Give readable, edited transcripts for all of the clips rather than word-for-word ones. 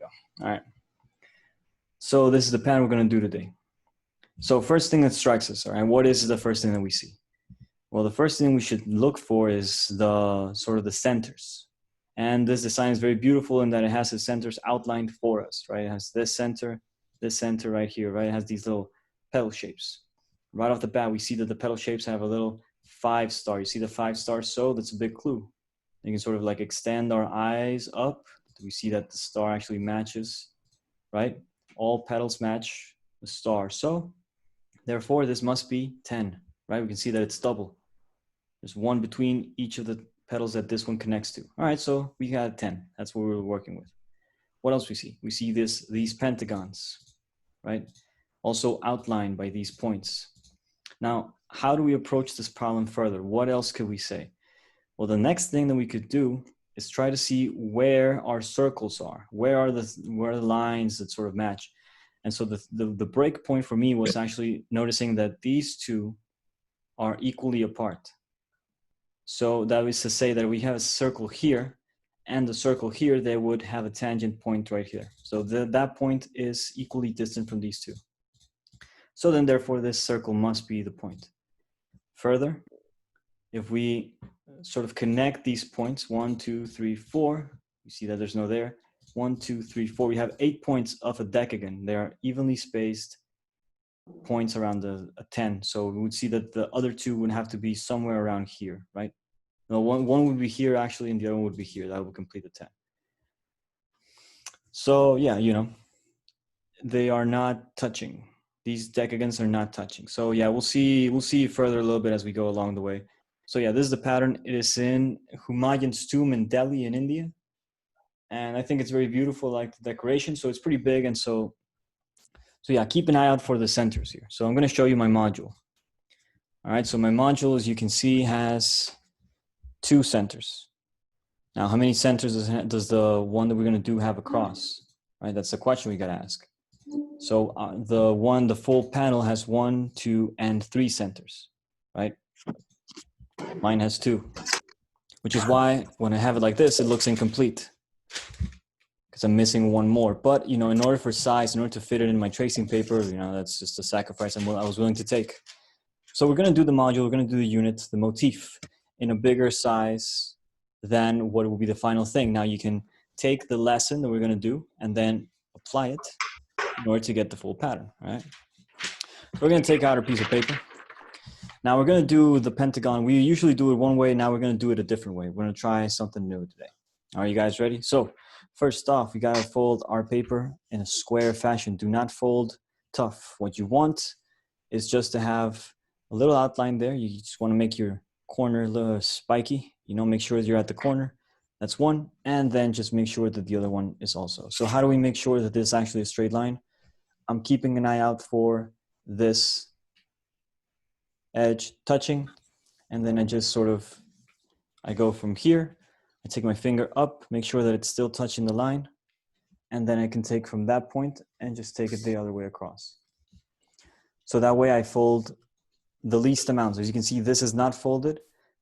go. All right. So this is the pattern we're going to do today. So first thing that strikes us, all right, what is the first thing that we see? Well, the first thing we should look for is the sort of the centers. And this design is very beautiful in that it has the centers outlined for us, right? It has this center right here, right? It has these little petal shapes. Right off the bat, we see that the petal shapes have a little 5-star. You see the 5-star? So that's a big clue. You can sort of like extend our eyes up. We see that the star actually matches, right? All petals match the star. So therefore, this must be 10, right? We can see that it's double. There's one between each of the petals that this one connects to. All right, so we got 10. That's what we were working with. What else we see? We see these pentagons, right? Also outlined by these points. Now, how do we approach this problem further? What else could we say? Well, the next thing that we could do is try to see where our circles are. Where are the lines that sort of match? And so the break point for me was actually noticing that these two are equally apart. So that is to say that we have a circle here and the circle here, they would have a tangent point right here. So that point is equally distant from these two. So then therefore this circle must be the point. Further, if we sort of connect these points, 1, 2, 3, 4, you see that there's no there. 1, 2, 3, 4, we have 8 points of a decagon. They are evenly spaced points around a 10. So we would see that the other two would have to be somewhere around here, right? No, one would be here actually, and the other one would be here. That would complete the 10. So yeah, you know, they are not touching. These decagons are not touching. So yeah, we'll see further a little bit as we go along the way. So yeah, this is the pattern. It is in Humayun's tomb in Delhi in India. And I think it's very beautiful, like the decoration. So it's pretty big. And so yeah, keep an eye out for the centers here. So I'm going to show you my module. All right, so my module, as you can see, has 2 centers. Now, how many centers does the one that we're going to do have across? Right, that's the question we got to ask. So the full panel has 1, 2, and 3 centers, right? Mine has 2, which is why when I have it like this, it looks incomplete because I'm missing 1 more. But, you know, in order for size, in order to fit it in my tracing paper, you know, that's just a sacrifice I was willing to take. So we're going to do the module, we're going to do the unit, the motif in a bigger size than what will be the final thing. Now you can take the lesson that we're going to do and then apply it in order to get the full pattern, right? So we're going to take out our piece of paper. Now we're going to do the pentagon. We usually do it one way. Now we're going to do it a different way. We're going to try something new today. Are you guys ready? So first off, we got to fold our paper in a square fashion. Do not fold tough. What you want is just to have a little outline there. You just want to make your corner a little spiky. You know, make sure that you're at the corner. That's one. And then just make sure that the other one is also. So how do we make sure that this is actually a straight line? I'm keeping an eye out for this edge touching. And then I just sort of, I go from here. I take my finger up, make sure that it's still touching the line. And then I can take from that point and just take it the other way across. So that way I fold the least amount. As you can see, this is not folded.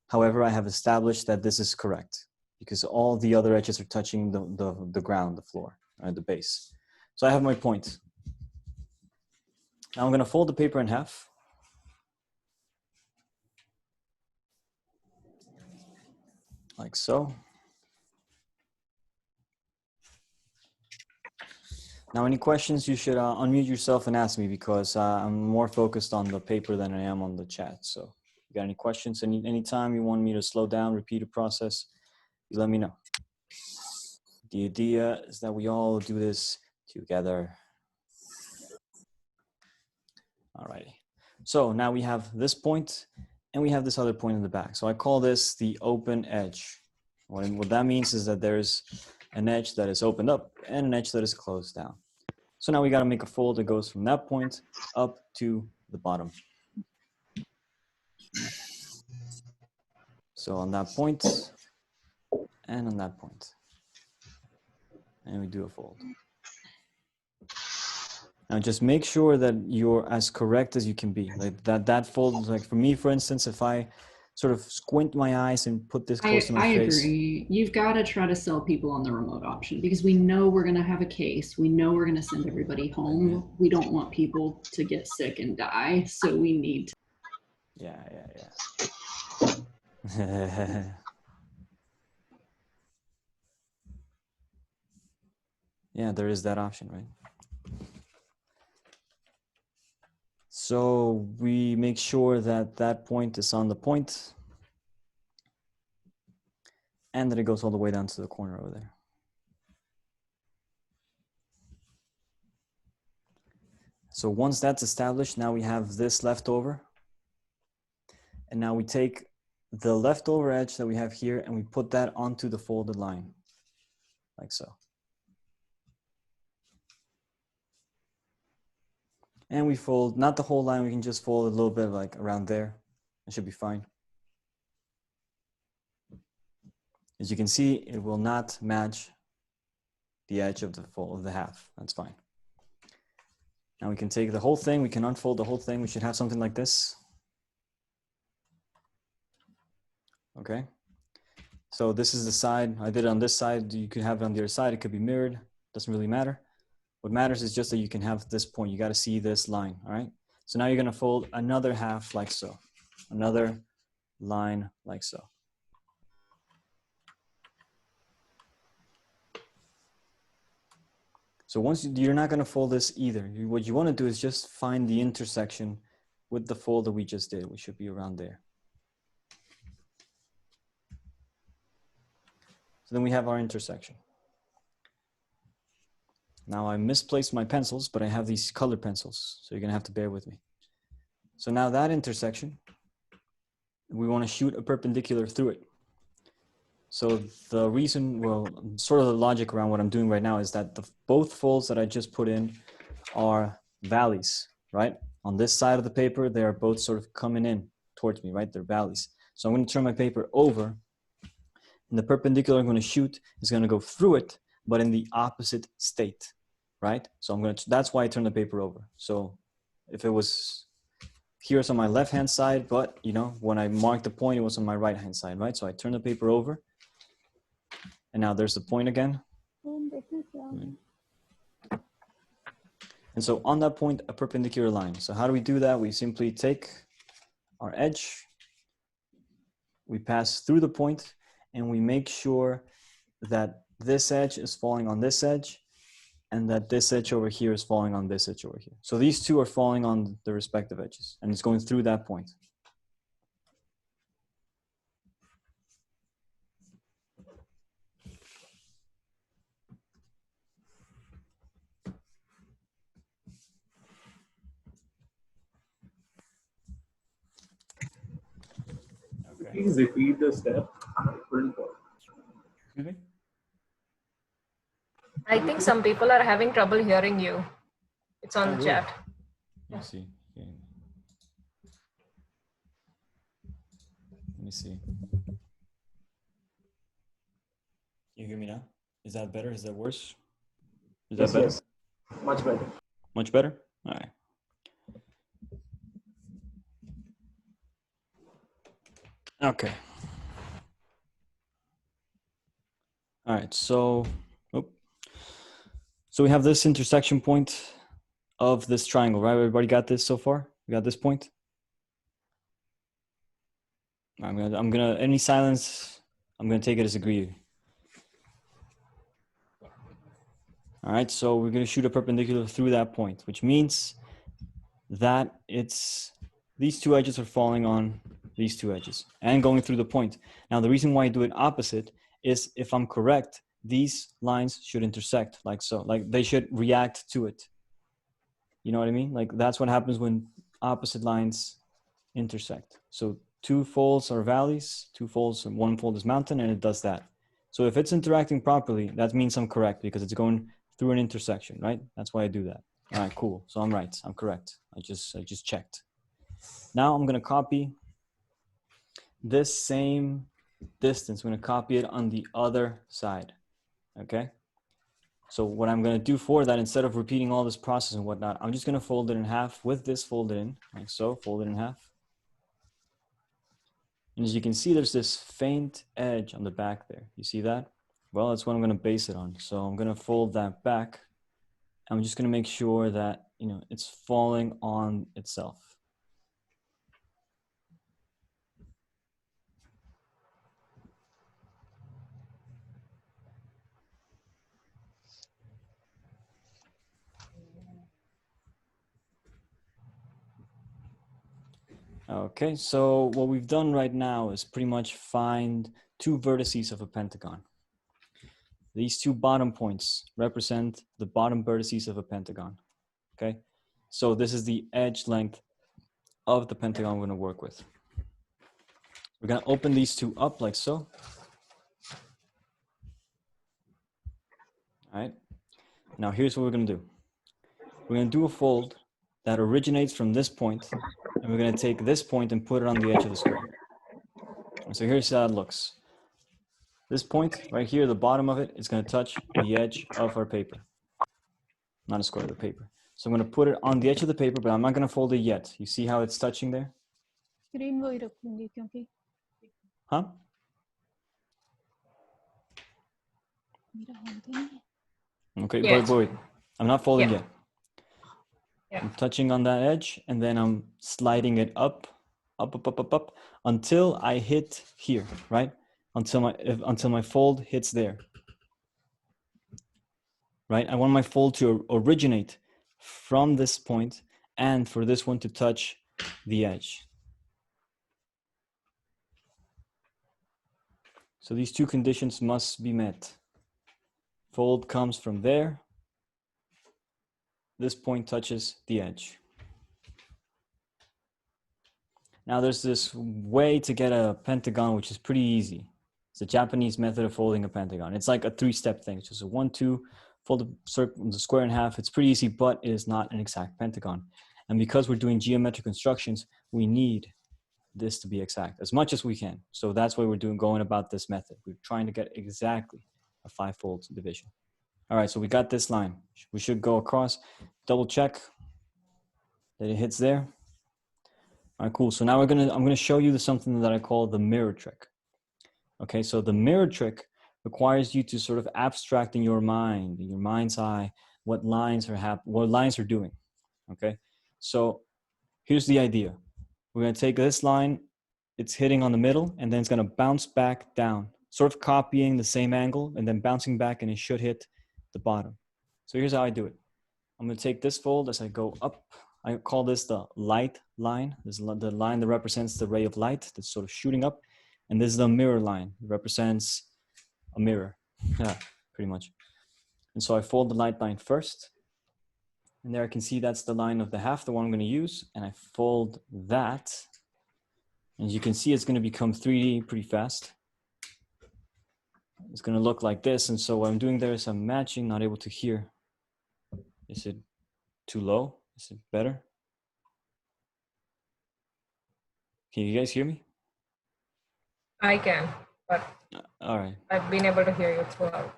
However, I have established that this is correct because all the other edges are touching the ground, the floor, the base. So I have my point. Now I'm going to fold the paper in half. Like so. Now, any questions, you should unmute yourself and ask me because I'm more focused on the paper than I am on the chat. So if you got any questions, anytime you want me to slow down, repeat a process, you let me know. The idea is that we all do this together. All righty. So now we have this point and we have this other point in the back. So I call this the open edge. What that means is that there's an edge that is opened up and an edge that is closed down. So now we got to make a fold that goes from that point up to the bottom. So on that point and on that point. And we do a fold. Now just make sure that you're as correct as you can be. Like that fold, like for me, for instance, if I sort of squint my eyes and put this close to my I face. agree. You've got to try to sell people on the remote option because we know we're going to have a case. We know we're going to send everybody home. We don't want people to get sick and die. So we need to. Yeah. Yeah, there is that option, right? So we make sure that that point is on the point and that it goes all the way down to the corner over there. So once that's established, now we have this left over. And now we take the leftover edge that we have here and we put that onto the folded line, like so. And we fold, not the whole line, we can just fold a little bit like around there. It should be fine. As you can see, it will not match the edge of the fold of the half. That's fine. Now we can take the whole thing, we can unfold the whole thing. We should have something like this. Okay. So this is the side. I did it on this side. You could have it on the other side. It could be mirrored. Doesn't really matter. What matters is just that you can have this point. You got to see this line. All right. So now you're going to fold another half like so. Another line like so. So once you're not going to fold this either. What you want to do is just find the intersection with the fold that we just did, which should be around there. So then we have our intersection. Now I misplaced my pencils, but I have these colored pencils, so you're gonna have to bear with me. So now that intersection, we want to shoot a perpendicular through it. So the reason, well, sort of the logic around what I'm doing right now is that both folds that I just put in are valleys, right? On this side of the paper, they are both sort of coming in towards me, right? They're valleys. So I'm going to turn my paper over, and the perpendicular I'm going to shoot is going to go through it, but in the opposite state, right? So I'm going to, that's why I turn the paper over. So if it was, here's on my left-hand side, but you know, when I marked the point, it was on my right-hand side, right? So I turn the paper over, and now there's the point again. And so on that point, a perpendicular line. So how do we do that? We simply take our edge, we pass through the point, and we make sure that this edge is falling on this edge, and that this edge over here is falling on this edge over here. So these two are falling on the respective edges, and it's going through that point. Please repeat the step. Excuse me? I think some people are having trouble hearing you. It's on the really? chat. Let me see. Okay. Let me see. You hear me now? Is that better? Is that worse? Is that better? Yes. Much better. Much better? All right. Okay. All right, so we have this intersection point of this triangle, right? Everybody got this so far? We got this point? I'm gonna any silence, I'm gonna take it as agreed. All right, so we're gonna shoot a perpendicular through that point, which means that these two edges are falling on these two edges and going through the point. Now, the reason why I do it opposite is if I'm correct, these lines should intersect like so, like they should react to it. You know what I mean? Like that's what happens when opposite lines intersect. So two folds are valleys, two folds, and one fold is mountain, and it does that. So if it's interacting properly, that means I'm correct because it's going through an intersection, right? That's why I do that. All right, cool. So I'm right. I'm correct. I just checked. Now I'm gonna copy this same distance. I'm gonna copy it on the other side. Okay. So what I'm gonna do for that, instead of repeating all this process and whatnot, I'm just gonna fold it in half with this folded in, like so, fold it in half. And as you can see, there's this faint edge on the back there. You see that? Well, that's what I'm going to base it on. So I'm going to fold that back. I'm just going to make sure that, you know, it's falling on itself. Okay, so what we've done right now is pretty much find two vertices of a pentagon. These two bottom points represent the bottom vertices of a pentagon. Okay, so this is the edge length of the pentagon we're going to work with. We're going to open these two up like so. All right, now here's what we're going to do. We're going to do a fold that originates from this point, and we're going to take this point and put it on the edge of the square. So here's how it looks. This point right here, the bottom of it, is going to touch the edge of our paper. Not a square, the paper. So I'm going to put it on the edge of the paper, but I'm not going to fold it yet. You see how it's touching there? Huh? Okay, Yes. wait. I'm not folding Yeah. yet. Yeah. I'm touching on that edge, and then I'm sliding it up, until I hit here, right? Until my fold hits there. Right? I want my fold to originate from this point and for this one to touch the edge. So these two conditions must be met. Fold comes from there. This point touches the edge. Now there's this way to get a pentagon, which is pretty easy. It's a Japanese method of folding a pentagon. It's like a 3-step thing. It's just a 1, 2, fold the square in half. It's pretty easy, but it is not an exact pentagon. And because we're doing geometric constructions, we need this to be exact as much as we can. So that's why we're going about this method. We're trying to get exactly a 5-fold division. All right, so we got this line. We should go across, double check that it hits there. All right, cool. So now I'm gonna show you something that I call the mirror trick. Okay, so the mirror trick requires you to sort of abstract in your mind, in your mind's eye, what lines are doing. Okay, so here's the idea. We're gonna take this line, it's hitting on the middle, and then it's gonna bounce back down, sort of copying the same angle, and then bouncing back, and it should hit the bottom. So here's how I do it. I'm gonna take this fold as I go up. I call this the light line. This is the line that represents the ray of light that's sort of shooting up. And this is the mirror line. It represents a mirror, yeah, pretty much. And so I fold the light line first. And there I can see that's the line of the half, the one I'm gonna use. And I fold that. And as you can see, it's gonna become 3D pretty fast. It's gonna look like this. And so what I'm doing there is I'm matching, not able to hear. Is it too low? Is it better? Can you guys hear me? I can, but All right. I've been able to hear you throughout.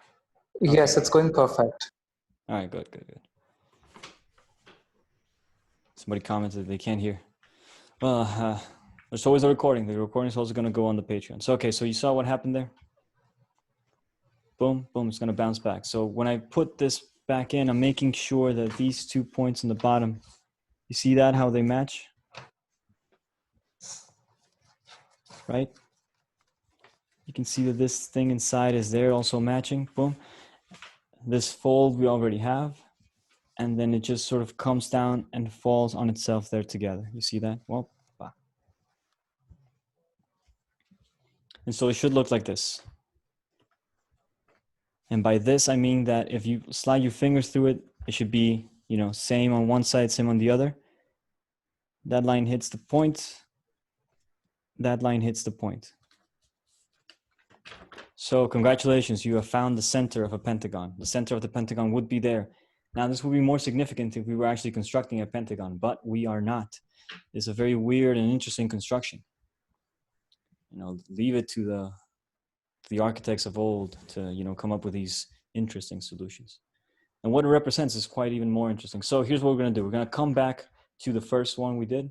Yes, it's going perfect. All right, good. Somebody commented they can't hear. Well, there's always a recording. The recording is also going to go on the Patreon. So, okay, so you saw what happened there? Boom, boom, it's going to bounce back. So when I put this back in, I'm making sure that these 2 points on the bottom, you see that, how they match? Right? You can see that this thing inside is there also matching, boom. This fold we already have, and then it just sort of comes down and falls on itself there together. You see that? Well, bah. And so it should look like this. And by this, I mean that if you slide your fingers through it, it should be, you know, same on one side, same on the other. That line hits the point. That line hits the point. So congratulations, you have found the center of a pentagon. The center of the pentagon would be there. Now this would be more significant if we were actually constructing a pentagon, but we are not. It's a very weird and interesting construction. You know, leave it to the architects of old to, you know, come up with these interesting solutions. And what it represents is quite even more interesting. So here's what we're gonna do. We're gonna come back to the first one we did.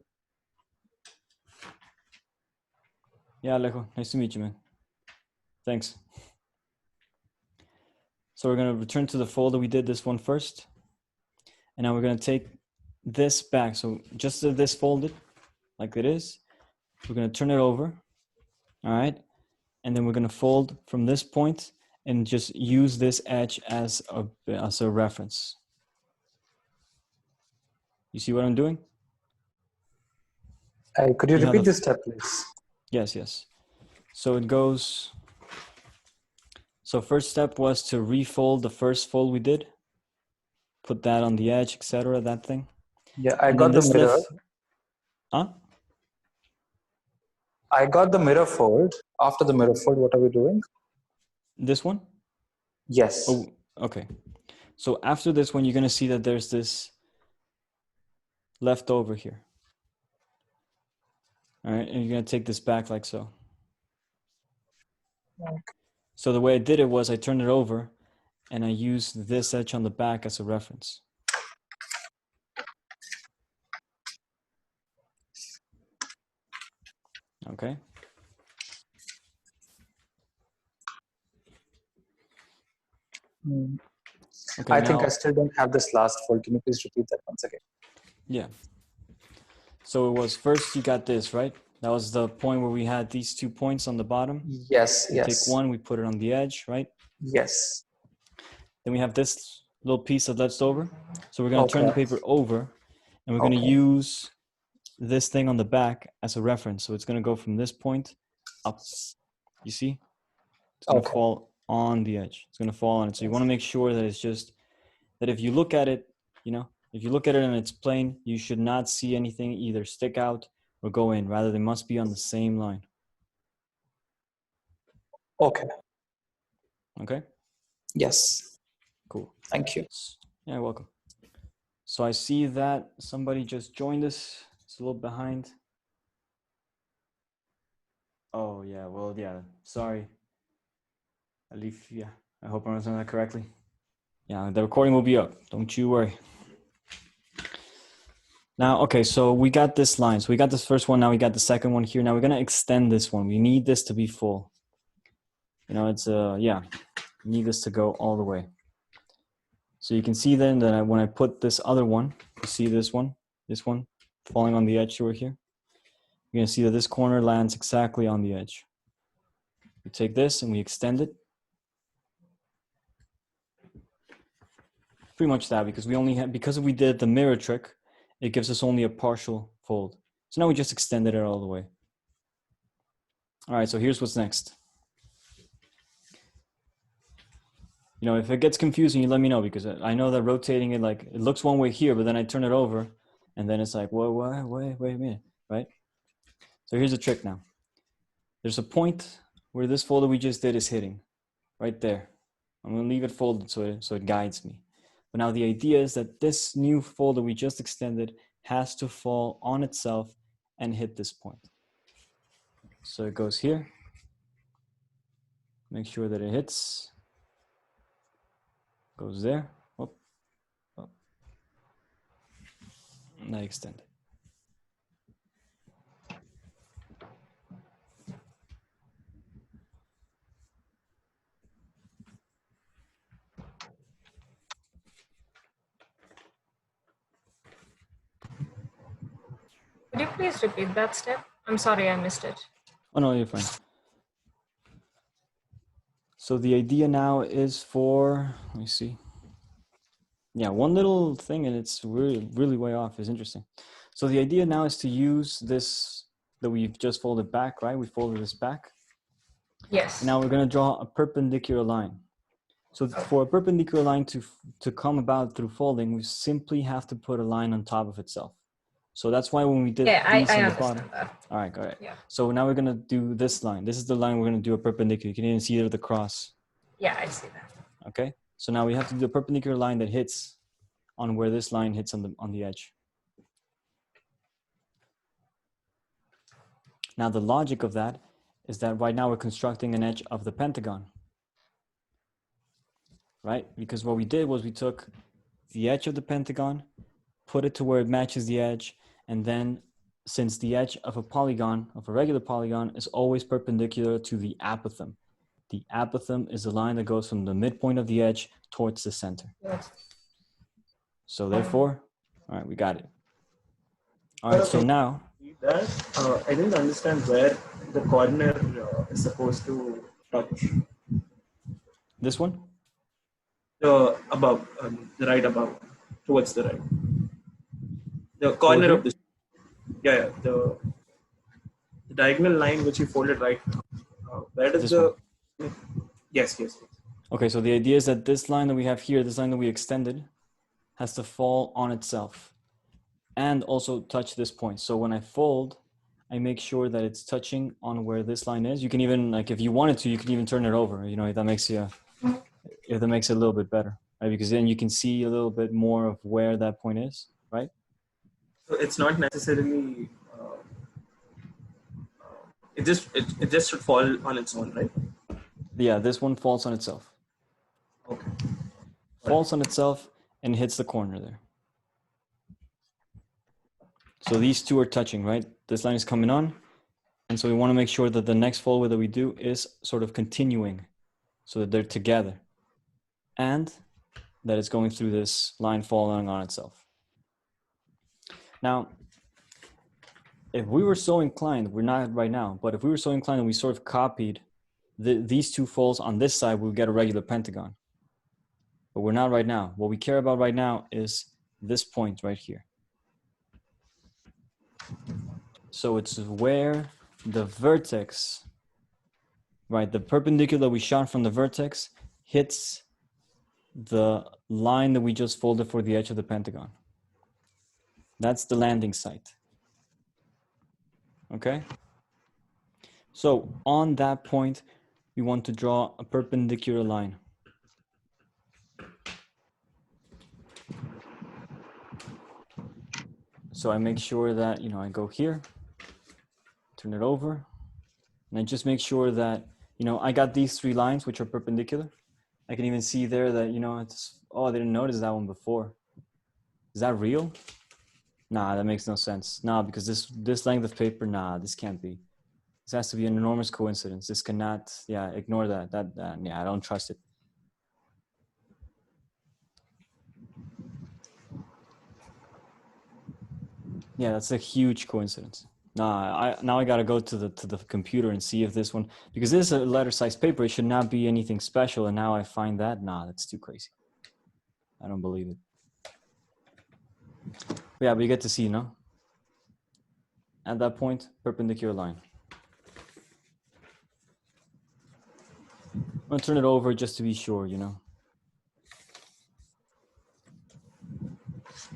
Yeah, Alejo, nice to meet you, man. Thanks. So we're going to return to the folder we did this one first. And now we're going to take this back. So just as this folded, like it is, we're going to turn it over. All right. And then we're going to fold from this point and just use this edge as a reference. You see what I'm doing? Could you Yeah, repeat this step, please? Yes, yes. So it goes. So first step was to refold the first fold we did. Put that on the edge, etc. That thing. Yeah, I And got then the this mirror. Huh? I got the mirror fold. After the mirror fold, what are we doing? This one? Yes. Oh, okay. So after this one, you're going to see that there's this left over here. All right, and you're going to take this back like so. Okay. So the way I did it was I turned it over and I used this edge on the back as a reference. Okay. Hmm. Okay, I now, think I still don't have this last fold. Can you please repeat that once again? yeah. So it was first you got this, right? That was the point where we had these 2 points on the bottom. Yes, We yes. take one, we put it on the edge, right? Yes. Then we have this little piece that left over. So we're going to turn the Okay. paper over and we're going to Okay. use this thing on the back as a reference. So it's going to go from this point up. You see? It's going to Okay. fall on the edge. It's going to fall on it. So you want to make sure that it's just, that if you look at it, you know, if you look at it and it's plain, you should not see anything either stick out or go in. Rather, they must be on the same line. Okay. Okay? Yes. Cool. Thank you. Yeah, you're welcome. So I see that somebody just joined us. It's a little behind. Oh, yeah. Well, yeah. Sorry. Alif, yeah. I hope I'm understanding that correctly. Yeah, the recording will be up. Don't you worry. Now, okay, so we got this line. So we got this first one. Now we got the second one here. Now we're going to extend this one. We need this to be full. You know, it's, yeah, we need this to go all the way. So you can see then that when I put this other one, you see this one falling on the edge over here. You're going to see that this corner lands exactly on the edge. We take this and we extend it. Pretty much that, because we only have, because we did the mirror trick, it gives us only a partial fold. So now we just extended it all the way. All right, so here's what's next. You know, if it gets confusing, you let me know, because I know that rotating it, like, it looks one way here, but then I turn it over, and then it's like, wait a minute, right? So here's the trick now. There's a point where this folder we just did is hitting, right there. I'm going to leave it folded so it guides me. But now the idea is that this new folder we just extended has to fall on itself and hit this point. So it goes here. Make sure that it hits. Goes there. Oh. And I extend it. Could you please repeat that step? I'm sorry, I missed it. Oh, no, you're fine. So the idea now is for, let me see. Yeah, one little thing and it's really, really way off. It's interesting. So the idea now is to use this that we've just folded back, right? We folded this back. Yes. And now we're going to draw a perpendicular line. So for a perpendicular line to come about through folding, we simply have to put a line on top of itself. So that's why when we did Yeah, I these on the understand bottom. that. All right, all right. Yeah. So now we're going to do this line. This is the line we're going to do a perpendicular. You can even see it at the cross. Yeah, I see that. Okay. So now we have to do a perpendicular line that hits on where this line hits on the edge. Now the logic of that is that right now we're constructing an edge of the pentagon. Right? Because what we did was we took the edge of the pentagon, put it to where it matches the edge, and then since the edge of a polygon, of a regular polygon, is always perpendicular to the apothem. The apothem is the line that goes from the midpoint of the edge towards the center. Yes. So therefore, all right, we got it. All right, so now, That I didn't understand where the corner is supposed to touch. this one, Above, the right above, towards the right. The corner of this. Yeah, the diagonal line which you folded right now. Where does This the? Yes. okay, so the idea is that this line that we have here, this line that we extended, has to fall on itself and also touch this point. So when I fold, I make sure that it's touching on where this line is. You can even, like, if you wanted to, you can even turn it over, you know, if that makes it a little bit better, right? Because then you can see a little bit more of where that point is, right? So it's not necessarily. It just should fall on its own, right? Yeah, this one falls on itself. Okay. Falls on itself and hits the corner there. So these two are touching, right? This line is coming on. And so we want to make sure that the next fold that we do is sort of continuing so that they're together and that it's going through this line falling on itself. Now, if we were so inclined, we're not right now, but if we were so inclined and we sort of copied these two folds on this side, we would get a regular pentagon. But we're not right now. What we care about right now is this point right here. So it's where the vertex, right, the perpendicular that we shot from the vertex hits the line that we just folded for the edge of the pentagon. That's the landing site. Okay? So on that point, we want to draw a perpendicular line. So I make sure that, you know, I go here, turn it over, and I just make sure that, you know, I got these three lines which are perpendicular. I can even see there that, you know, it's, oh, I didn't notice that one before. Is that real? Nah, that makes no sense. Nah, because this length of paper, nah, this can't be. This has to be an enormous coincidence. This cannot, yeah, ignore that. Yeah, I don't trust it. Yeah, that's a huge coincidence. Now I gotta go to the computer and see if this one, because this is a letter size paper, it should not be anything special. And now I find that, nah, that's too crazy. I don't believe it. But yeah, but you get to see, no? At that point, perpendicular line. I'm gonna turn it over just to be sure, you know.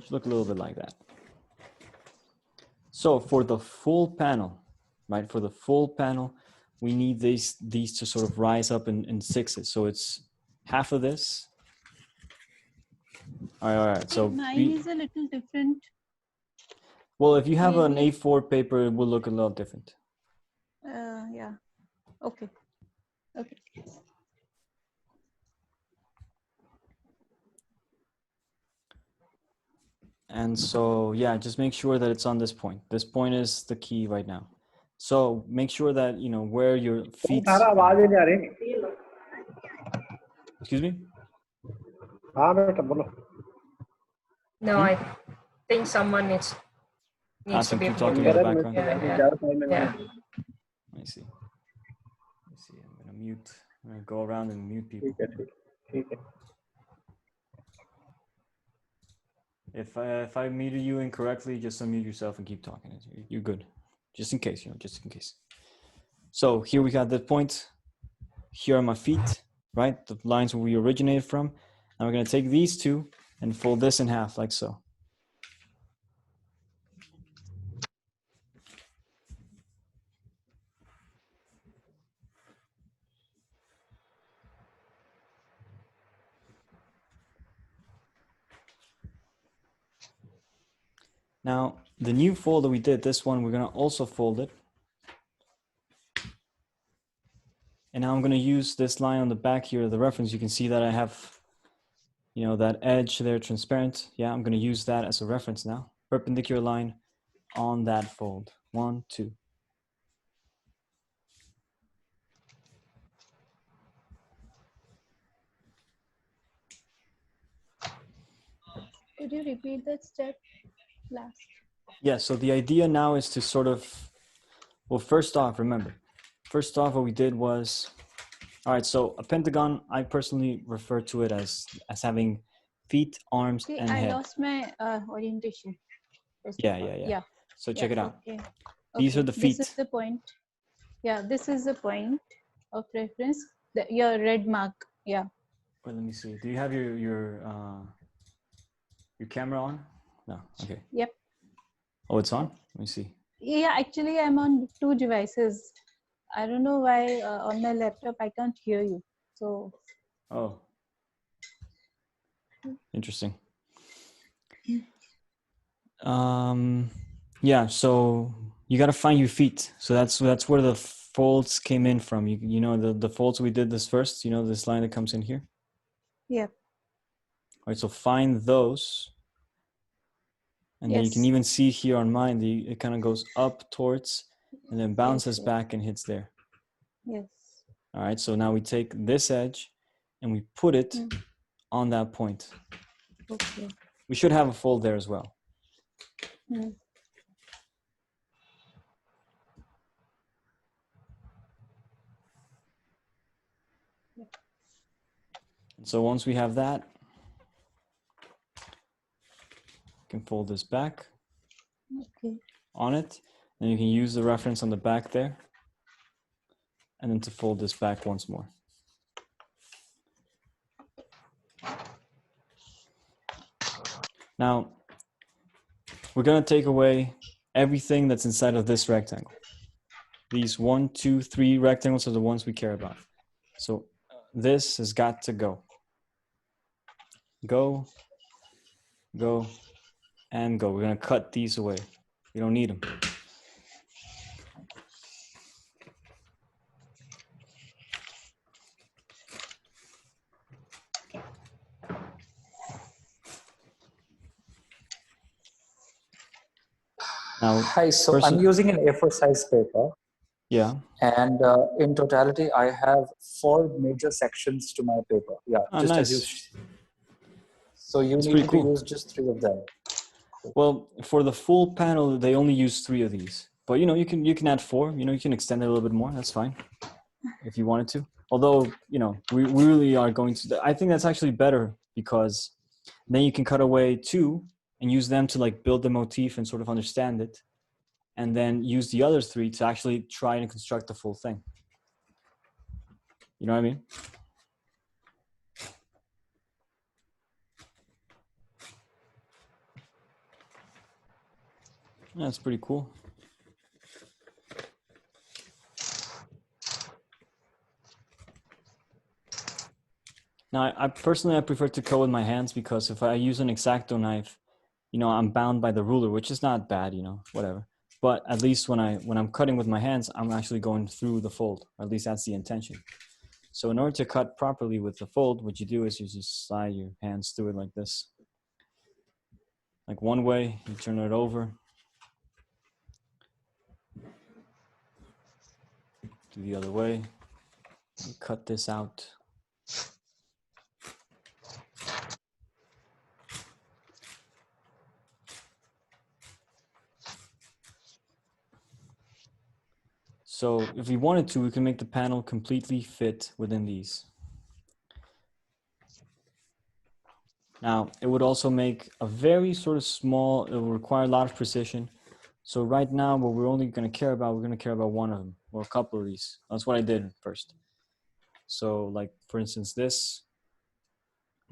Should look a little bit like that. So for the full panel, right? For the full panel, we need these to sort of rise up in sixes. So it's half of this. All right. So mine is a little different. Well, if you have an A4 paper, it will look a little different. Yeah. Okay. Okay. And so, yeah, just make sure that it's on this point. This point is the key right now. So make sure that, you know, where your feet. Excuse me? No, I think someone needs to be keep talking in the background. Yeah. Let me see. I'm gonna mute. I'm gonna go around and mute people. If I muted you incorrectly, just unmute yourself and keep talking. You're good. Just in case, you know, just in case. So here we got the point. Here are my feet, right? The lines where we originated from. And we're gonna take these two and fold this in half like so. Now, the new fold that we did, this one, we're gonna also fold it. And now I'm gonna use this line on the back here, the reference. You can see that I have, you know, that edge there transparent. Yeah, I'm gonna use that as a reference now. Perpendicular line on that fold. 1, 2. Could you repeat that step last? Yeah, so the idea now is to sort of, well, first off, remember, what we did was, all right, so a pentagon, I personally refer to it as having feet, arms, See, and I head. lost my orientation. First of Yeah, all. yeah, yeah. Yeah. So check it out. Okay. These are the This is feet. the point. Yeah, this is the point of reference. Your red mark. Yeah. Wait, let me see. Do you have your camera on? No. Okay. Yep. Oh, it's on? Let me see. Yeah, actually, I'm on 2 devices. I don't know why on my laptop I can't hear you. So, Oh. Interesting. Yeah, so you got to find your feet. So that's where the folds came in from. You know the folds we did this first, you know this line that comes in here? yeah. All right, so find those. And then you can Yes. even see here on mine, it kind of goes up towards and then bounces yes. back and hits there. Yes. All right, so now we take this edge and we put it on that point. Okay. We should have a fold there as well. Hmm. And so once we have that, you can fold this back Okay. on it. Then you can use the reference on the back there. And then to fold this back once more. Now, we're going to take away everything that's inside of this rectangle. These 1, 2, 3 rectangles are the ones we care about. So this has got to go. Go, go, and go. We're going to cut these away. We don't need them. Now, Hi, so I'm using an A4 size paper, yeah. and in totality, I have 4 major sections to my paper. Yeah, Oh, just nice. as you. So you That's need pretty to cool. use just 3 of them. Well, for the full panel, they only use 3 of these. But you know, you can add 4. You know, you can extend it a little bit more. That's fine, if you wanted to. Although, you know, we really are going to. I think that's actually better because then you can cut away 2 and use them to like build the motif and sort of understand it, and then use the other 3 to actually try and construct the full thing. You know what I mean? Yeah, that's pretty cool. Now, I personally prefer to cut with my hands because if I use an X-Acto knife, you know, I'm bound by the ruler, which is not bad, you know, whatever. But at least when I'm cutting with my hands, I'm actually going through the fold. Or at least that's the intention. So in order to cut properly with the fold, what you do is you just slide your hands through it like this. Like one way, you turn it over. Do the other way. You cut this out. So if we wanted to, we can make the panel completely fit within these. Now, it would also make a very sort of small, it will require a lot of precision. So right now, what we're only going to care about, we're going to care about one of them or a couple of these. That's what I did first. So like, for instance, this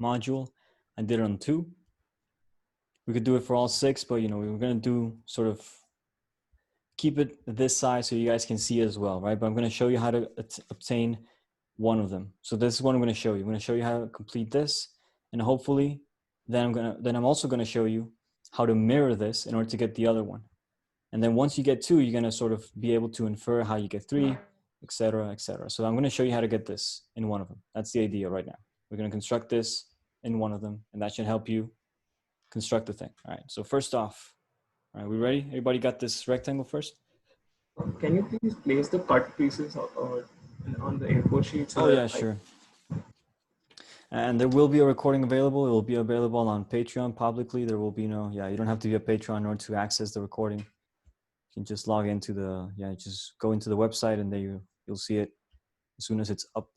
module, I did it on 2. We could do it for all 6, but you know, we were going to do sort of keep it this size so you guys can see it as well, right? But I'm going to show you how to obtain one of them. So this is what I'm going to show you. I'm going to show you how to complete this, and hopefully then I'm also going to show you how to mirror this in order to get the other one. And then once you get 2, you're going to sort of be able to infer how you get 3, etc., etc. So I'm going to show you how to get this in one of them. That's the idea right now. We're going to construct this in one of them, and that should help you construct the thing. All right. So first off, All right, we ready? Everybody got this rectangle first? Can you please place the cut pieces on the info sheet? So Oh that yeah, sure. And there will be a recording available. It will be available on Patreon publicly. There will be no, you don't have to be a Patreon in order to access the recording. You can just log into just go into the website and then you'll see it as soon as it's up.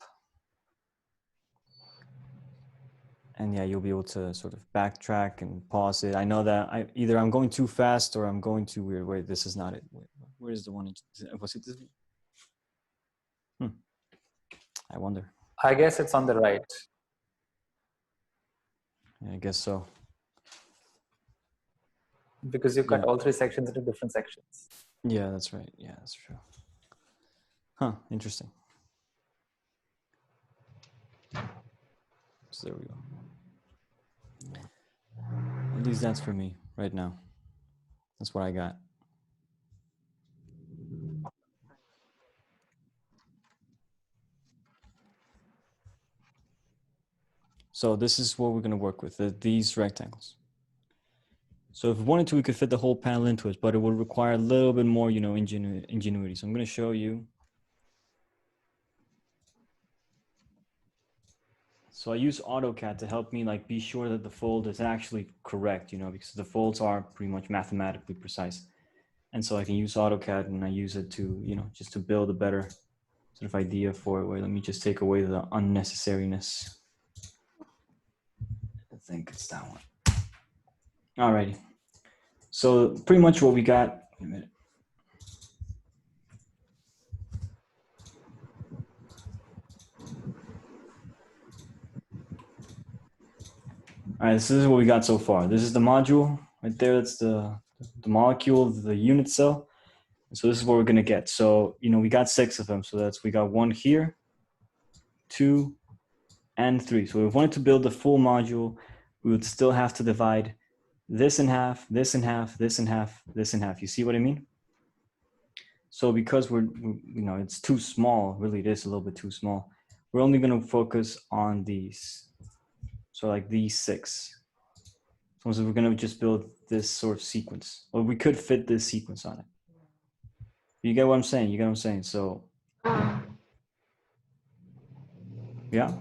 And you'll be able to sort of backtrack and pause it. I know that either I'm going too fast or I'm going too weird. Wait, this is not it. Wait, where is the one? Was it this? I wonder. I guess it's on the right. I guess so. Because you cut Yeah. all three sections into different sections. Yeah, that's right. Yeah, that's true. Huh, interesting. So there we go. At least that's for me right now. That's what I got. So this is what we're going to work with, these rectangles. So if we wanted to, we could fit the whole panel into it, but it would require a little bit more, ingenuity. So I'm going to show you. So I use AutoCAD to help me be sure that the fold is actually correct, because the folds are pretty much mathematically precise. And so I can use AutoCAD and I use it to, just to build a better sort of idea for it. Wait, let me just take away the unnecessariness. I think it's that one. Alrighty. So pretty much what we got. Wait a minute. All right, this is what we got so far. This is the module right there. That's the molecule, the unit cell. And so this is what we're gonna get. So we got 6 of them. So we got 1 here, 2, and 3. So if we wanted to build the full module, we would still have to divide this in half, this in half, this in half, this in half. You see what I mean? So because we're it's too small, really it is a little bit too small. We're only gonna focus on these. So these 6. So we're gonna just build this sort of sequence. Or we could fit this sequence on it. You get what I'm saying? You get what I'm saying? So yeah.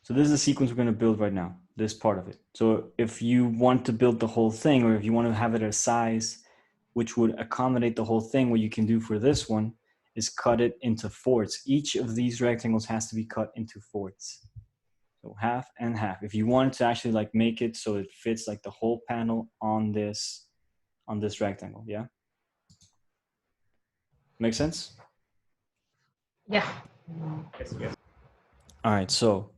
So this is the sequence we're going to build right now, this part of it. So if you want to build the whole thing, or if you want to have it a size which would accommodate the whole thing, what you can do for this one is cut it into fourths. Each of these rectangles has to be cut into fourths. So half and half. If you want to actually make it so it fits the whole panel on this rectangle, yeah? Make sense? Yeah. Yes. All right, so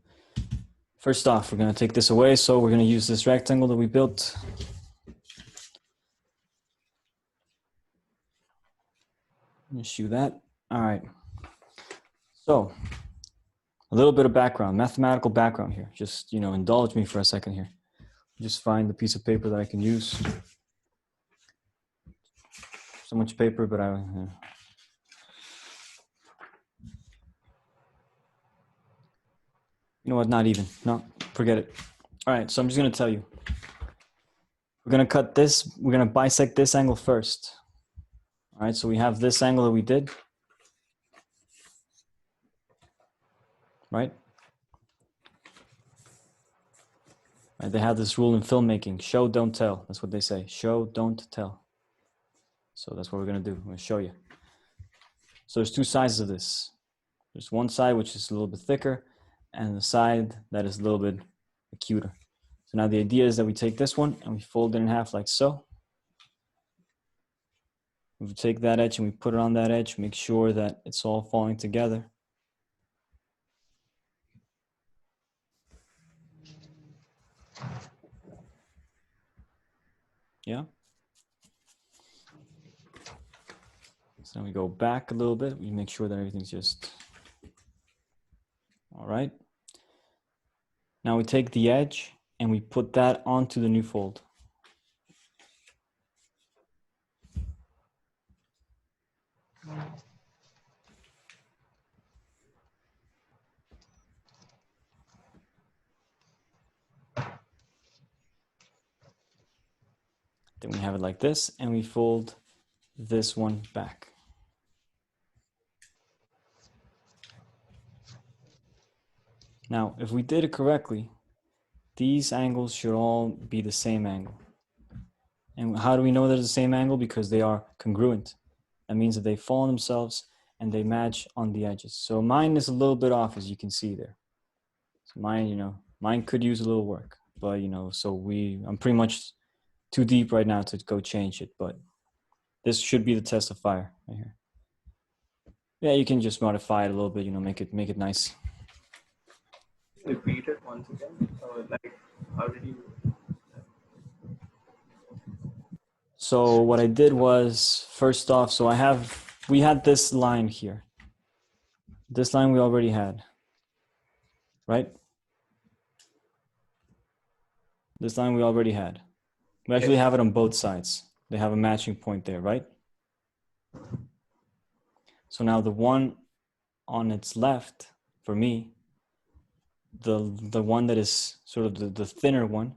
first off, we're going to take this away. So we're going to use this rectangle that we built. Issue that. All right. So a little bit of background, mathematical background here. Just, indulge me for a second here. Just find the piece of paper that I can use. So much paper, but you know what? Not even. No, forget it. All right. So I'm just going to tell you. We're going to cut this. We're going to bisect this angle first. All right. So we have this angle that we did. Right? They have this rule in filmmaking, show, don't tell. That's what they say, show, don't tell. So that's what we're gonna do, I'm gonna show you. So there's 2 sides of this. There's one side which is a little bit thicker and the side that is a little bit acuter. So now the idea is that we take this one and we fold it in half like so. We take that edge and we put it on that edge, make sure that it's all falling together. Yeah. So now we go back a little bit. We make sure that everything's just all right. Now we take the edge and we put that onto the new fold. Then we have it like this, and we fold this one back. Now, if we did it correctly, these angles should all be the same angle. And how do we know they're the same angle? Because they are congruent. That means that they fall on themselves and they match on the edges. So mine is a little bit off, as you can see there. So mine could use a little work, but I'm pretty much too deep right now to go change it, but this should be the test of fire right here. Yeah, you can just modify it a little bit, make it nice. Repeat it once again. Like, how did you? So what I did was, first off, we had this line here. This line we already had, right? This line we already had. We actually have it on both sides. They have a matching point there, right? So now the one on its left, for me, the one that is sort of the thinner one,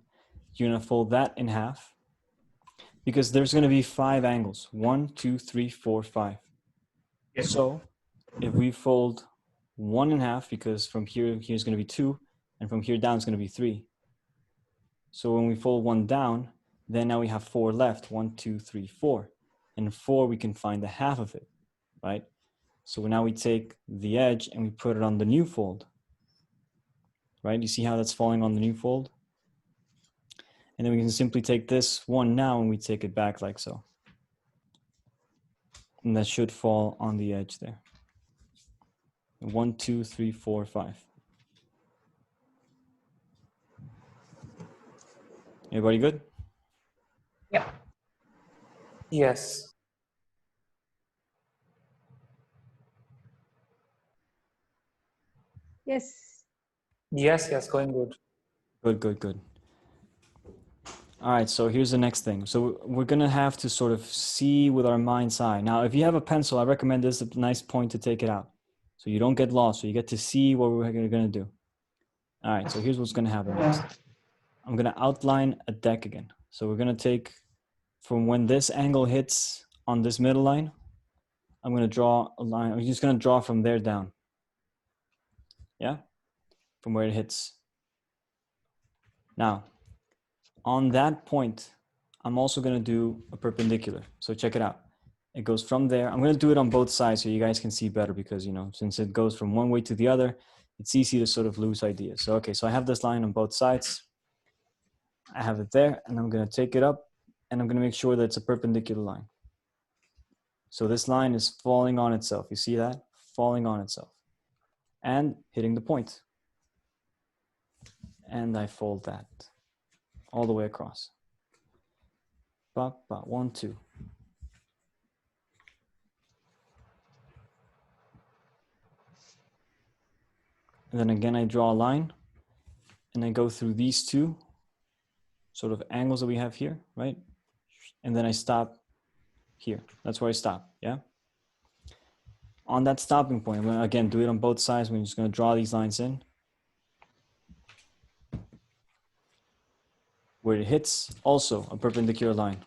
you're gonna fold that in half, because there's gonna be 5 angles. 1, 2, 3, 4, 5. Yes. So if we fold 1 in half, because from here's gonna be 2, and from here down is gonna be 3. So when we fold 1 down, then now we have 4 left. 1, 2, 3, 4. And 4, we can find the half of it, right? So now we take the edge and we put it on the new fold, right? You see how that's falling on the new fold? And then we can simply take this one now and we take it back like so. And that should fall on the edge there. 1, 2, 3, 4, 5. Everybody good? Yep. Yes. Yes. Yes, going good. Good. All right, so here's the next thing. So we're gonna have to sort of see with our mind's eye. Now, if you have a pencil, I recommend this is a nice point to take it out, so you don't get lost, so you get to see what we're gonna do. All right, so here's what's gonna happen next. I'm gonna outline a deck again. So we're gonna take from when this angle hits on this middle line, I'm gonna draw a line. I'm just gonna draw from there down. Yeah, from where it hits. Now, on that point, I'm also gonna do a perpendicular. So check it out. It goes from there. I'm gonna do it on both sides so you guys can see better, because since it goes from one way to the other, it's easy to sort of lose ideas. So okay, so I have this line on both sides. I have it there, and I'm gonna take it up, and I'm gonna make sure that it's a perpendicular line. So this line is falling on itself. You see that? Falling on itself. And hitting the point. And I fold that all the way across. 1, 2. And then again, I draw a line, and I go through these 2 sort of angles that we have here, right? And then I stop here. That's where I stop, yeah? On that stopping point, I'm gonna, again, do it on both sides. We're just gonna draw these lines in. Where it hits, also a perpendicular line.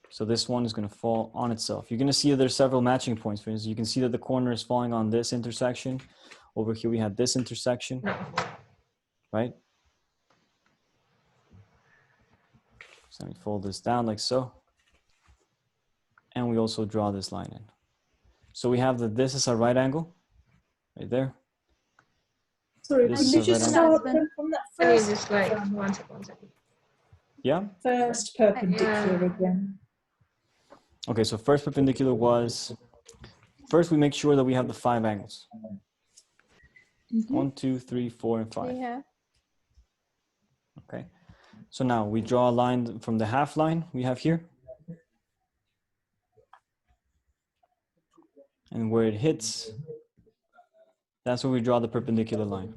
So this one is gonna fall on itself. You're gonna see that there's several matching points. For instance, you can see that the corner is falling on this intersection. Over here we have this intersection, right? So let me fold this down like so. And we also draw this line in. So we have that this is a right angle, right there. Sorry, This could is you a just right start angle. from that Let me first, just like 1 second. Yeah? first perpendicular again? Okay, so first perpendicular was, first we make sure that we have the 5 angles. 1, 2, 3, 4, and 5. Yeah. Okay. So now we draw a line from the half line we have here. And where it hits, that's where we draw the perpendicular line.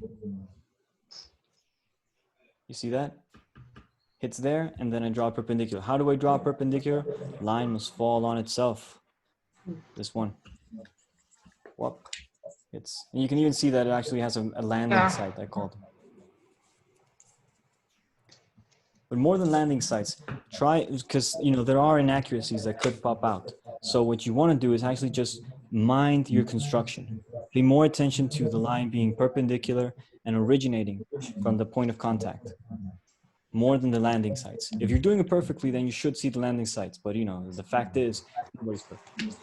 You see that? Hits there, and then I draw a perpendicular. How do I draw a perpendicular? Line must fall on itself. This one. Whoop. And you can even see that it actually has a landing site, I called it. But more than landing sites, try, because there are inaccuracies that could pop out. So what you want to do is actually just mind your construction. Pay more attention to the line being perpendicular and originating from the point of contact, more than the landing sites. If you're doing it perfectly, then you should see the landing sites. But the fact is, nobody's perfect.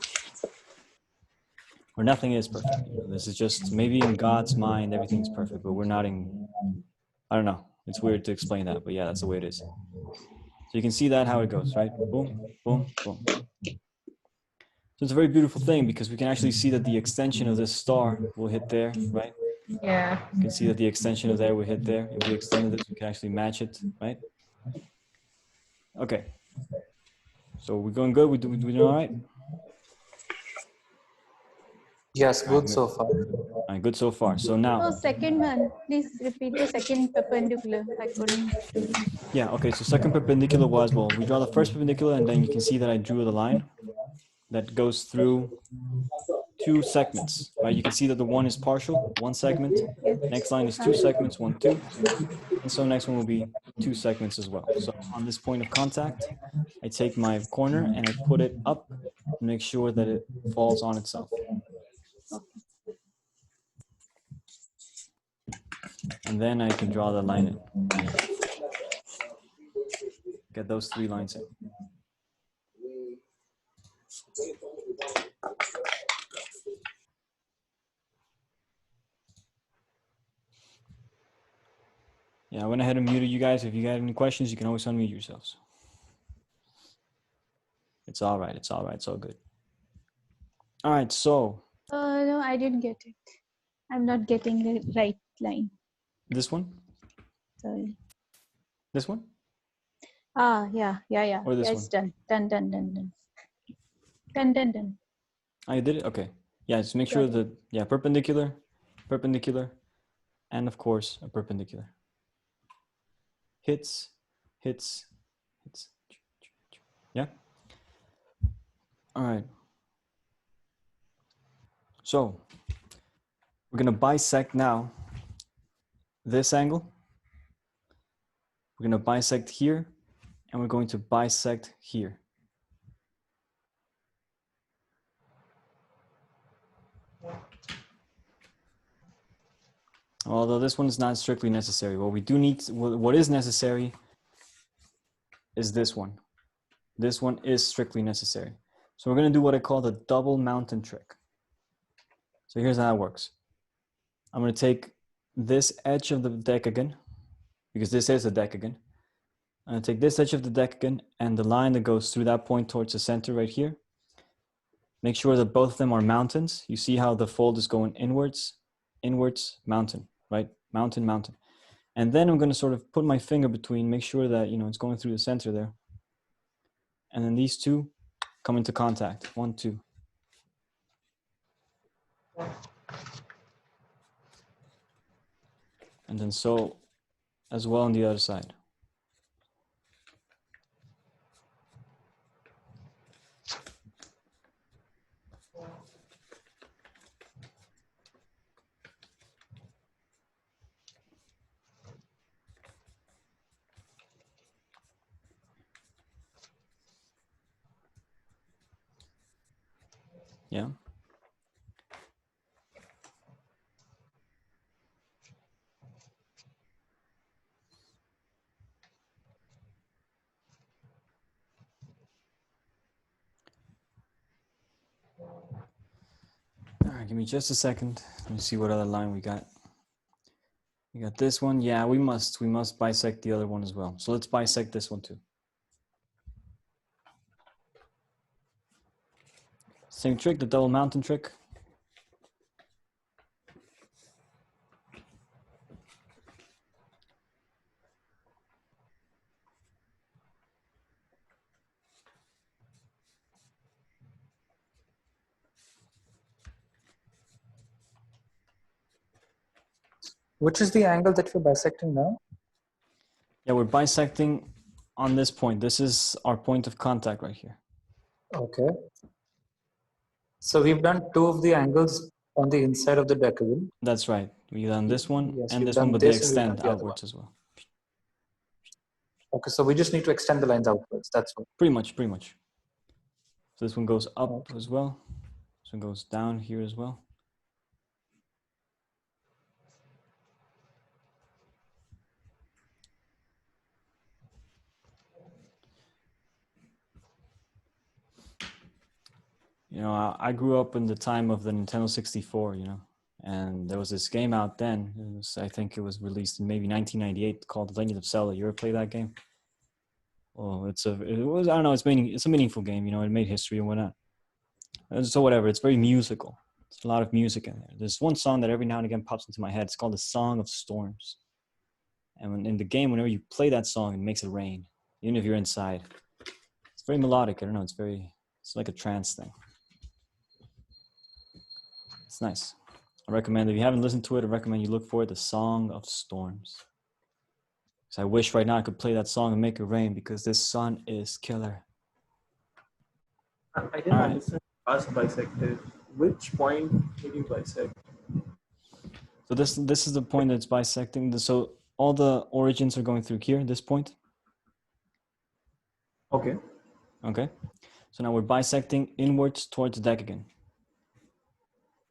Or nothing is perfect. This is just, maybe in God's mind, everything's perfect, but we're not in, I don't know. It's weird to explain that, but yeah, that's the way it is. So you can see that how it goes, right? Boom, boom, boom. So it's a very beautiful thing because we can actually see that the extension of this star will hit there, right? Yeah. You can see that the extension of there will hit there. If we extended this, we can actually match it, right? Okay. So we're going good. We doing all right? Yes, good so far. All right, good so far. So now. Oh, second one. Please repeat the second perpendicular. I couldn't do it. Yeah, okay, so second perpendicular was, well, we draw the first perpendicular and then you can see that I drew the line that goes through two segments, right? You can see that the one is partial, one segment. Next line is two segments, 1, 2. And so next one will be two segments as well. So on this point of contact, I take my corner and I put it up to make sure that it falls on itself. And then I can draw the line in. Get those 3 lines in. Yeah, I went ahead and muted you guys. If you got any questions, you can always unmute yourselves. It's all right. It's all right. It's all good. All right. So. No, I didn't get it. I'm not getting the right line. This one? Sorry. This one? Ah, yeah. Or this It's one? done. Done. Oh, you did it? Okay. Yeah, just make sure that, yeah, perpendicular, and of course, a perpendicular. Hits. Yeah? All right. So, we're going to bisect now this angle. We're going to bisect here, and we're going to bisect here. Although this one is not strictly necessary. What we do need, what is necessary is this one. This one is strictly necessary. So we're going to do what I call the double mountain trick. So here's how it works. I'm going to take this edge of the decagon, because this is a decagon. I'm going to take this edge of the decagon and the line that goes through that point towards the center right here. Make sure that both of them are mountains. You see how the fold is going inwards, mountain, right? Mountain. And then I'm going to sort of put my finger between, make sure that, it's going through the center there. And then these two come into contact. 1, 2. And then so as well on the other side. Yeah. All right, give me just a second. Let me see what other line we got. We got this one. Yeah, we must bisect the other one as well. So let's bisect this one too. Same trick, the double mountain trick. Which is the angle that we're bisecting now? Yeah, we're bisecting on this point. This is our point of contact right here. Okay. So we've done 2 of the angles on the inside of the decagon. That's right. We've done this one Yes, and we've this one, done but they this and we've done extend the other outwards as well. Okay, so we just need to extend the lines outwards. That's all. Pretty much. So this one goes up as well. This one goes down here as well. You know, I grew up in the time of the Nintendo 64, you know, and there was this game out then. I think it was released in maybe 1998 called The Legend of Zelda. You ever play that game? Well, I don't know, it's a meaningful game, you know, it made history and whatnot. So whatever, it's very musical. There's a lot of music in there. There's one song that every now and again pops into my head. It's called The Song of Storms. And in the game, whenever you play that song, it makes it rain, even if you're inside. It's very melodic. I don't know. It's like a trance thing. It's nice. I recommend, if you haven't listened to it, I recommend you look for it, The Song of Storms. So I wish right now I could play that song and make it rain because this sun is killer. I didn't understand past bisected. Which point did you bisect? So this is the point that's bisecting. So all the origins are going through here, this point. Okay. Okay. So now we're bisecting inwards towards the decagon.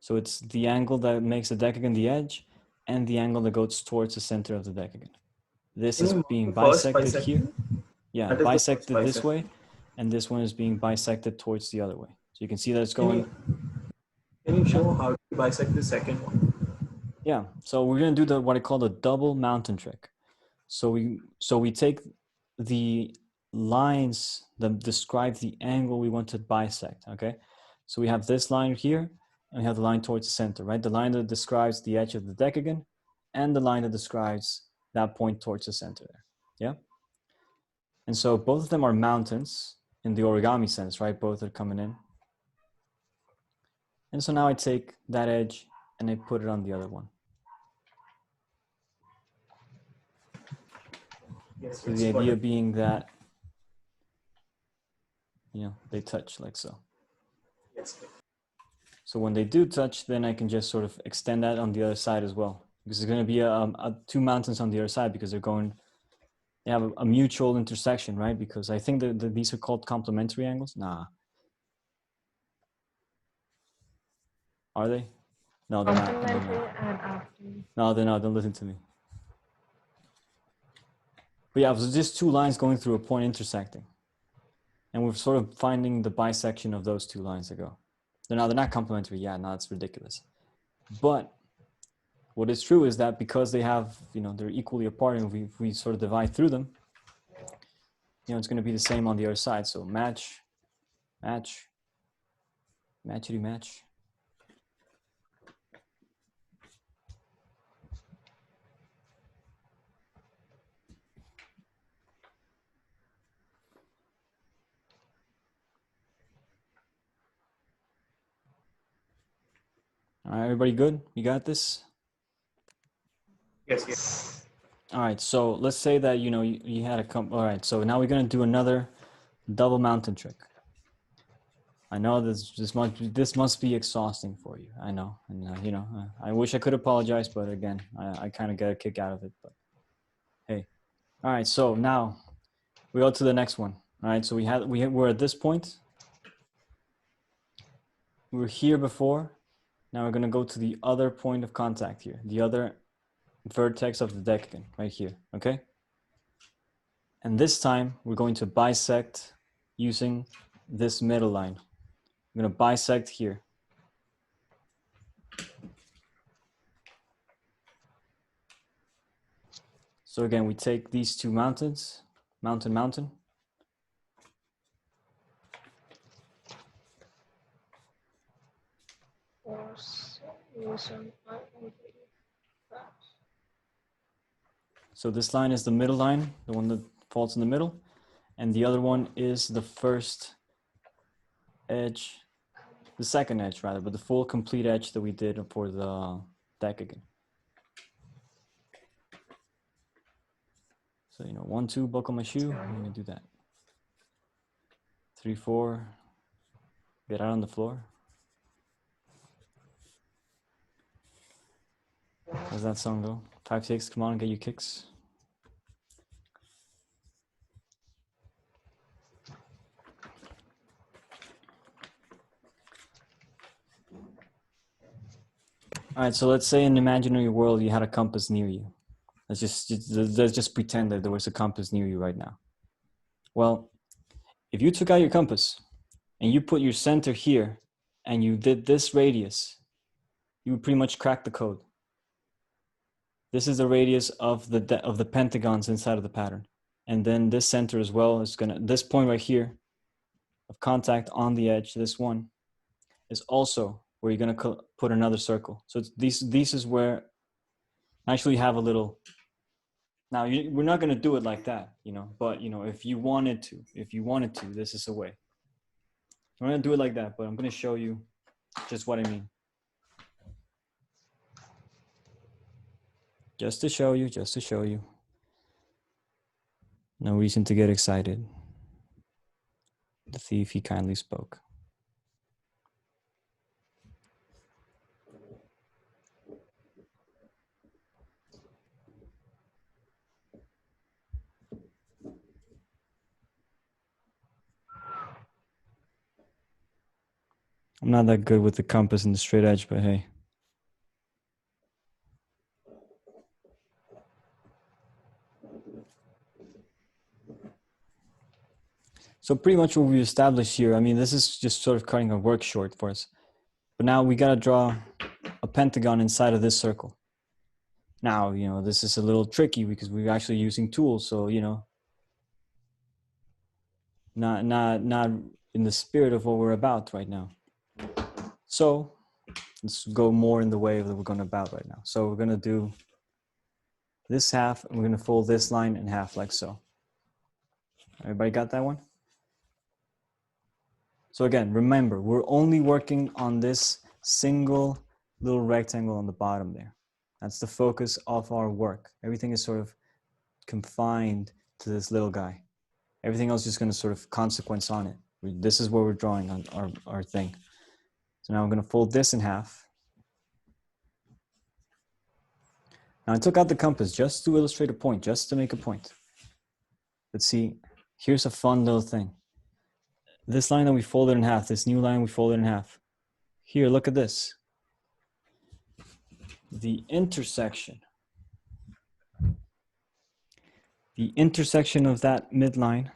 So it's the angle that makes the decagon the edge and the angle that goes towards the center of the decagon. This is being bisected here. Yeah, bisected this way, and this one is being bisected towards the other way. So you can see that it's going. Can you show how to bisect the second one? Yeah, so we're gonna do what I call the double mountain trick. So we take the lines that describe the angle we want to bisect. Okay, so we have this line here, and we have the line towards the center, right? The line that describes the edge of the decagon, and the line that describes that point towards the center there. Yeah. And so both of them are mountains in the origami sense, right? Both are coming in. And so now I take that edge and I put it on the other one. Yes, So the idea being that, you know, they touch like so. Yes. So when they do touch, then I can just sort of extend that on the other side as well. Because there's going to be two mountains on the other side because they have a mutual intersection, right? Because I think that these are called complementary angles. Nah. Are they? No, they're not. Complementary and after. No, they're not. Don't listen to me. But yeah, there's just two lines going through a point intersecting. And we're sort of finding the bisection of those two lines that go. They're not complementary. Yeah, no, it's ridiculous. But what is true is that because they have, you know, they're equally apart, and we sort of divide through them, you know, it's going to be the same on the other side. So match, match, matchity match. All right, everybody good? You got this? Yes, yes. All right, so let's say that, you know, you had all right, so now we're going to do another double mountain trick. I know this must be exhausting for you. I know, and you know, I wish I could apologize, but again, I kind of get a kick out of it. But hey, all right. So now we go to the next one. All right. So we're at this point. We were here before. Now we're gonna go to the other point of contact here, the other vertex of the decagon, right here. Okay. And this time we're going to bisect using this middle line. I'm going to bisect here. So again, we take these two mountains, mountain, mountain. So this line is the middle line, the one that falls in the middle. And the other one is the first edge, the second edge rather, but the full complete edge that we did for the decagon. So, you know, 1, 2, buckle my shoe. I'm gonna do that. 3, 4, get out on the floor. How's that song go? 5, 6, come on, get your kicks. All right, so let's say in an imaginary world you had a compass near you. Let's just pretend that there was a compass near you right now. Well, if you took out your compass and you put your center here and you did this radius, you would pretty much crack the code. This is the radius of the pentagons inside of the pattern. And then this center as well is this point right here of contact on the edge, this one, is also where you're gonna put another circle. So this is where I actually have a little, now we're not gonna do it like that, but if you wanted to, this is a way. I'm gonna do it like that, but I'm gonna show you just what I mean. Just to show you. No reason to get excited. The thief, he kindly spoke. I'm not that good with the compass and the straight edge, but hey. So pretty much what we established here, I mean, this is just sort of cutting our work short for us. But now we got to draw a pentagon inside of this circle. Now, this is a little tricky because we're actually using tools. So, not in the spirit of what we're about right now. So let's go more in the way that we're going about right now. So we're going to do this half, and we're going to fold this line in half like so. Everybody got that one? So again, remember, we're only working on this single little rectangle on the bottom there. That's the focus of our work. Everything is sort of confined to this little guy. Everything else is just going to sort of consequence on it. This is where we're drawing on our thing. So now I'm going to fold this in half. Now I took out the compass just to illustrate a point, just to make a point. But see, here's a fun little thing. This line that we folded in half, this new line we folded in half. Here, look at this. The intersection of that midline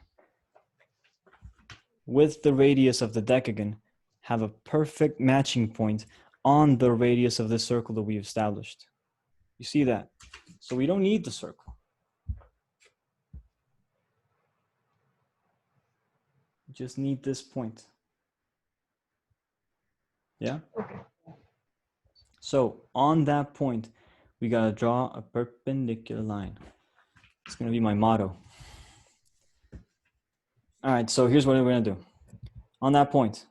with the radius of the decagon have a perfect matching point on the radius of the circle that we established. You see that? So we don't need the circle. We just need this point. Yeah? Okay. So on that point, we gotta draw a perpendicular line. It's gonna be my motto. All right, so here's what we're gonna do. On that point,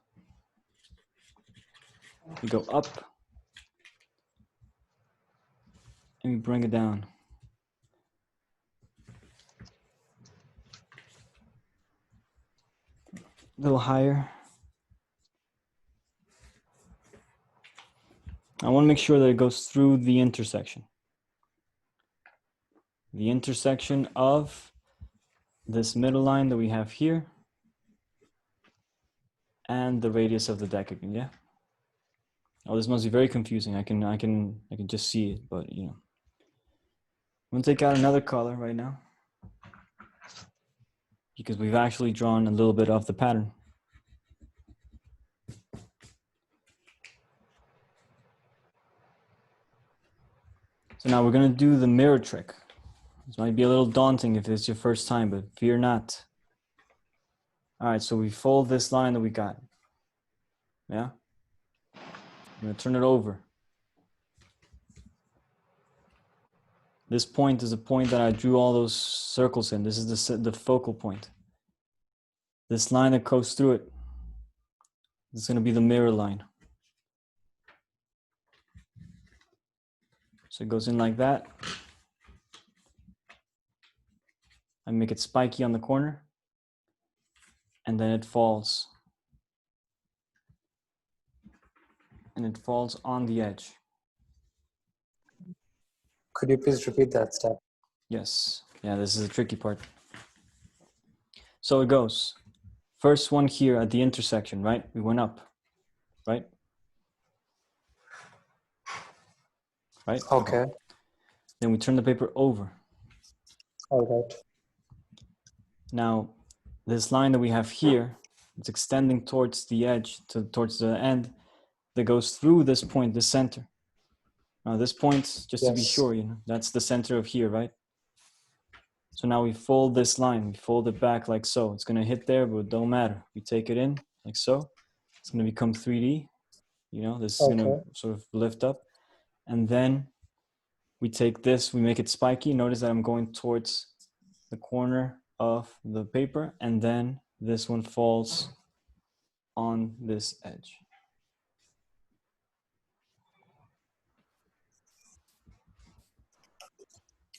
we go up and we bring it down. A little higher. I want to make sure that it goes through the intersection. The intersection of this middle line that we have here and the radius of the decagon, yeah? Oh, this must be very confusing. I can just see it, but I'm gonna take out another color right now because we've actually drawn a little bit of the pattern. So now we're gonna do the mirror trick. This might be a little daunting if it's your first time, but fear not. All right, so we fold this line that we got. Yeah? I'm gonna turn it over. This point is the point that I drew all those circles in. This is the focal point. This line that goes through it is gonna be the mirror line. So it goes in like that. I make it spiky on the corner, and then it falls. And it falls on the edge. Could you please repeat that step? Yes. Yeah, this is the tricky part. So it goes. First one here at the intersection, right? We went up, right? right? Okay. Then we turn the paper over. All right. Now, this line that we have here, it's extending towards the edge, towards the end, that goes through this point, the center. Now, this point, just to be Yes. sure, that's the center of here, right? So now we fold this line, we fold it back like so. It's gonna hit there, but it don't matter. We take it in like so. It's gonna become 3D. This is gonna sort of lift up. And then we take this, we make it spiky. Notice that I'm going towards the corner of the paper, and then this one falls on this edge.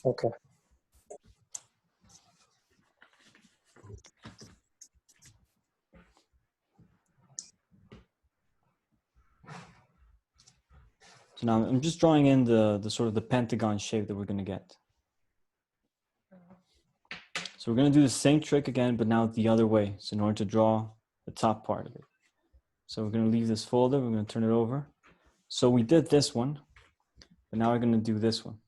Okay. So now I'm just drawing in the sort of the pentagon shape that we're gonna get. So we're gonna do the same trick again, but now the other way. So in order to draw the top part of it. So we're gonna leave this folder, we're gonna turn it over. So we did this one, but now we're gonna do this one.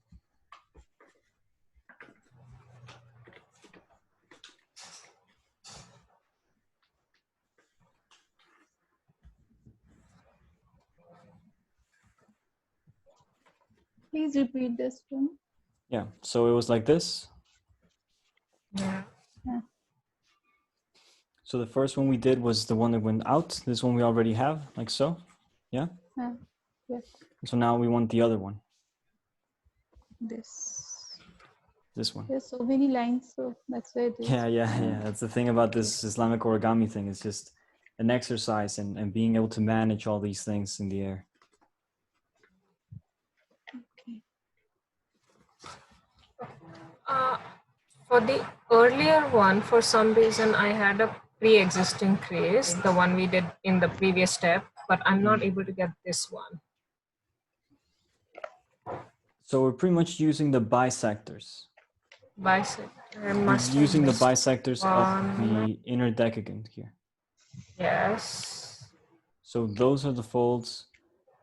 Please repeat this one. Yeah, so it was like this. Yeah. So the first one we did was the one that went out. This one we already have, like so. Yeah? Yes. So now we want the other one, This one. there's so many lines, so that's why it is. Yeah. That's the thing about this Islamic origami thing. It's just an exercise and being able to manage all these things in the air. Okay. For the earlier one, for some reason, I had a pre-existing trace, the one we did in the previous step, but I'm not able to get this one. So we're pretty much using the bisectors. Bisector. We're using the bisectors of one. the inner decagon here. Yes. So those are the folds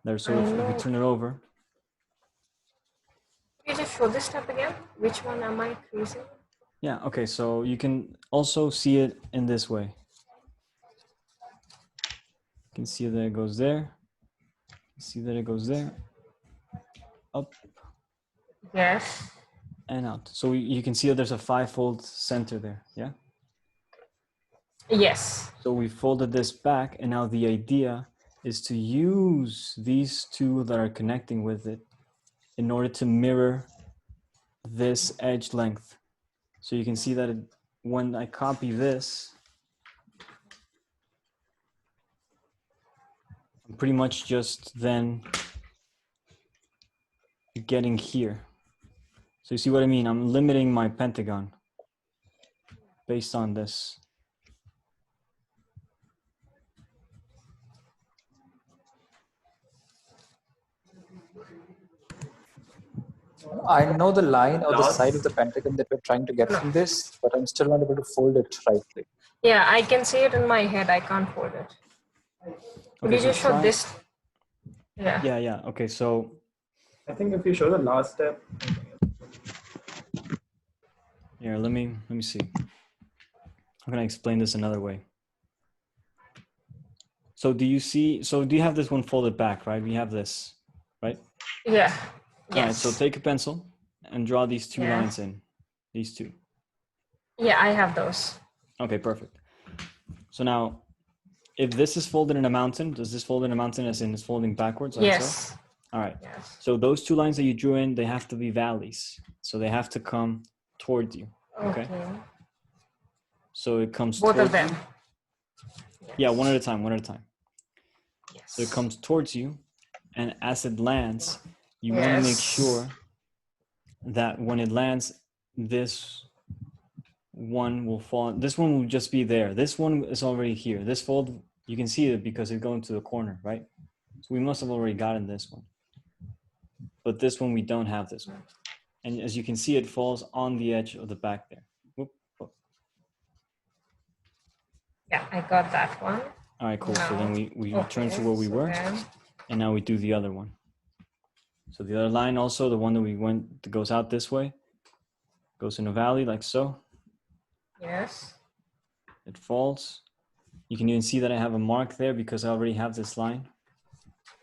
that are sort of, if we turn it over. Can you just show this step again? Which one am I tracing? Yeah, okay, so you can also see it in this way. You can see that it goes there. See that it goes there. Up. Yes. And out. So you can see that there's a 5-fold center there, yeah? Yes. So we folded this back, and now the idea is to use these two that are connecting with it in order to mirror this edge length. So you can see that when I copy this, I'm pretty much just then getting here. So you see what I mean? I'm limiting my pentagon based on this. I know the line or the side of the pentagon that we're trying to get from this, but I'm still not able to fold it rightly. Yeah, I can see it in my head. I can't hold it. Could you so just show this? Yeah. Yeah. Okay, so I think if you show the last step. here, let me see. How can I explain this another way? So do you have this one folded back, right? We have this, right? Yeah. All right, so take a pencil and draw these two lines in. These two. Yeah, I have those. Okay, perfect. So now, if this is folded in a mountain, does this fold in a mountain as in it's folding backwards? Like Yes. So? All right. Yes. So those two lines that you drew in, they have to be valleys. So they have to come towards you. Okay. So it comes Both towards of them. you. Yes. Yeah, one at a time. Yes. So it comes towards you, and as it lands, you want to make sure that when it lands, this one will fall. This one will just be there. This one is already here. This fold, you can see it because it's going to the corner, right? So we must have already gotten this one. But this one, we don't have this one. And as you can see, it falls on the edge of the back there. Whoop, whoop. Yeah, I got that one. All right, cool. So then we return to Okay, where we so were, then- and now we do the other one. So the other line also, the one that we went, that goes out this way, goes in a valley like so. Yes. It falls. You can even see that I have a mark there because I already have this line.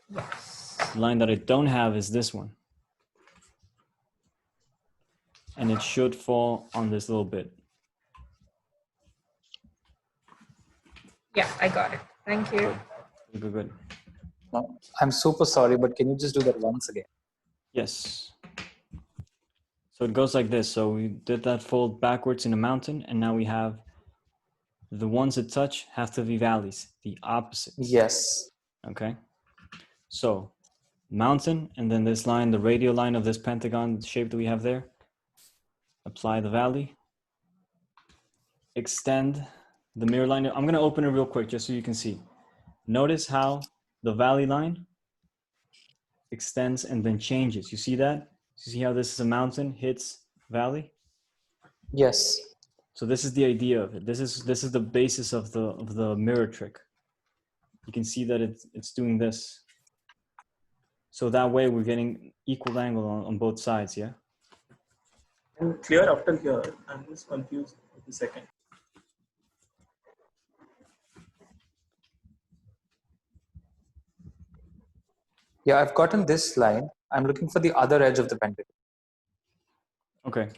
Yes. The line that I don't have is this one. And it should fall on this little bit. Yeah, I got it. Thank you. Good, good. No, I'm super sorry, but can you just do that once again? Yes. So it goes like this. So we did that fold backwards in a mountain, and now we have the ones that touch have to be valleys, the opposites. Yes. Okay. So mountain, and then this line, the radial line of this pentagon shape that we have there. Apply the valley. Extend the mirror line. I'm going to open it real quick just so you can see. Notice how the valley line extends and then changes. You see that? You see how this is a mountain, hits valley? Yes. So this is the idea of it. This is the basis of the mirror trick. You can see that it's doing this. So that way we're getting equal angle on both sides, yeah? And clear up till here. I'm just confused for a second. Yeah, I've gotten this line. I'm looking for the other edge of the pentagon. Okay.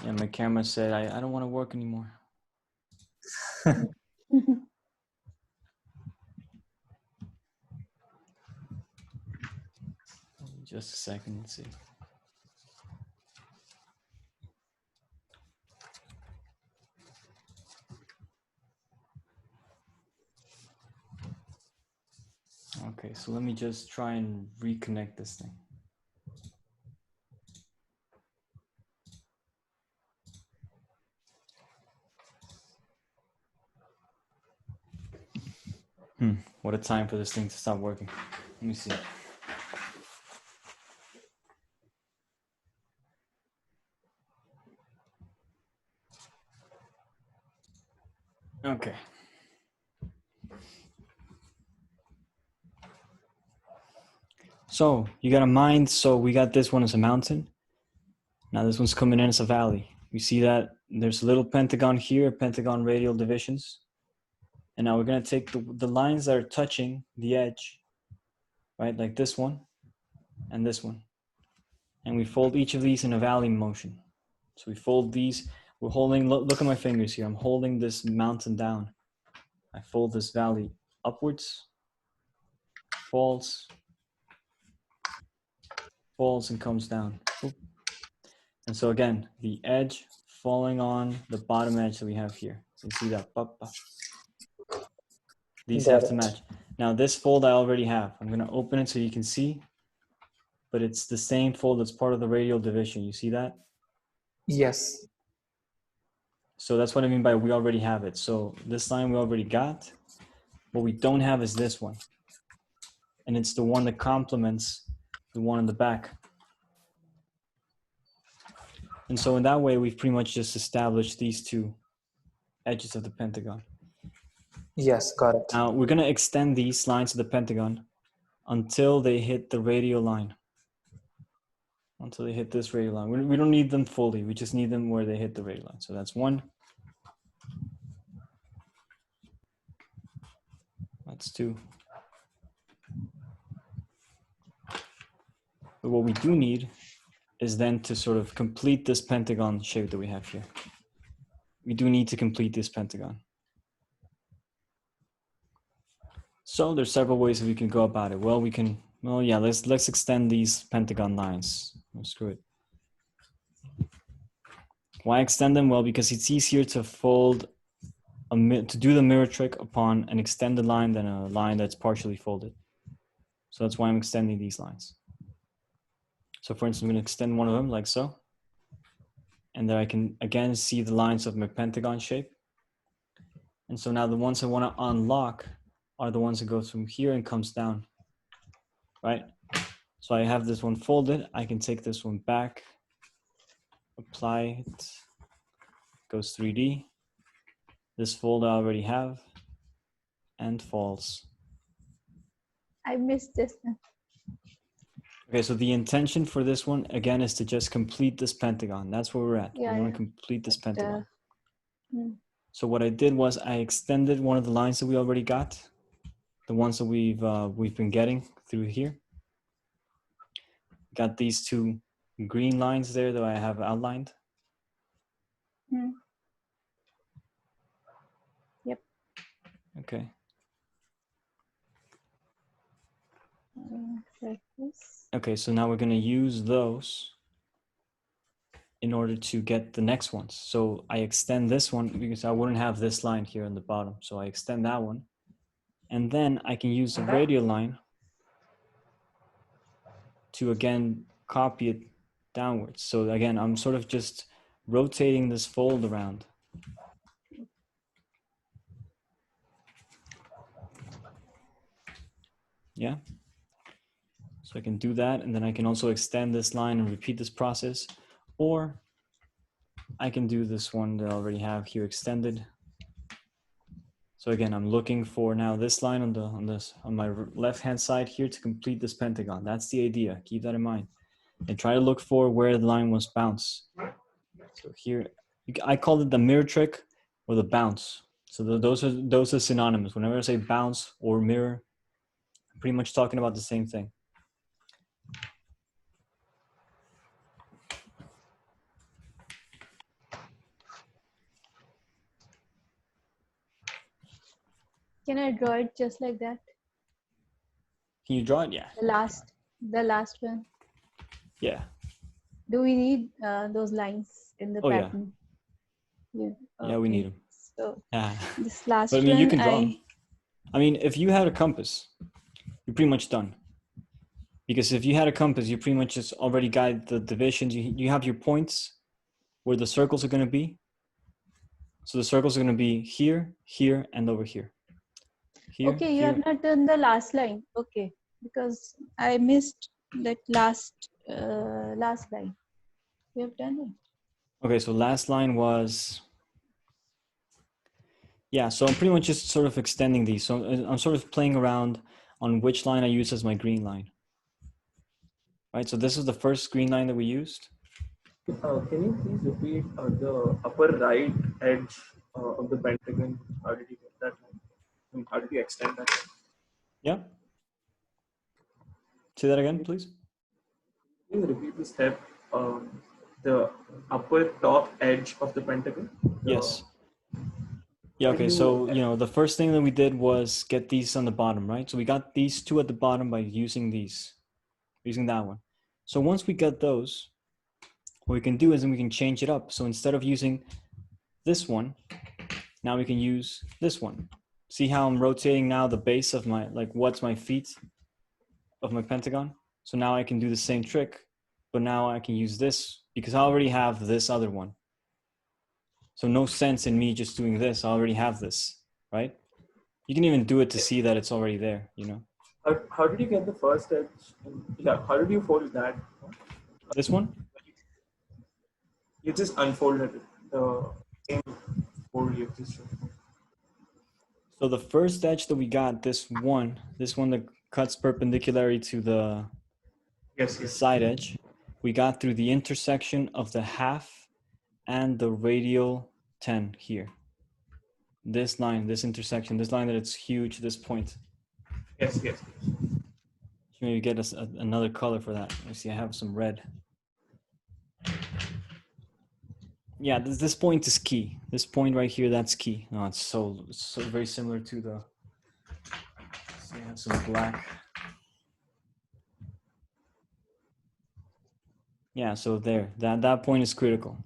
Yeah, my camera said, I don't want to work anymore. Just a second, let's see. Okay, so let me just try and reconnect this thing. What a time for this thing to stop working. Let me see. Okay. So you got a mind, so we got this one as a mountain. Now this one's coming in as a valley. You see that there's a little pentagon here, pentagon radial divisions. And now we're gonna take the lines that are touching the edge, right? Like this one and this one. And we fold each of these in a valley motion. So we fold these, we're holding, look at my fingers here. I'm holding this mountain down. I fold this valley upwards, falls, and comes down. And so again, the edge falling on the bottom edge that we have here. So you see that? These have to match. Now this fold I already have. I'm gonna open it so you can see, but it's the same fold that's part of the radial division. You see that? Yes. So that's what I mean by we already have it. So this line we already got. What we don't have is this one. And it's the one that complements the one in the back. And so in that way, we've pretty much just established these two edges of the pentagon. Yes, got it. Now we're gonna extend these lines of the pentagon until they hit the radial line. Until they hit this radial line. We don't need them fully, we just need them where they hit the radial line. So that's one. That's two. But what we do need is then to sort of complete this pentagon shape that we have here. We do need to complete this pentagon. So there's several ways that we can go about it. Well, let's extend these pentagon lines. Oh, screw it. Why extend them? Well, because it's easier to fold, to do the mirror trick upon an extended line than a line that's partially folded. So that's why I'm extending these lines. So for instance, I'm going to extend one of them like so. And there I can again see the lines of my pentagon shape. And so now the ones I want to unlock are the ones that go from here and comes down, right? So I have this one folded. I can take this one back, apply it, goes 3D. This fold I already have, and falls. I missed this one. Okay, so the intention for this one, again, is to just complete this pentagon. That's where we're at. Yeah, we want yeah. to complete this But, pentagon. hmm. So what I did was I extended one of the lines that we already got, the ones that we've been getting through here. Got these two green lines there that I have outlined. Hmm. Yep. Okay. Like this. Okay, so now we're going to use those in order to get the next ones. So I extend this one because I wouldn't have this line here on the bottom. So I extend that one. And then I can use the radial line to again copy it downwards. So again, I'm sort of just rotating this fold around. Yeah. So I can do that, and then I can also extend this line and repeat this process, or I can do this one that I already have here extended. So again, I'm looking for now this line on my left hand side here to complete this pentagon. That's the idea. Keep that in mind, and try to look for where the line was bounce. So here, I call it the mirror trick or the bounce. So those are synonymous. Whenever I say bounce or mirror, I'm pretty much talking about the same thing. Can I draw it just like that? Can you draw it? Yeah. The last one. Yeah. Do we need those lines in the Oh, yeah. pattern? Yeah. Yeah, we need them. So Yeah. this last But I mean, one, you can draw 'em. I mean, if you had a compass, you're pretty much done. Because if you had a compass, you pretty much just already got the divisions. You have your points where the circles are going to be. So the circles are going to be here, here, and over here. Here, okay, you here. have not done the last line. Okay, because I missed that last line. You have done it. Okay, so last line was, yeah, so I'm pretty much just sort of extending these. So I'm sort of playing around on which line I use as my green line. Right, so this is the first green line that we used. Can you please repeat the upper right edge of the pentagon? How did you get that line? I mean, how did you extend that line? Yeah. Say that again, please. Can you repeat the step? The upper top edge of the pentagon? Yes. Yeah, okay, so, the first thing that we did was get these on the bottom, right? So we got these two at the bottom by using that one. So once we got those, what we can do is then we can change it up. So instead of using this one, now we can use this one. See how I'm rotating now the base of my, what's my feet of my pentagon? So now I can do the same trick, but now I can use this because I already have this other one. So no sense in me just doing this. I already have this, right? You can even do it to see that it's already there, How did you get the first edge? Yeah, how did you fold that? This one? You just unfolded it. The same fold you just showed. So the first edge that we got, this one that cuts perpendicularly to the side edge, we got through the intersection of the half and the radial 10 here. This line, this intersection, this line that it's huge, this point. Yes. Maybe get us another color for that. Let me see, I have some red. Yeah, this point is key. This point right here, that's key. No, it's so very similar to the, see, I have some black. Yeah, so there, that point is critical.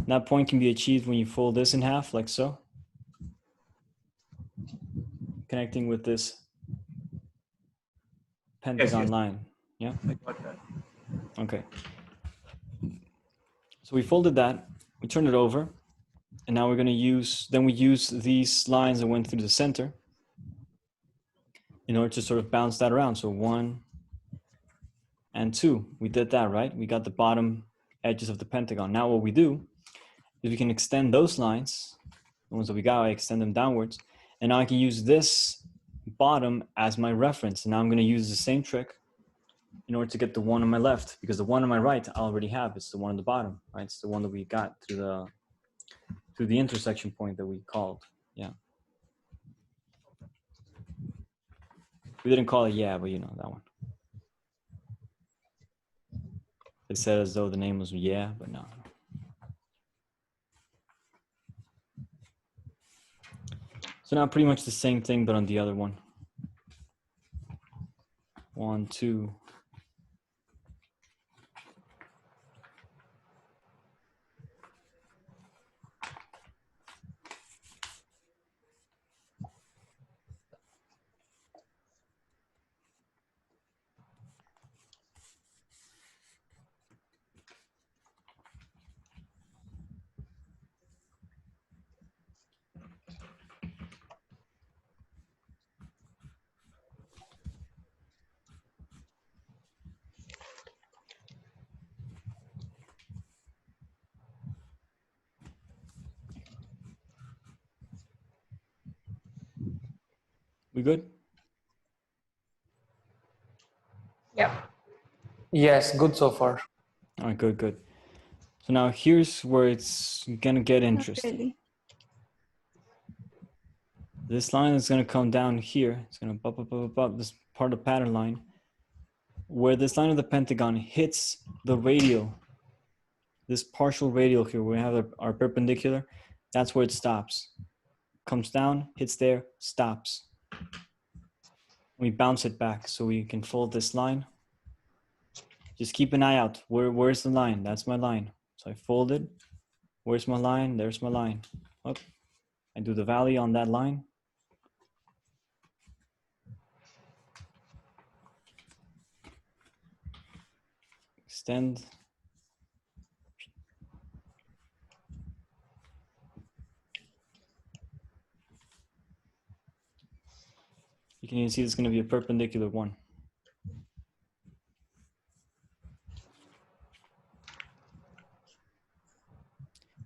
That point can be achieved when you fold this in half, like so. Connecting with this Pentagon line. Yeah? I got that. Okay. So we folded that, we turned it over, and now we're going to use these lines that went through the center in order to sort of bounce that around. So 1 and 2, we did that, right? We got the bottom edges of the pentagon. Now what we do is we can extend those lines, the ones that we got, I extend them downwards, and now I can use this bottom as my reference. And now I'm going to use the same trick in order to get the one on my left, because the one on my right I already have. It's the one on the bottom, right? It's the one that we got through the intersection point that we called. Yeah. We didn't call it yeah, but you know that one. It said as though the name was yeah, but no. So now pretty much the same thing, but on the other one. 1, 2. We good? Yep. Yes, good so far. All right, good, good. So now here's where it's gonna get Not interesting. really. This line is gonna come down here. It's gonna up this part of the pattern line. Where this line of the pentagon hits the radial, this partial radial here, we have our perpendicular, that's where it stops. Comes down, hits there, stops. We bounce it back so we can fold this line. Just keep an eye out. Where's the line? That's my line. So I fold it. Where's my line? There's my line. Up. I do the valley on that line. Extend. You can even see it's going to be a perpendicular one.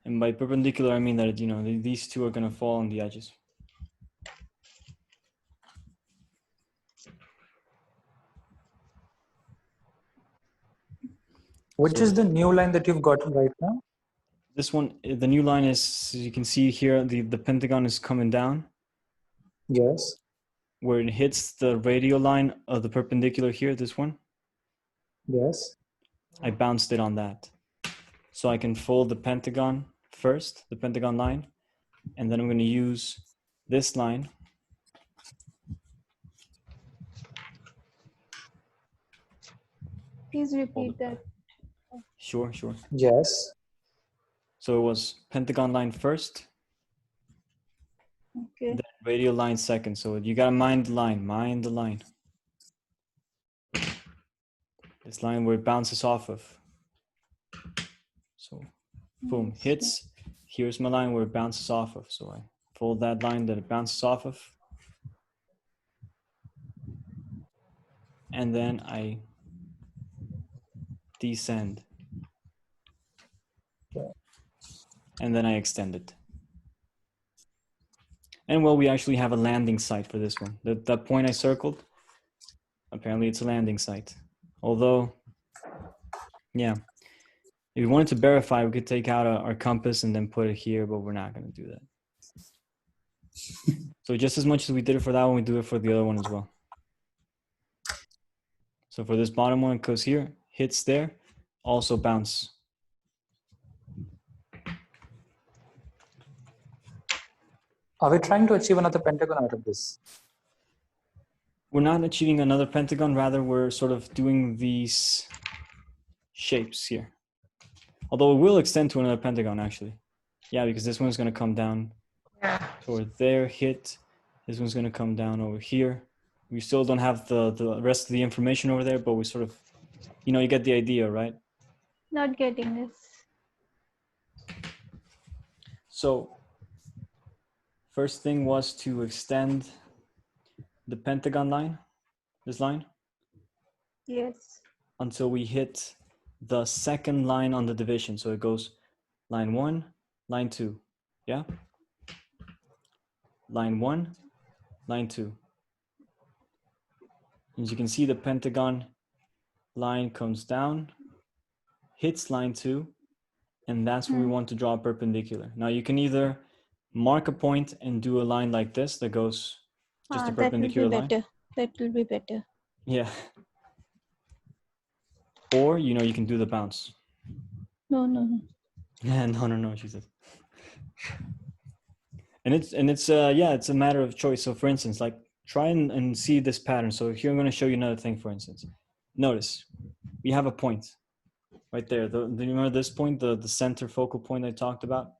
And by perpendicular, I mean that, you know, these two are going to fall on the edges. Which So is the new line that you've gotten right now? this one, the new line is, as you can see here, the pentagon is coming down. Yes. Where it hits the radial line of the perpendicular here, this one. Yes. I bounced it on that. So I can fold the pentagon first, the pentagon line, and then I'm going to use this line. Please Hold repeat it that. back. Sure, sure. Yes. So it was pentagon line first, Okay. then radial line second. So you got to mind the line, mind the line. This line where it bounces off of. So boom, hits. Here's my line where it bounces off of. So I fold that line that it bounces off of. And then I descend. And then I extend it. And well, we actually have a landing site for this one. That point I circled, apparently it's a landing site. Although, yeah, if we wanted to verify, we could take out our compass and then put it here, but we're not going to do that. So just as much as we did it for that one, we do it for the other one as well. So for this bottom one, it goes here, hits there, also bounce. Are we trying to achieve another pentagon out of this? We're not achieving another pentagon, rather we're sort of doing these shapes here. Although it will extend to another pentagon actually. Yeah, because this one's gonna come down toward there, hit. This one's gonna come down over here. We still don't have the rest of the information over there, but we sort of, you know, you get the idea, right? Not getting this. So first thing was to extend the pentagon line, this line, Yes. until we hit the second line on the division. So it goes line 1, line 2, yeah? Line 1, line 2. As you can see, the Pentagon line comes down, hits line 2, and that's where we want to draw a perpendicular. Now you can either mark a point and do a line like this that goes just a perpendicular line. That will be better. Yeah. Or, you know, you can do the bounce. No. No, she says. And it's it's a matter of choice. So for instance, like try and see this pattern. So here I'm going to show you another thing, for instance. Notice we have a point right there. Do you remember this point, the center focal point I talked about?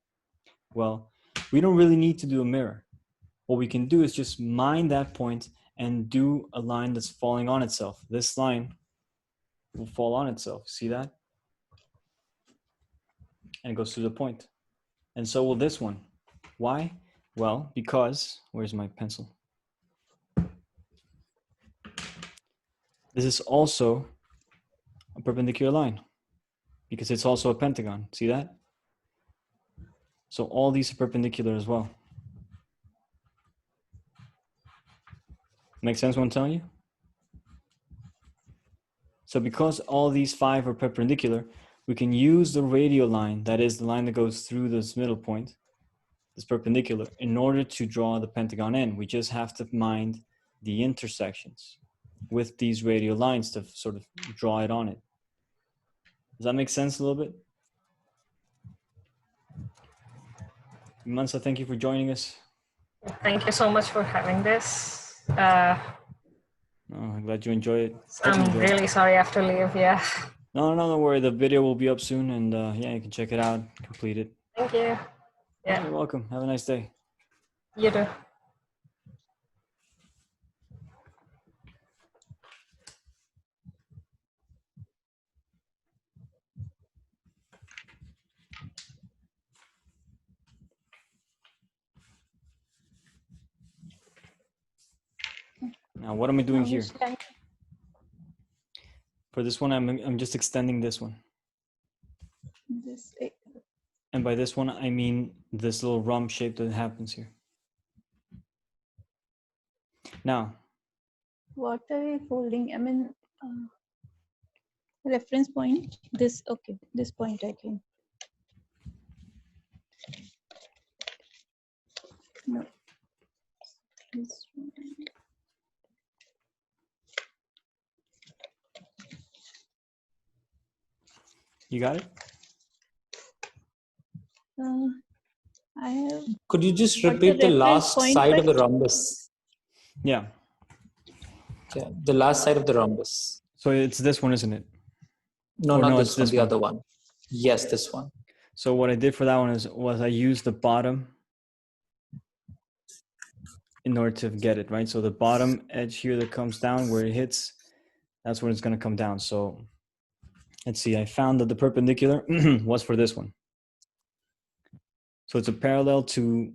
Well, we don't really need to do a mirror. What we can do is just mine that point and do a line that's falling on itself. This line will fall on itself. See that? And it goes through the point. And so will this one. Why? Well, because, where's my pencil? This is also a perpendicular line because it's also a pentagon. See that? So all these are perpendicular as well. Make sense what I'm telling you? So because all these 5 are perpendicular, we can use the radial line, that is the line that goes through this middle point, this perpendicular, in order to draw the pentagon in. We just have to mind the intersections with these radial lines to sort of draw it on it. Does that make sense a little bit? Mansa, thank you for joining us. Thank you so much for having this. I'm glad you enjoy it. I'm really sorry I have to leave, yeah. No, don't worry. The video will be up soon, and yeah, you can check it out, complete it. Thank you. Yeah. You're welcome. Have a nice day. You too. Now, what am I doing here? Which line? For this one, I'm just extending this one. This, And by this one, I mean this little rhomb shape that happens here. Now, what are we folding? I mean, reference point. This, okay, this point I can. No. This one. you got it? I have. Could you just What's repeat the the last reference point side of the first? rhombus? Yeah. Yeah, the last side of the rhombus. So it's this one, isn't it? No, Or not no, this it's one, this the one. other one. Yes, this one. So what I did for that one was I used the bottom in order to get it, right? So the bottom edge here that comes down where it hits, that's where it's going to come down. So let's see, I found that the perpendicular was for this one. So it's a parallel to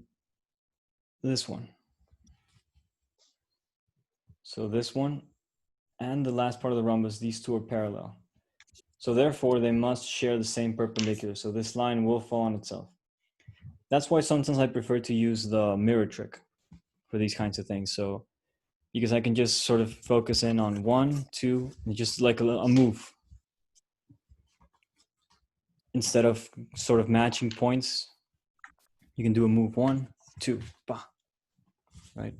this one. So this one and the last part of the rhombus, these two are parallel. So therefore, they must share the same perpendicular. So this line will fall on itself. That's why sometimes I prefer to use the mirror trick for these kinds of things. So because I can just sort of focus in on 1, 2, and just like a move. Instead of sort of matching points, you can do a move 1, 2, bah, right?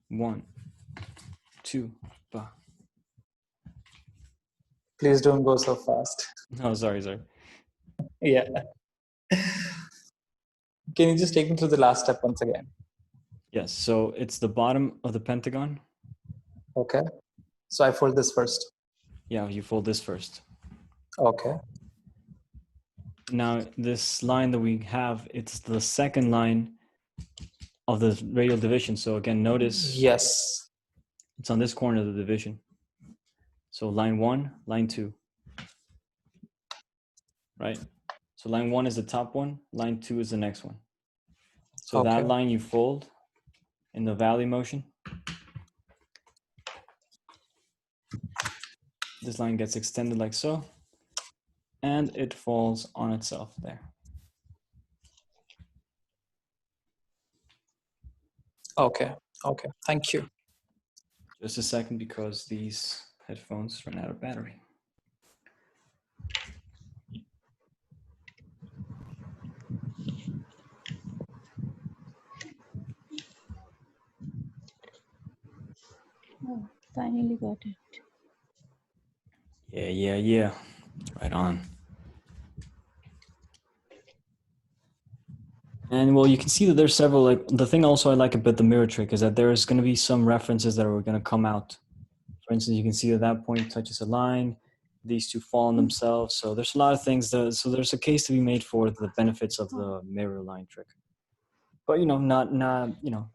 1, 2, bah. Please don't go so fast. Oh, sorry. Yeah. Can you just take me through the last step once again? Yes, so it's the bottom of the pentagon. Okay. So I fold this first. Yeah, you fold this first. Okay. Now, this line that we have, it's the second line of the radial division. So again, notice Yes. it's on this corner of the division. So line 1, line 2. Right? So line 1 is the top one, line 2 is the next one. So Okay. that line you fold in the valley motion. This line gets extended like so, and it falls on itself there. Okay. Okay. Thank you. Just a second, because these headphones run out of battery. Oh, finally got it. Yeah. Right on. And well, you can see that there's several, like the thing also I like about the mirror trick is that there's going to be some references that are going to come out. For instance, you can see that point touches a line, these two fall on themselves. So there's a lot of things so there's a case to be made for the benefits of the mirror line trick. But not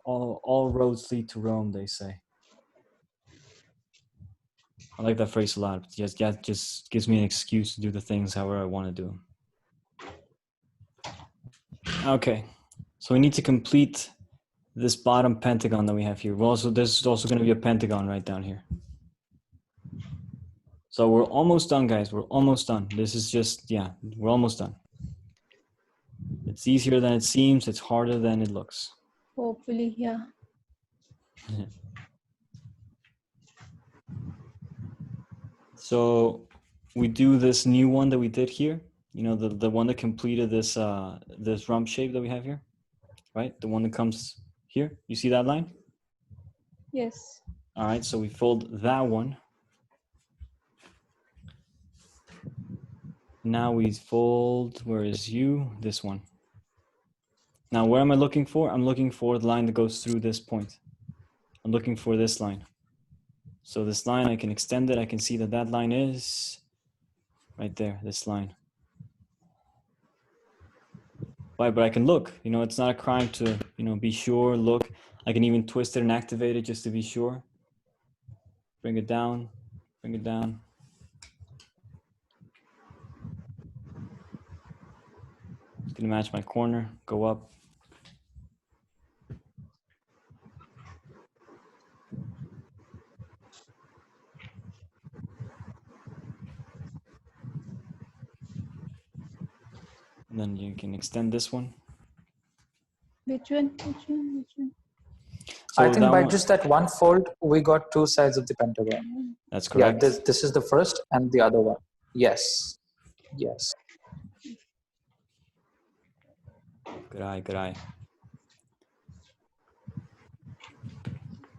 all roads lead to Rome, they say. I like that phrase a lot. Just gives me an excuse to do the things however I want to do them. Okay, so we need to complete this bottom pentagon that we have here. There's also going to be a pentagon right down here. So we're almost done, guys. We're almost done. This is just, we're almost done. It's easier than it seems. It's harder than it looks. Hopefully, yeah. So we do this new one that we did here. The one that completed this this rump shape that we have here, right? The one that comes here. You see that line? Yes. All right. So we fold that one. Now we fold. Where is you? This one. Now, where am I looking for? I'm looking for the line that goes through this point. I'm looking for this line. So this line, I can extend it. I can see that line is right there, this line. But I can look. It's not a crime to, be sure, look. I can even twist it and activate it just to be sure. Bring it down, bring it down. It's gonna match my corner, go up. And then you can extend this one. Which one? So I think by one, just that one fold, we got two sides of the pentagon. that's correct. Yeah, this is the first and the other one. Yes. Good eye.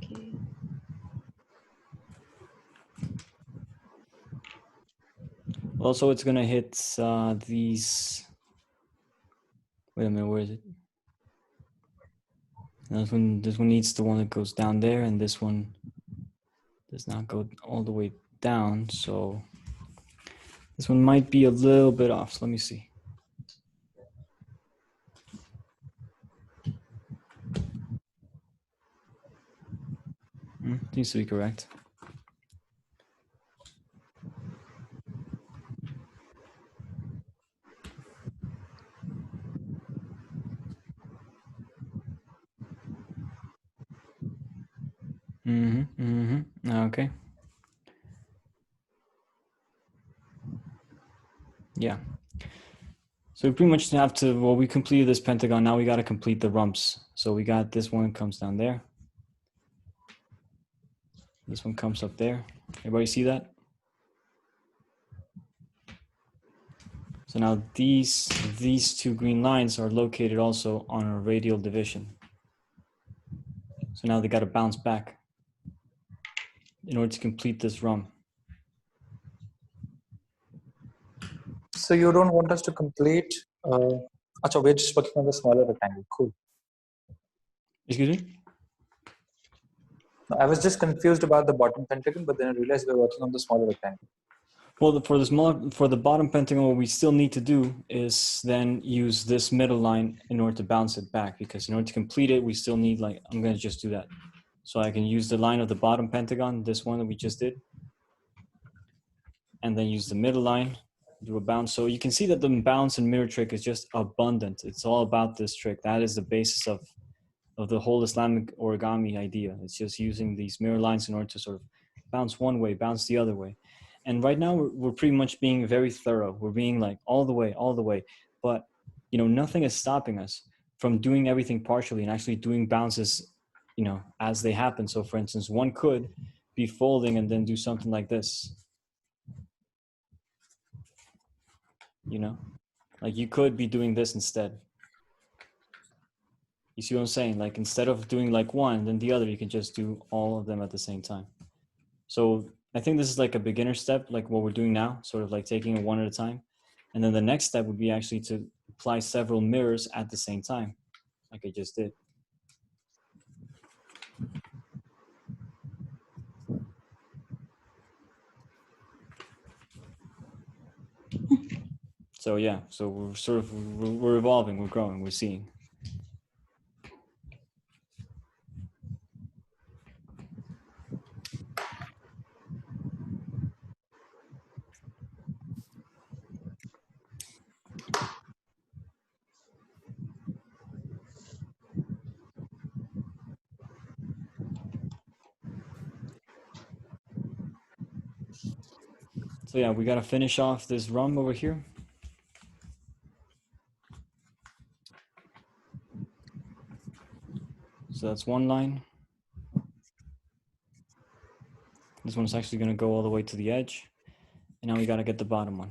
Okay. Also, it's gonna hit these. Wait a minute, where is it? This one needs the one that goes down there, and this one does not go all the way down. So this one might be a little bit off. So let me see. Seems to be correct. Okay. Yeah. So we pretty much have to, we completed this pentagon. Now we got to complete the rumps. So we got this one comes down there. This one comes up there. Everybody see that? So now these two green lines are located also on a radial division. So now they got to bounce back in order to complete this rump. So you don't want us to complete, we're just working on the smaller rectangle, cool. Excuse me? I was just confused about the bottom pentagon, but then I realized we're working on the smaller rectangle. Well, for the bottom pentagon, what we still need to do is then use this middle line in order to bounce it back, because in order to complete it, we still need, I'm going to just do that. So I can use the line of the bottom pentagon, this one that we just did, and then use the middle line, do a bounce. So you can see that the bounce and mirror trick is just abundant. It's all about this trick. That is the basis of the whole Islamic origami idea. It's just using these mirror lines in order to sort of bounce one way, bounce the other way. And right now we're pretty much being very thorough. We're being all the way. But nothing is stopping us from doing everything partially and actually doing bounces, as they happen. So for instance, one could be folding and then do something like this. You know, like you could be doing this instead. You see what I'm saying? Like instead of doing like one, then the other, you can just do all of them at the same time. So I think this is like a beginner step, like what we're doing now, sort of like taking it one at a time. And then the next step would be actually to apply several mirrors at the same time, like I just did. So yeah, so we're sort of, we're evolving, we're growing, we're seeing. So yeah, we got to finish off this rhomb over here. So that's one line. This one's actually going to go all the way to the edge. And now we got to get the bottom one.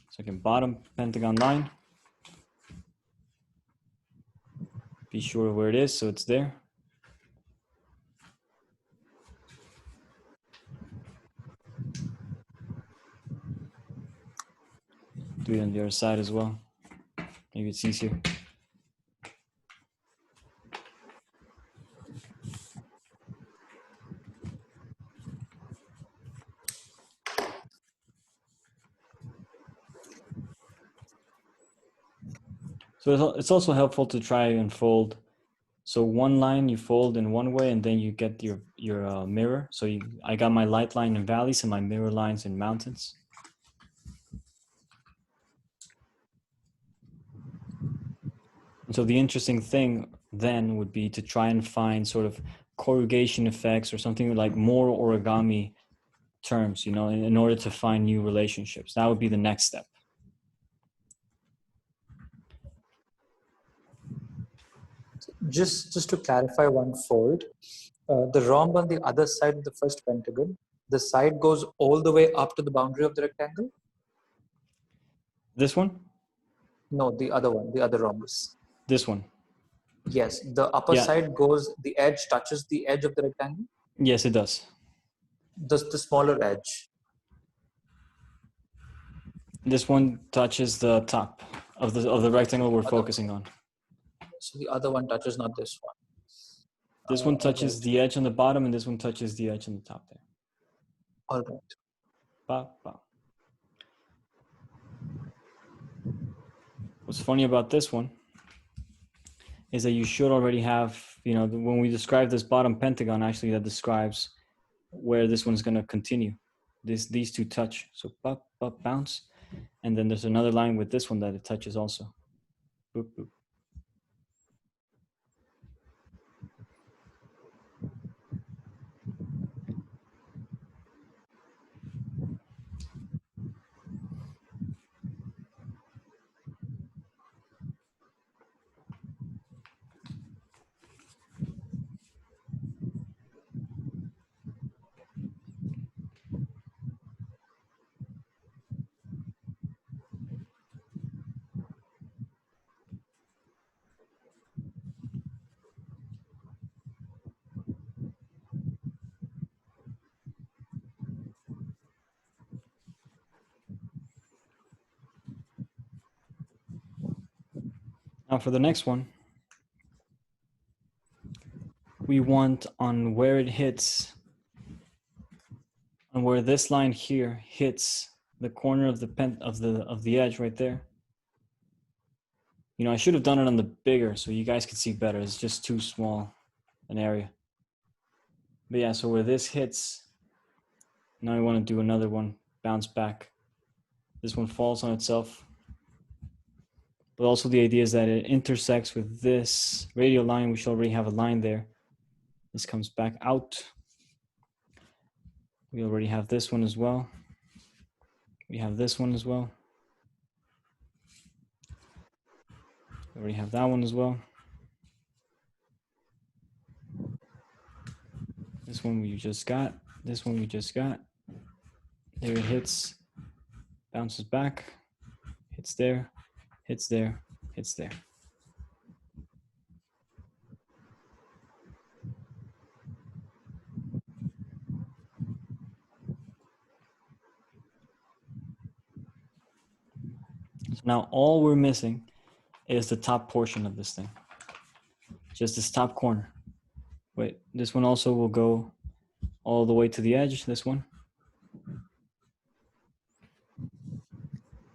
So again, bottom pentagon line. Be sure where it is so it's there. Do it on the other side as well. Maybe it's easier. So it's also helpful to try and fold. So one line you fold in one way, and then you get your mirror. So I got my light line in valleys and my mirror lines in mountains. And so the interesting thing then would be to try and find sort of corrugation effects or something like more origami terms, you know, in order to find new relationships. That would be the next step. Just to clarify one fold, the rhomb on the other side of the first pentagon, the side goes all the way up to the boundary of the rectangle? This one? No, the other one, the other rhombus. This one? Yes, the upper side goes, the edge touches the edge of the rectangle? Yes, it does. The smaller edge? This one touches the top of the rectangle we're focusing on. So the other one touches not this one. This one touches the edge on the bottom, and this one touches the edge on the top there. All right. Ba, ba. What's funny about this one is that you should already have, you know, when we describe this bottom pentagon, actually that describes where this one's going to continue. These two touch. So ba, ba, bounce. And then there's another line with this one that it touches also. Boop, boop. Now for the next one, we want on where it hits, on where this line here hits the corner of the edge right there. You know, I should have done it on the bigger so you guys could see better. It's just too small an area. But yeah, so where this hits, now we want to do another one, bounce back. This one falls on itself. But also the idea is that it intersects with this radial line. We should already have a line there. This comes back out. We already have this one as well. We have this one as well. We already have that one as well. This one we just got. This one we just got. There it hits, bounces back, hits there, hits there, hits there. So now all we're missing is the top portion of this thing. Just this top corner. Wait, this one also will go all the way to the edge, this one.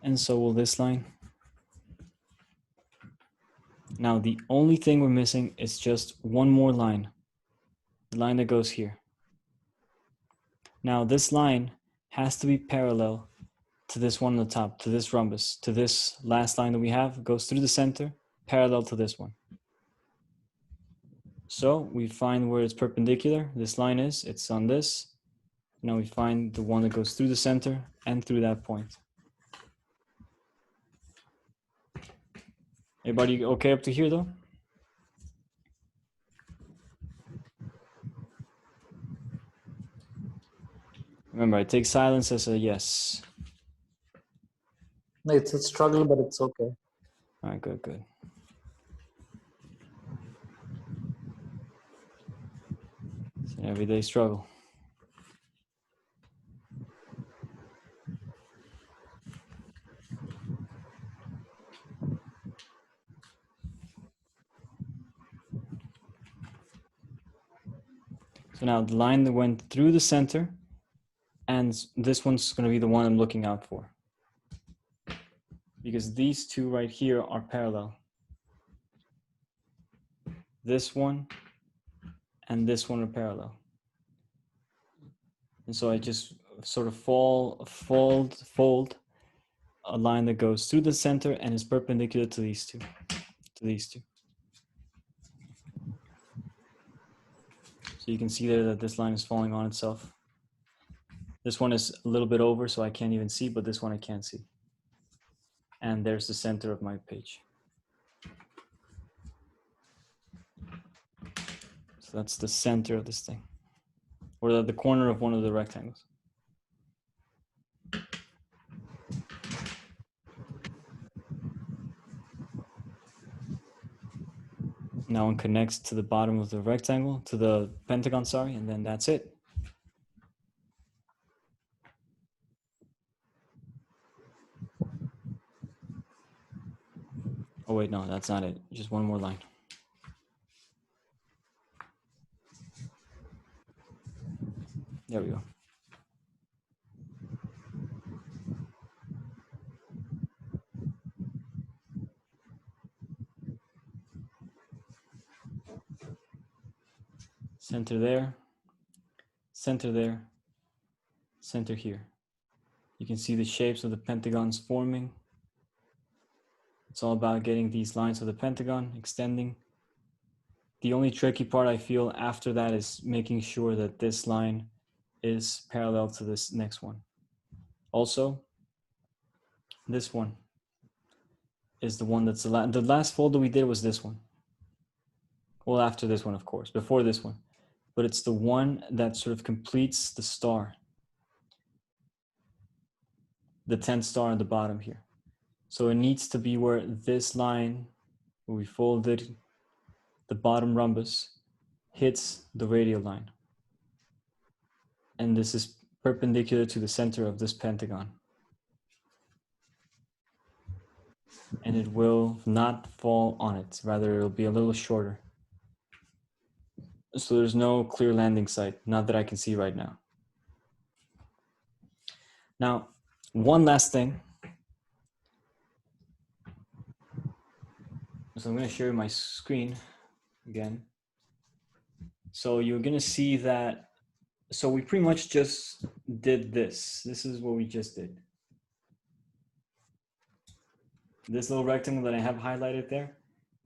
And so will this line. Now the only thing we're missing is just one more line. The line that goes here. Now this line has to be parallel to this one on the top, to this rhombus, to this last line that we have, goes through the center, parallel to this one. So we find where it's perpendicular, this line is, it's on this. Now we find the one that goes through the center and through that point. Everybody okay up to here though? Remember, I take silence as a yes. No, it's a struggle, but it's okay. All right, good, good. It's an everyday struggle. So now the line that went through the center, and this one's going to be the one I'm looking out for. Because these two right here are parallel. This one and this one are parallel. And so I just sort of fold a line that goes through the center and is perpendicular to these two. So you can see there that this line is falling on itself. This one is a little bit over, so I can't even see, but this one I can see. And there's the center of my page. So that's the center of this thing, or the corner of one of the rectangles. Now one connects to the bottom of the rectangle, to the pentagon, sorry, and then that's it. Oh wait, no, that's not it. Just one more line. There we go. Center there, center there, center here. You can see the shapes of the pentagons forming. It's all about getting these lines of the pentagon, extending. The only tricky part I feel after that is making sure that this line is parallel to this next one. Also, this one is the one that's the last fold that we did was this one. Well, after this one, of course, before this one. But it's the one that sort of completes the star. The 10th star on the bottom here. So it needs to be where this line, where we folded the bottom rhombus, hits the radial line. And this is perpendicular to the center of this pentagon. And it will not fall on it. Rather, it'll be a little shorter. So there's no clear landing site, not that I can see right now. Now, one last thing. So I'm going to share my screen again. So you're going to see that, so we pretty much just did this. This is what we just did. This little rectangle that I have highlighted there,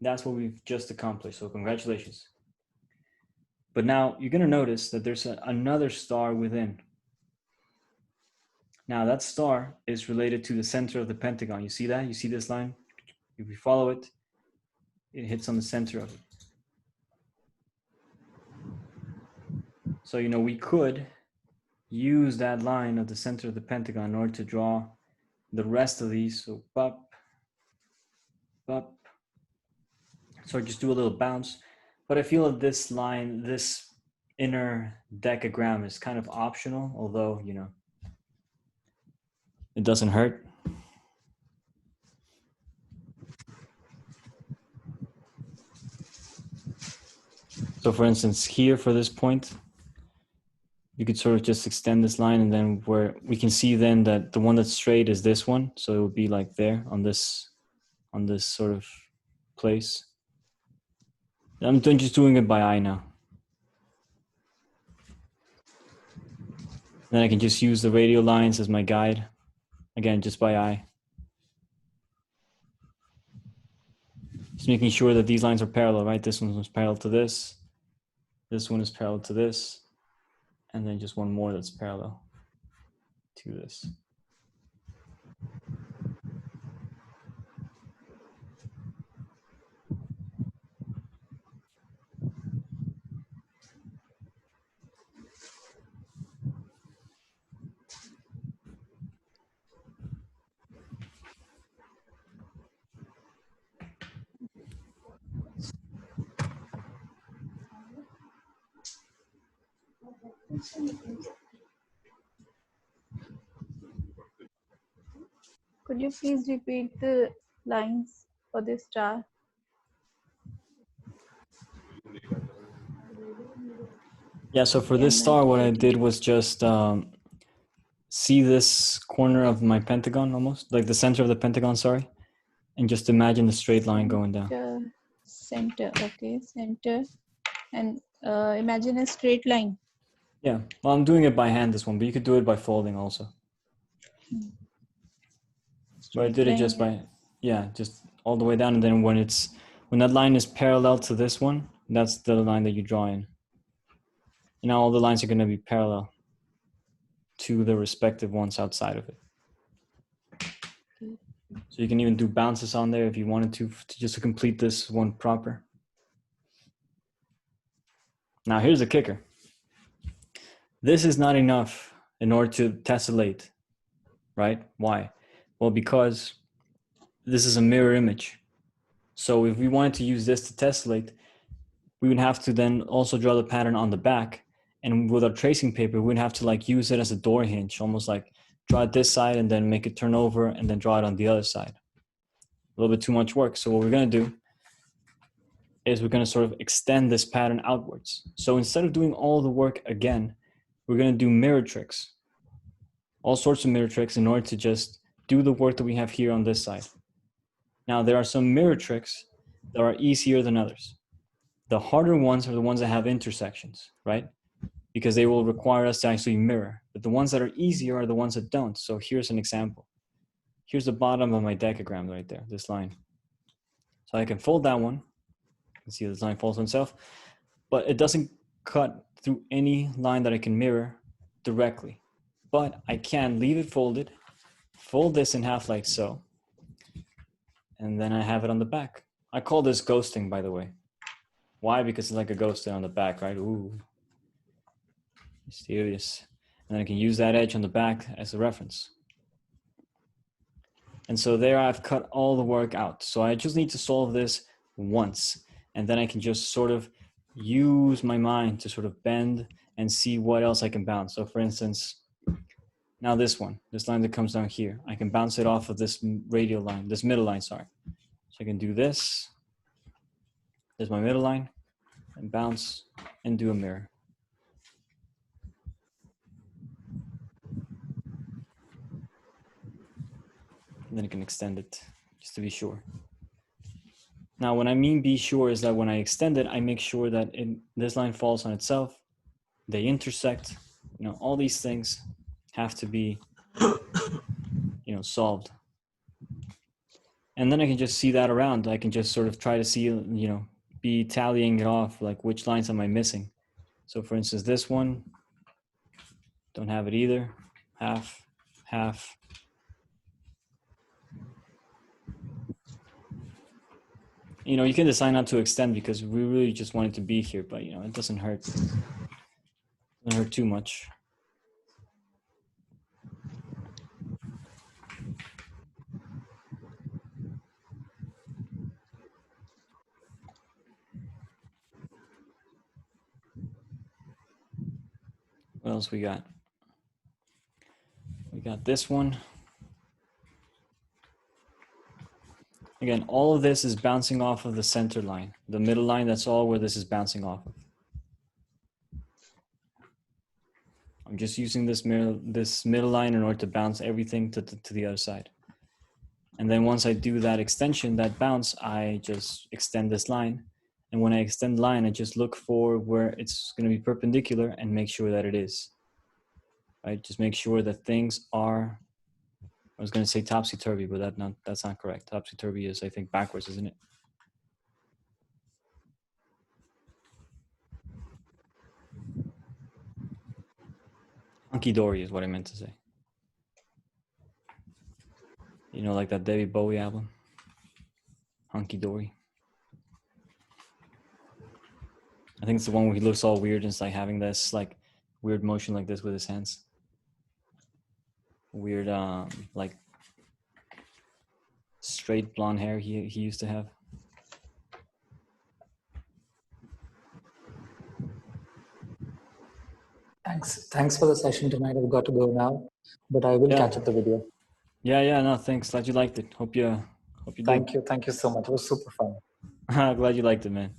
that's what we've just accomplished. So congratulations. But now you're going to notice that there's another star within. Now that star is related to the center of the pentagon. You see that? You see this line? If we follow it, it hits on the center of it. So, you know, we could use that line of the center of the pentagon in order to draw the rest of these. So up, up. So I just do a little bounce. But I feel that this line, this inner decagram is kind of optional, although, you know, it doesn't hurt. So for instance, here for this point, you could sort of just extend this line, and then where we can see then that the one that's straight is this one. So it would be like there on this sort of place. I'm just doing it by eye now. Then I can just use the radial lines as my guide. Again, just by eye. Just making sure that these lines are parallel, right? This one was parallel to this. This one is parallel to this. And then just one more that's parallel to this. Could you please repeat the lines for this star? Yeah, so for this star, what I did was just see this corner of my pentagon almost, like the center of the pentagon, sorry, and just imagine the straight line going down. Center, okay, center. And imagine a straight line. Yeah, well, I'm doing it by hand, this one, but you could do it by folding also. But I did it just by, yeah, just all the way down. And then when that line is parallel to this one, that's the line that you draw in. And now all the lines are going to be parallel to the respective ones outside of it. So you can even do bounces on there if you wanted to just to complete this one proper. Now here's the kicker. This is not enough in order to tessellate, right? Why? Well, because this is a mirror image. So if we wanted to use this to tessellate, we would have to then also draw the pattern on the back. And with our tracing paper, we'd have to like use it as a door hinge, almost like draw it this side and then make it turn over and then draw it on the other side. A little bit too much work. So what we're going to do is we're going to sort of extend this pattern outwards. So instead of doing all the work again, we're going to do mirror tricks, all sorts of mirror tricks in order to just do the work that we have here on this side. Now, there are some mirror tricks that are easier than others. The harder ones are the ones that have intersections, right? Because they will require us to actually mirror. But the ones that are easier are the ones that don't. So here's an example. Here's the bottom of my decagram right there, this line. So I can fold that one. You can see this line folds on itself, but it doesn't cut through any line that I can mirror directly. But I can leave it folded, fold this in half like so, and then I have it on the back. I call this ghosting, by the way. Why? Because it's like a ghost on the back, right? Ooh, mysterious. And then I can use that edge on the back as a reference. And so there I've cut all the work out. So I just need to solve this once. And then I can just sort of use my mind to sort of bend and see what else I can bounce. So for instance, now this one, this line that comes down here, I can bounce it off of this radial line, this middle line, sorry. So I can do this. There's my middle line, and bounce and do a mirror. And then I can extend it just to be sure. Now, when I mean be sure is that when I extend it, I make sure that this line falls on itself. They intersect. You know, all these things have to be, you know, solved. And then I can just see that around. I can just sort of try to see, you know, be tallying it off, like which lines am I missing. So for instance, this one, don't have it either. Half, half. You know, you can decide not to extend because we really just want it to be here, but you know, it doesn't hurt. It doesn't hurt too much. else we got? We got this one. Again, all of this is bouncing off of the center line. The middle line, that's all where this is bouncing off of. I'm just using this middle line in order to bounce everything to the other side. And then once I do that extension, that bounce, I just extend this line. And when I extend the line, I just look for where it's going to be perpendicular and make sure that it is. Right? Just make sure that things are, I was going to say topsy-turvy, but that's not correct. Topsy-turvy is, I think, backwards, isn't it? Hunky-dory is what I meant to say. You know, like that David Bowie album, Hunky-dory. I think it's the one where he looks all weird and it's like having this like weird motion like this with his hands. Weird, like straight blonde hair he used to have. Thanks for the session tonight. I've got to go now, but I will catch up the video. Yeah, no, thanks. Glad you liked it. Hope you did. Thank you so much. It was super fun. Glad you liked it, man.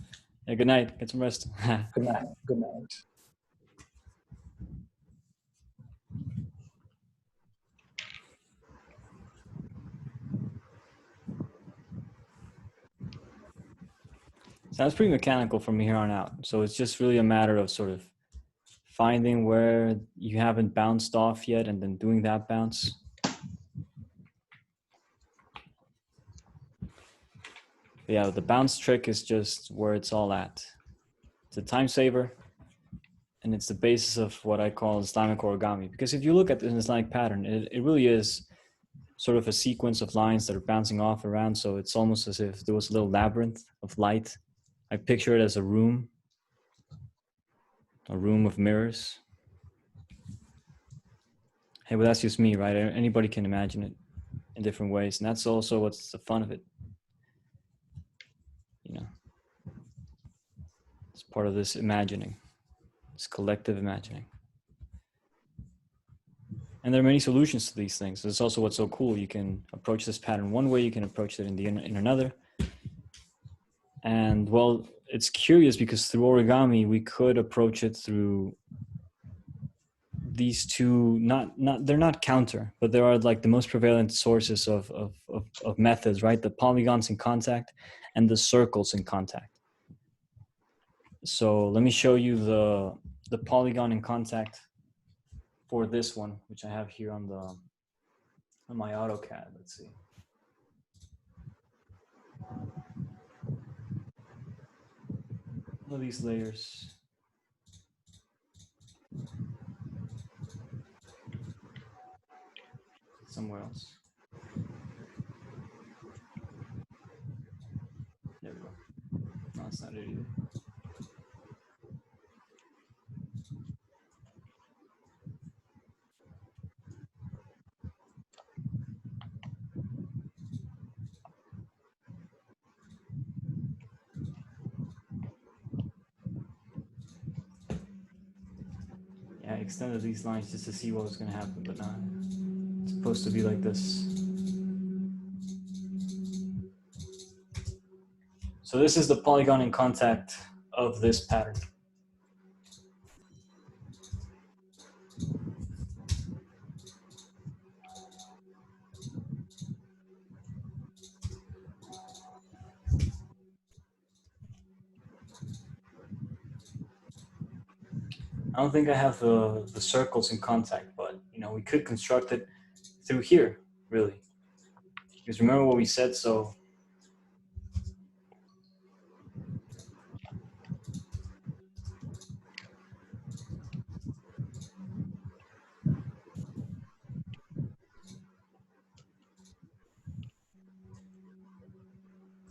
Yeah, good night. Get some rest. Good night. Sounds pretty mechanical from here on out. So it's just really a matter of sort of finding where you haven't bounced off yet and then doing that bounce. Yeah, the bounce trick is just where it's all at. It's a time saver, and it's the basis of what I call Islamic origami. Because if you look at an Islamic pattern, it really is sort of a sequence of lines that are bouncing off around. So it's almost as if there was a little labyrinth of light. I picture it as a room of mirrors. Hey, but that's just me, right? Anybody can imagine it in different ways. And that's also what's the fun of it. You know, it's part of this imagining, this collective imagining. And there are many solutions to these things. That's also what's so cool. You can approach this pattern one way, you can approach it in another. And well, it's curious because through origami, we could approach it through these two, they're not counter, but they are like the most prevalent sources of methods, right? The polygons in contact and the circles in contact. So let me show you the polygon in contact for this one, which I have here on my AutoCAD. Let's see. One of these layers. Somewhere else. There we go. No, that's not it either. Yeah, I extended these lines just to see what was going to happen, but not. It's supposed to be like this. So this is the polygon in contact of this pattern. I don't think I have the circles in contact, but you know, we could construct it through here, really. Because remember what we said, so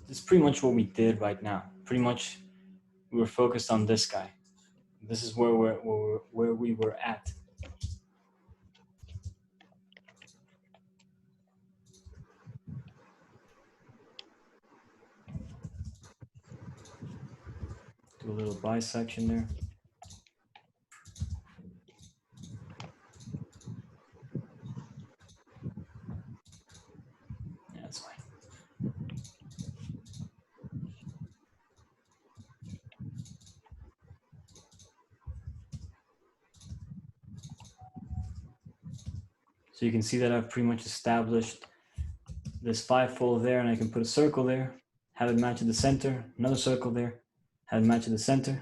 this is pretty much what we did right now. Pretty much we were focused on this guy. This is where we were at. Do a little bisection there. So you can see that I've pretty much established this 5-fold there, and I can put a circle there, have it match at the center, another circle there, have it match at the center,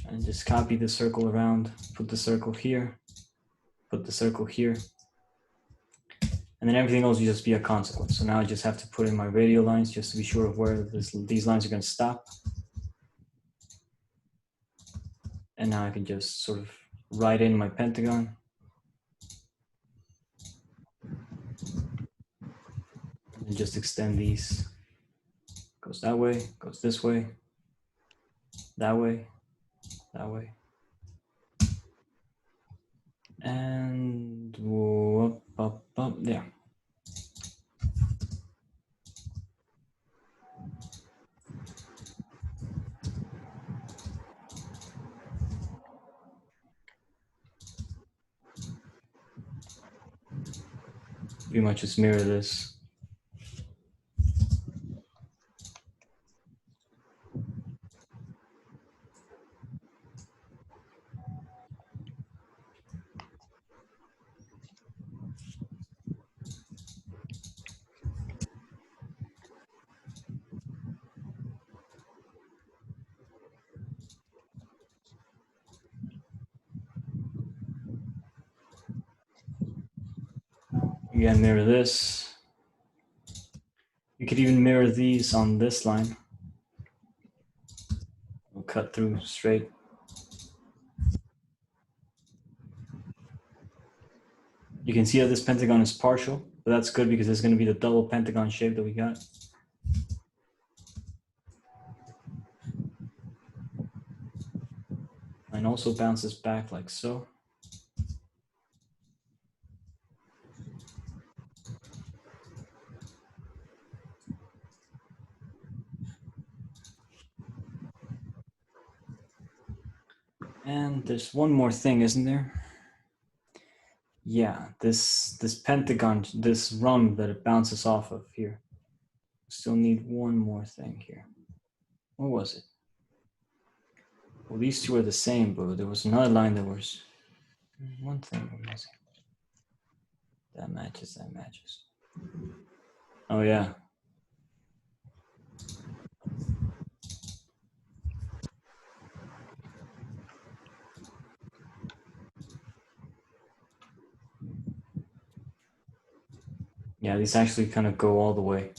and just copy the circle around, put the circle here, put the circle here, and then everything else will just be a consequence. So now I just have to put in my radial lines just to be sure of where these lines are going to stop. And now I can just sort of write in my pentagon. And just extend these. Goes that way, goes this way, that way, that way. And up, up, up, there. Pretty much just mirror this. Again, mirror this. You could even mirror these on this line. We'll cut through straight. You can see how this pentagon is partial, but that's good because it's going to be the double pentagon shape that we got. And also bounces back like so. And there's one more thing, isn't there? Yeah, this pentagon, this rhomb that it bounces off of here. Still need one more thing here. What was it? Well, these two are the same, but there was another line that was one thing we're missing. That matches, that matches. Oh yeah. Yeah, these actually kind of go all the way.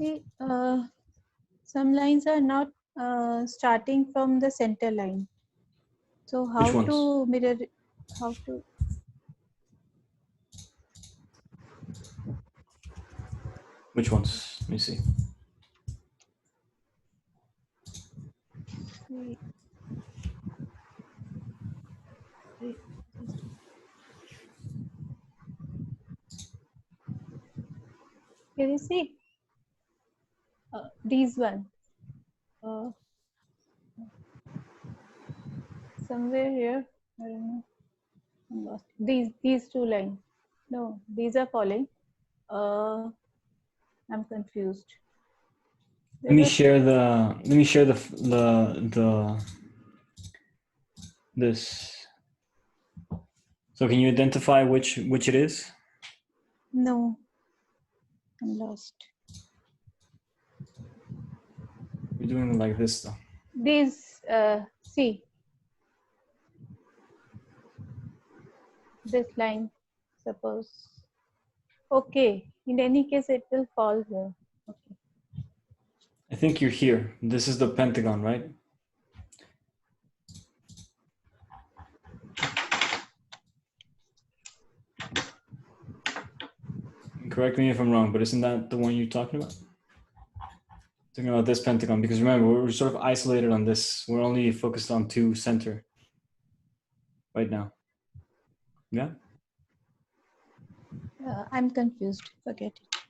See, some lines are not starting from the center line. So how Which ones? to mirror? How to? Which ones? Let me see. See. Can you see? These one. Somewhere here. I don't know. I'm lost. These two lines. No, these are falling. I'm confused. Let me share this. So can you identify which it is? No, I'm lost. We're doing it like this though. These, see, this line, suppose. Okay, in any case, it will fall here. Okay. I think you're here. This is the pentagon, right? Correct me if I'm wrong, but isn't that the one you're talking about? Talking about this pentagon, because remember, we're sort of isolated on this. We're only focused on 2 center right now. Yeah? I'm confused. Forget it.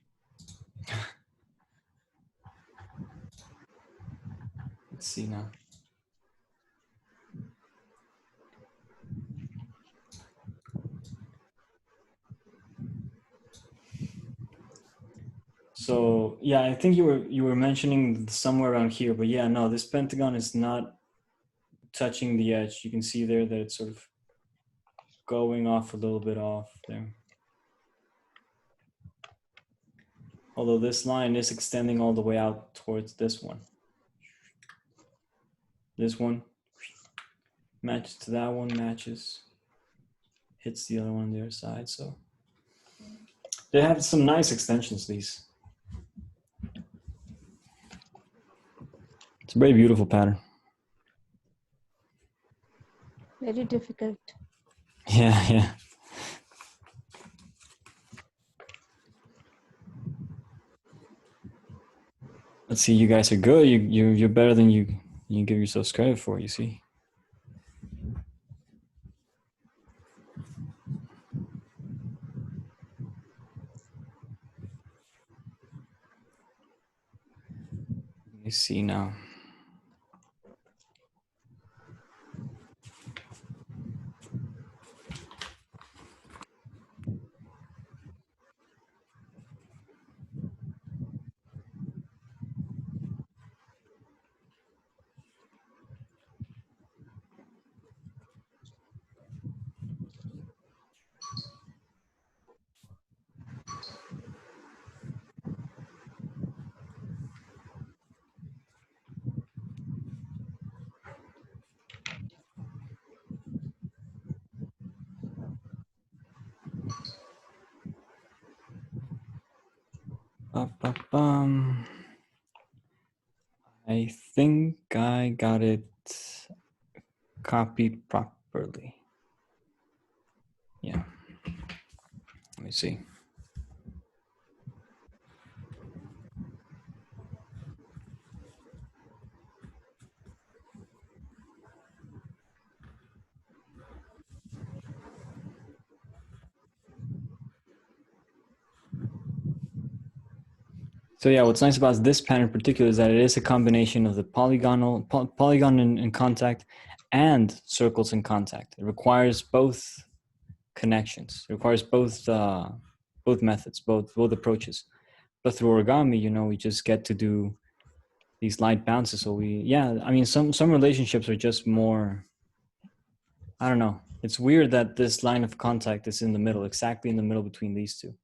Let's see now. So yeah, I think you were mentioning somewhere around here, but yeah, no, this pentagon is not touching the edge. You can see there that it's sort of going off a little bit off there. Although this line is extending all the way out towards this one. This one matches to that one, matches, hits the other one on the other side. So they have some nice extensions, these. It's a very beautiful pattern. Very difficult. Yeah, yeah. Let's see, you guys are good. You're better than you give yourselves credit for, you see. Let me see now. Ba-ba-bum. I think I got it copied properly. Yeah. Let me see. So yeah, what's nice about this pattern in particular is that it is a combination of the polygon in contact and circles in contact. It requires both connections. It requires both methods, both approaches. But through origami, you know, we just get to do these light bounces. So I mean, some relationships are just more, I don't know. It's weird that this line of contact is in the middle, exactly in the middle between these two.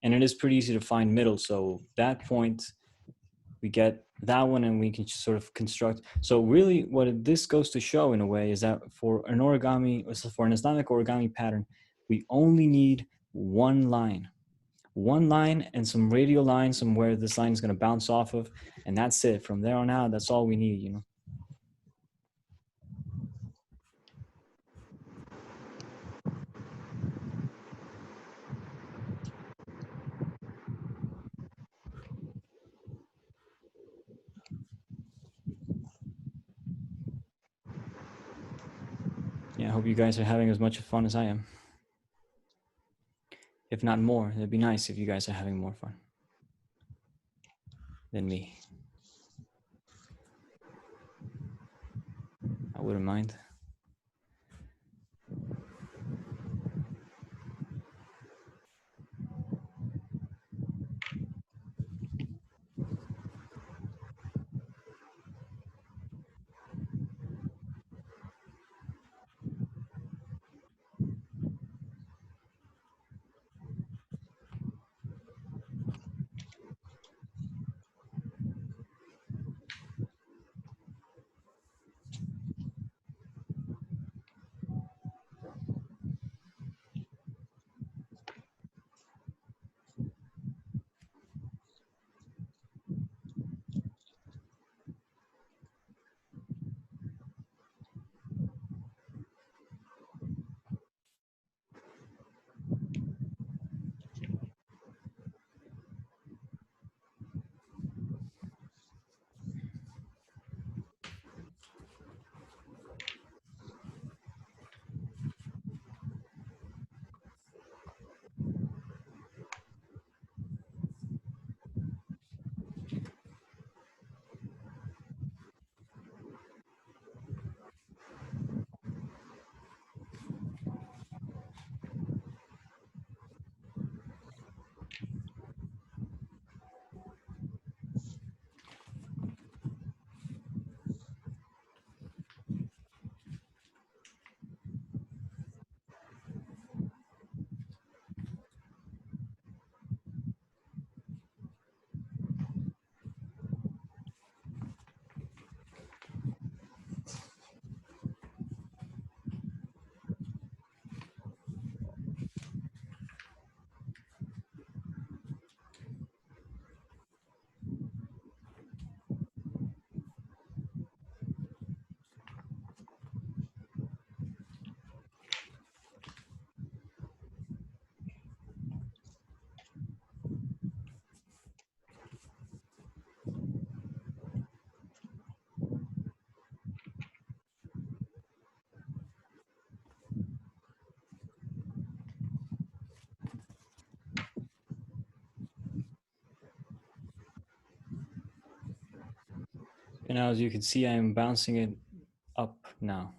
And it is pretty easy to find middle. So that point, we get that one and we can sort of construct. So really what this goes to show in a way is that for an Islamic origami pattern, we only need one line and some radial lines somewhere this line is going to bounce off of. And that's it. From there on out, that's all we need, you know. Yeah, I hope you guys are having as much fun as I am. If not more, it'd be nice if you guys are having more fun than me. I wouldn't mind. And now, as you can see, I'm bouncing it up now.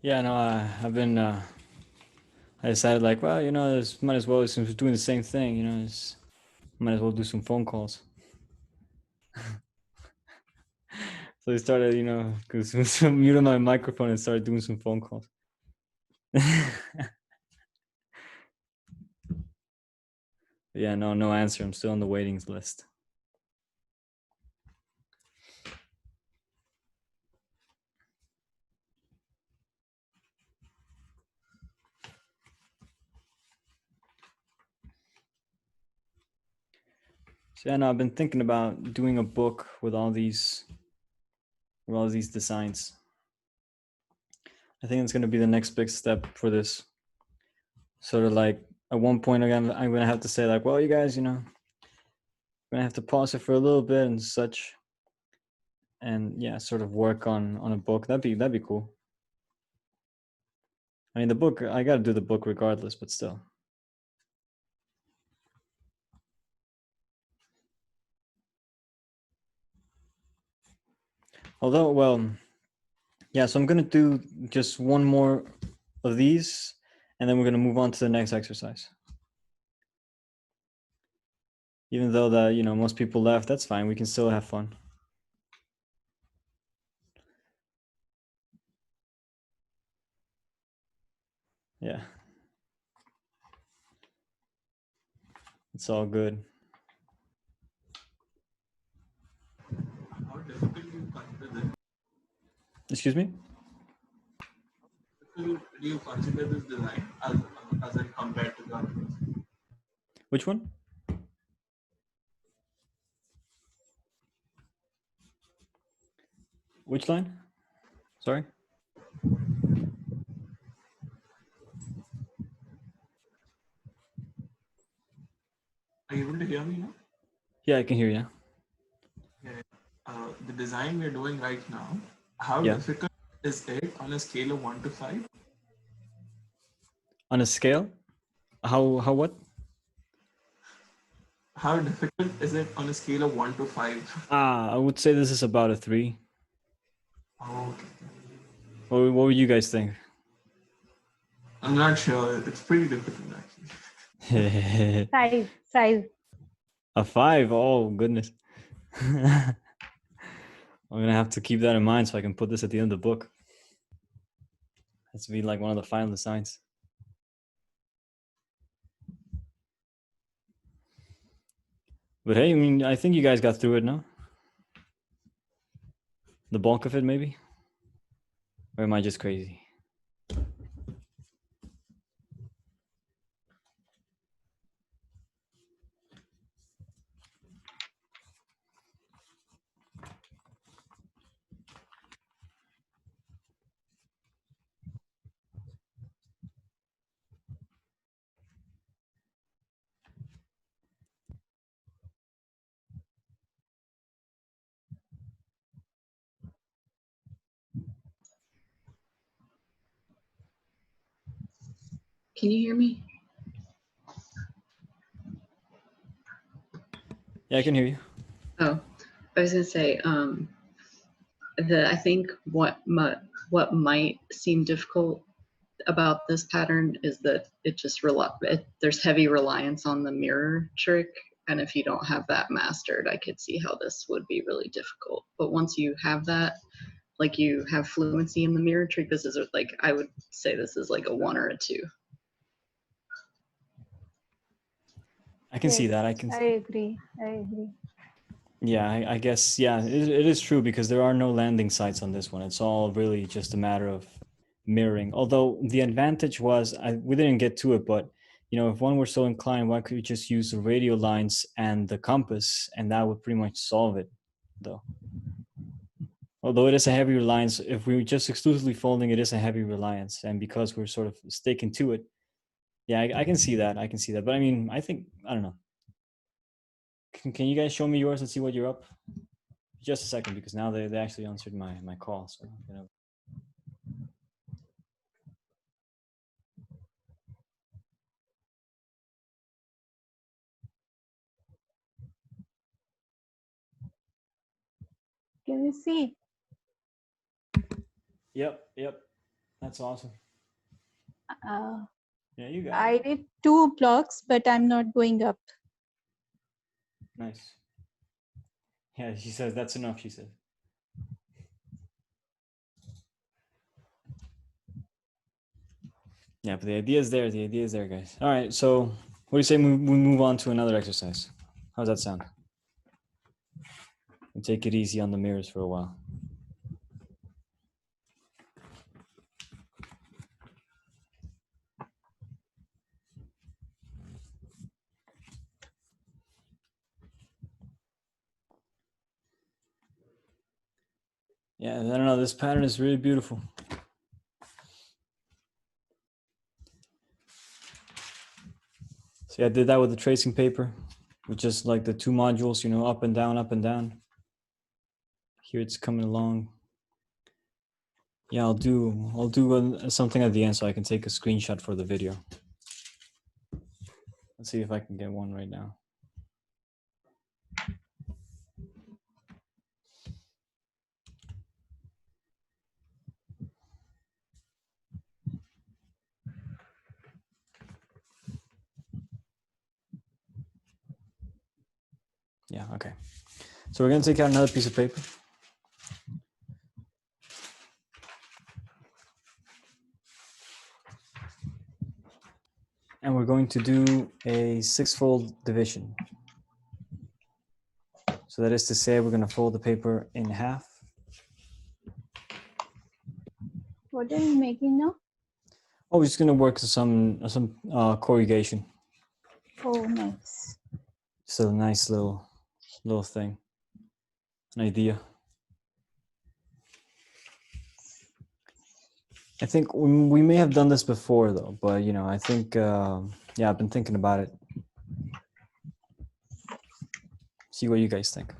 Yeah, no, I've been. I decided like, well, might as well, since we're doing the same thing, might as well do some phone calls. So I started, because muted my microphone and started doing some phone calls. Yeah, no answer. I'm still on the waiting list. So yeah, no, I've been thinking about doing a book with all these designs. I think it's going to be the next big step for this. Sort of like at one point again, I'm going to have to say like, well, you guys, I'm going to have to pause it for a little bit and such. And yeah, sort of work on a book. That'd be cool. I mean, the book, I got to do the book regardless, but still. Although, well, yeah, so I'm going to do just one more of these, and then we're going to move on to the next exercise. Even though that, most people left, that's fine. We can still have fun. Yeah. It's all good. How difficult do you consider this? Excuse me? Do you consider this design as in compared to the others? Which one? Which line? Sorry? Are you able to hear me now? Yeah, I can hear you. Yeah. The design we're doing right now, how Yeah. difficult is it on a scale of 1 to 5? On a scale? How what? How difficult is it on a scale of 1 to 5? I would say this is about a 3. Oh, okay. What would you guys think? I'm not sure. It's pretty difficult actually. 5. A 5? Oh, goodness. I'm going to have to keep that in mind so I can put this at the end of the book. Has to be like one of the final designs. But hey, I mean, I think you guys got through it, no? The bulk of it, maybe? Or am I just crazy? Can you hear me? Yeah, I can hear you. Oh, I was gonna say, I think what might seem difficult about this pattern is that there's heavy reliance on the mirror trick, and if you don't have that mastered, I could see how this would be really difficult. But once you have that, like you have fluency in the mirror trick, this is like, I would say this is like a 1 or a 2. I can see Yes, that. I agree. Yeah, I guess, yeah, it is true because there are no landing sites on this one. It's all really just a matter of mirroring. Although the advantage was, we didn't get to it, but if one were so inclined, why could you just use the radial lines and the compass, and that would pretty much solve it, though. Although it is a heavy reliance, if we were just exclusively folding, it is a heavy reliance, and because we're sort of sticking to it, yeah, I can see that. I can see that. But I mean, I don't know. Can you guys show me yours and see what you're up? Just a second, because now they actually answered my call. So Can you see? Yep. That's awesome. Uh, Yeah, you got I it. did 2 blocks, but I'm not going up. Nice. Yeah, she says that's enough, she says. Yeah, but the idea is there. The idea is there, guys. All right, so what do you say we move on to another exercise? How's that sound? And take it easy on the mirrors for a while. Yeah, I don't know. This pattern is really beautiful. See, I did that with the tracing paper, with just like the 2 modules, you know, up and down, up and down. Here it's coming along. Yeah, I'll do something at the end so I can take a screenshot for the video. Let's see if I can get one right now. Yeah, okay. So we're gonna take out another piece of paper. And we're going to do a 6-fold division. So that is to say, we're gonna fold the paper in half. What are you making now? Oh, we're just gonna work some corrugation. Oh, nice. Just a nice little thing, an idea. I think we may have done this before though, but you know, I think, yeah, I've been thinking about it. See what you guys think.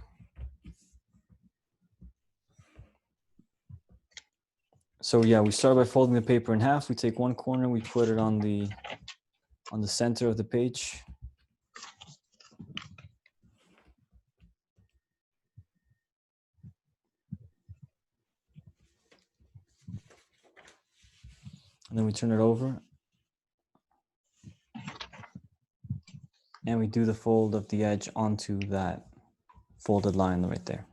So yeah, we start by folding the paper in half. We take one corner, we put it on the center of the page. And then we turn it over. And we do the fold of the edge onto that folded line right there.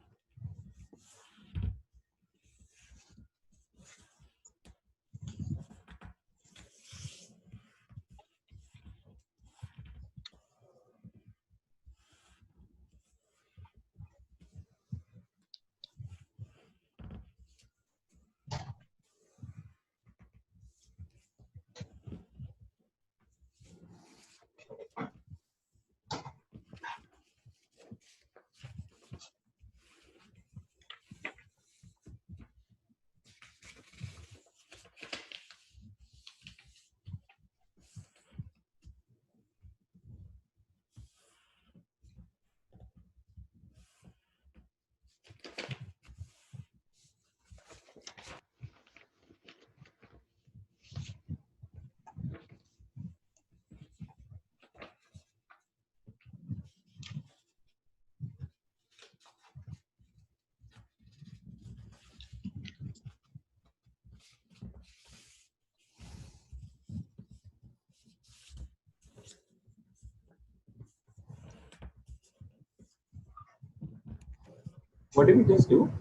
What did we just do?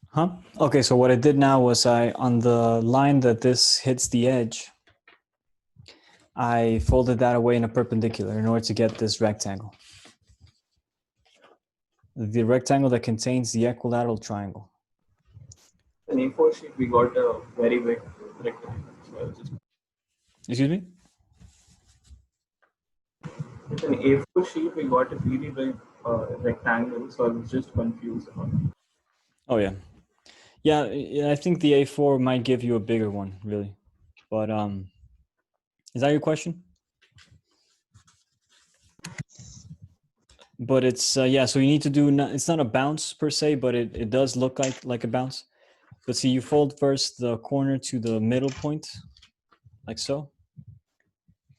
Huh? Okay, so what I did now was on the line that this hits the edge, I folded that away in a perpendicular in order to get this rectangle. The rectangle that contains the equilateral triangle. An A4 sheet, we got a very big rectangle. So I was just, Excuse me? with an A4 sheet, we got a really big rectangle. So I was just confused about it. Oh yeah. Yeah, I think the A4 might give you a bigger one, really. But is that your question? But it's yeah, so you need to do it's not a bounce per se, but it does look like a bounce. But see, you fold first the corner to the middle point, like so,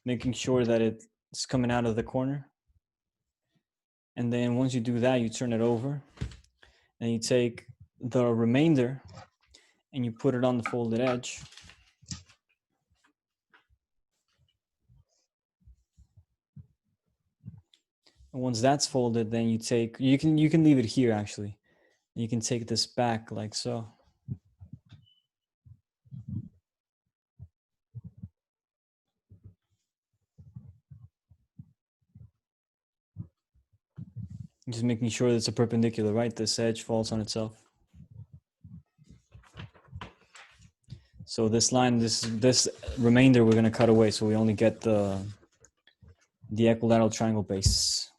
making sure that it's coming out of the corner. And then once you do that, you turn it over and you take the remainder and you put it on the folded edge. And once that's folded, then you can leave it here actually. You can take this back like so. Just making sure that it's a perpendicular, right? This edge falls on itself. So this line, this remainder we're going to cut away, so we only get the equilateral triangle base.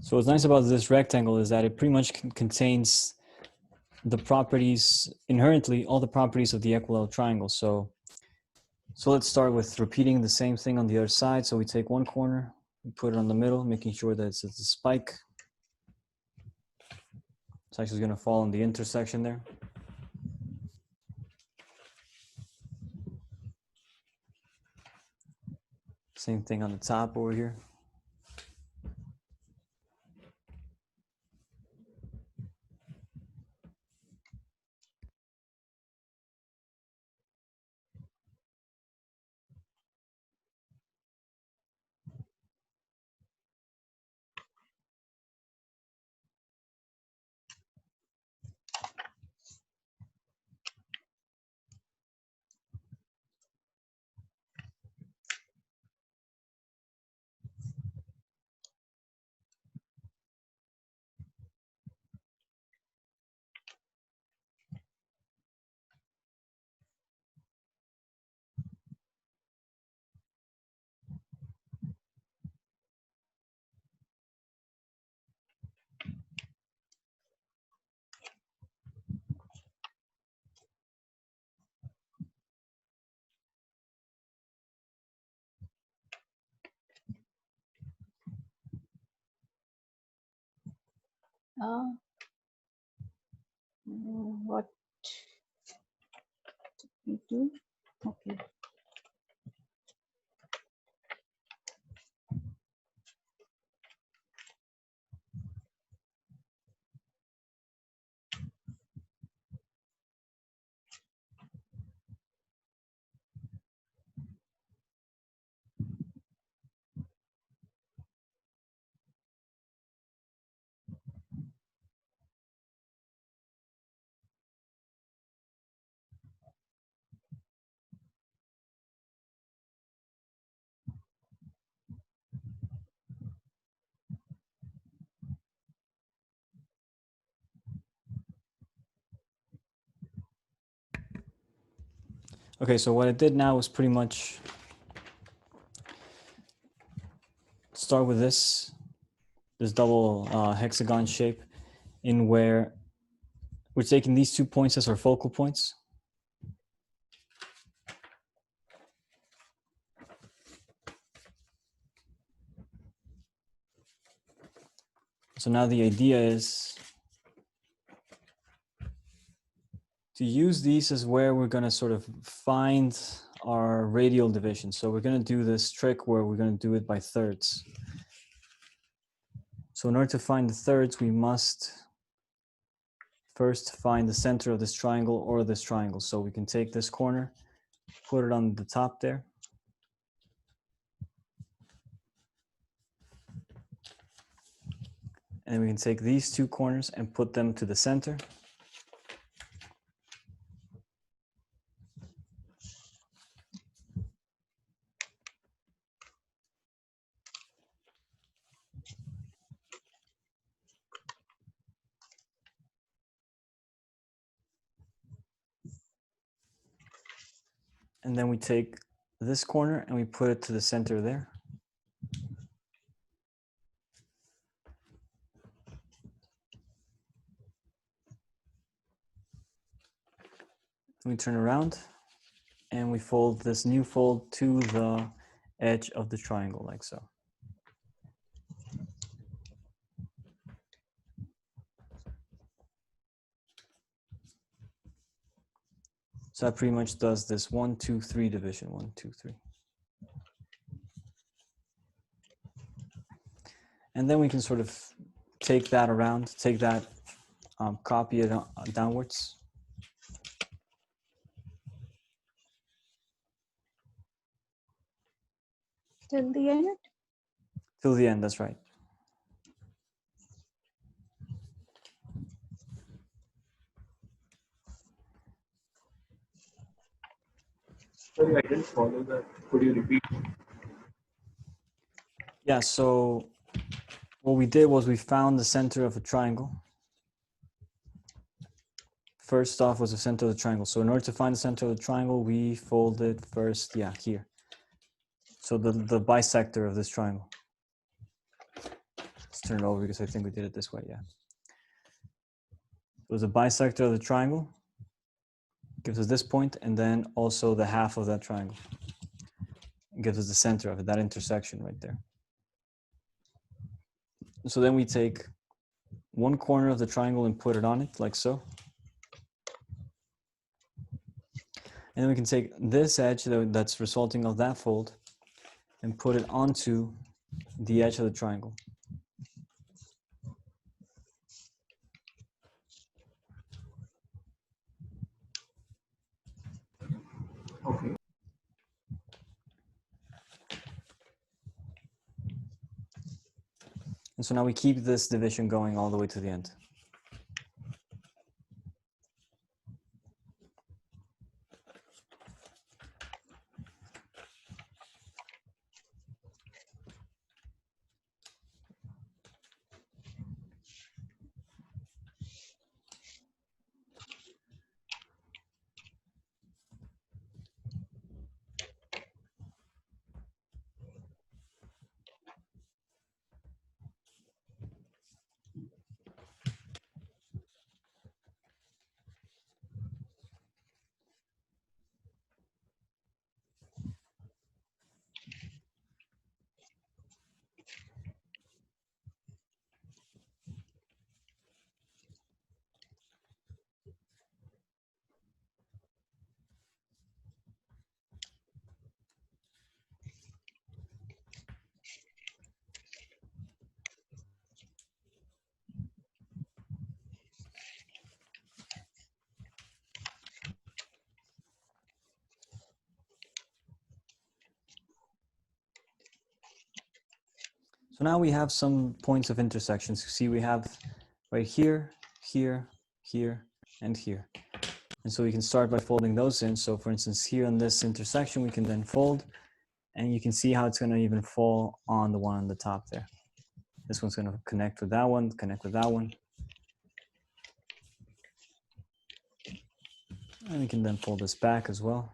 So what's nice about this rectangle is that it pretty much contains the properties, inherently, all the properties of the equilateral triangle. So let's start with repeating the same thing on the other side. So we take one corner, we put it on the middle, making sure that it's a spike. It's actually going to fall in the intersection there. Same thing on the top over here. What did we do? Okay. Okay, so what I did now was pretty much start with this double hexagon shape, in where we're taking these 2 points as our focal points. So now the idea is to use these as where we're going to sort of find our radial division. So we're going to do this trick where we're going to do it by thirds. So in order to find the thirds, we must first find the center of this triangle or this triangle. So we can take this corner, put it on the top there. And we can take these 2 corners and put them to the center. And then we take this corner and we put it to the center there. We turn around and we fold this new fold to the edge of the triangle like so. So that pretty much does this 1, 2, 3 division, 1, 2, 3. And then we can sort of take that around, take that, copy it downwards. Till the end. Till the end, that's right. Sorry, I didn't follow that. Could you repeat? Yeah, so what we did was we found the center of a triangle. First off was the center of the triangle. So in order to find the center of the triangle, we fold it first, yeah, here. So the bisector of this triangle. Let's turn it over because I think we did it this way, yeah. It was a bisector of the triangle. Gives us this point, and then also the half of that triangle. It gives us the center of it, that intersection right there. So then we take one corner of the triangle and put it on it, like so. And then we can take this edge that's resulting of that fold and put it onto the edge of the triangle. Okay. And so now we keep this division going all the way to the end. So now we have some points of intersections. See, we have right here, here, here, and here. And so we can start by folding those in. So for instance, here on this intersection, we can then fold, and you can see how it's going to even fall on the one on the top there. This one's going to connect with that one, connect with that one. And we can then fold this back as well.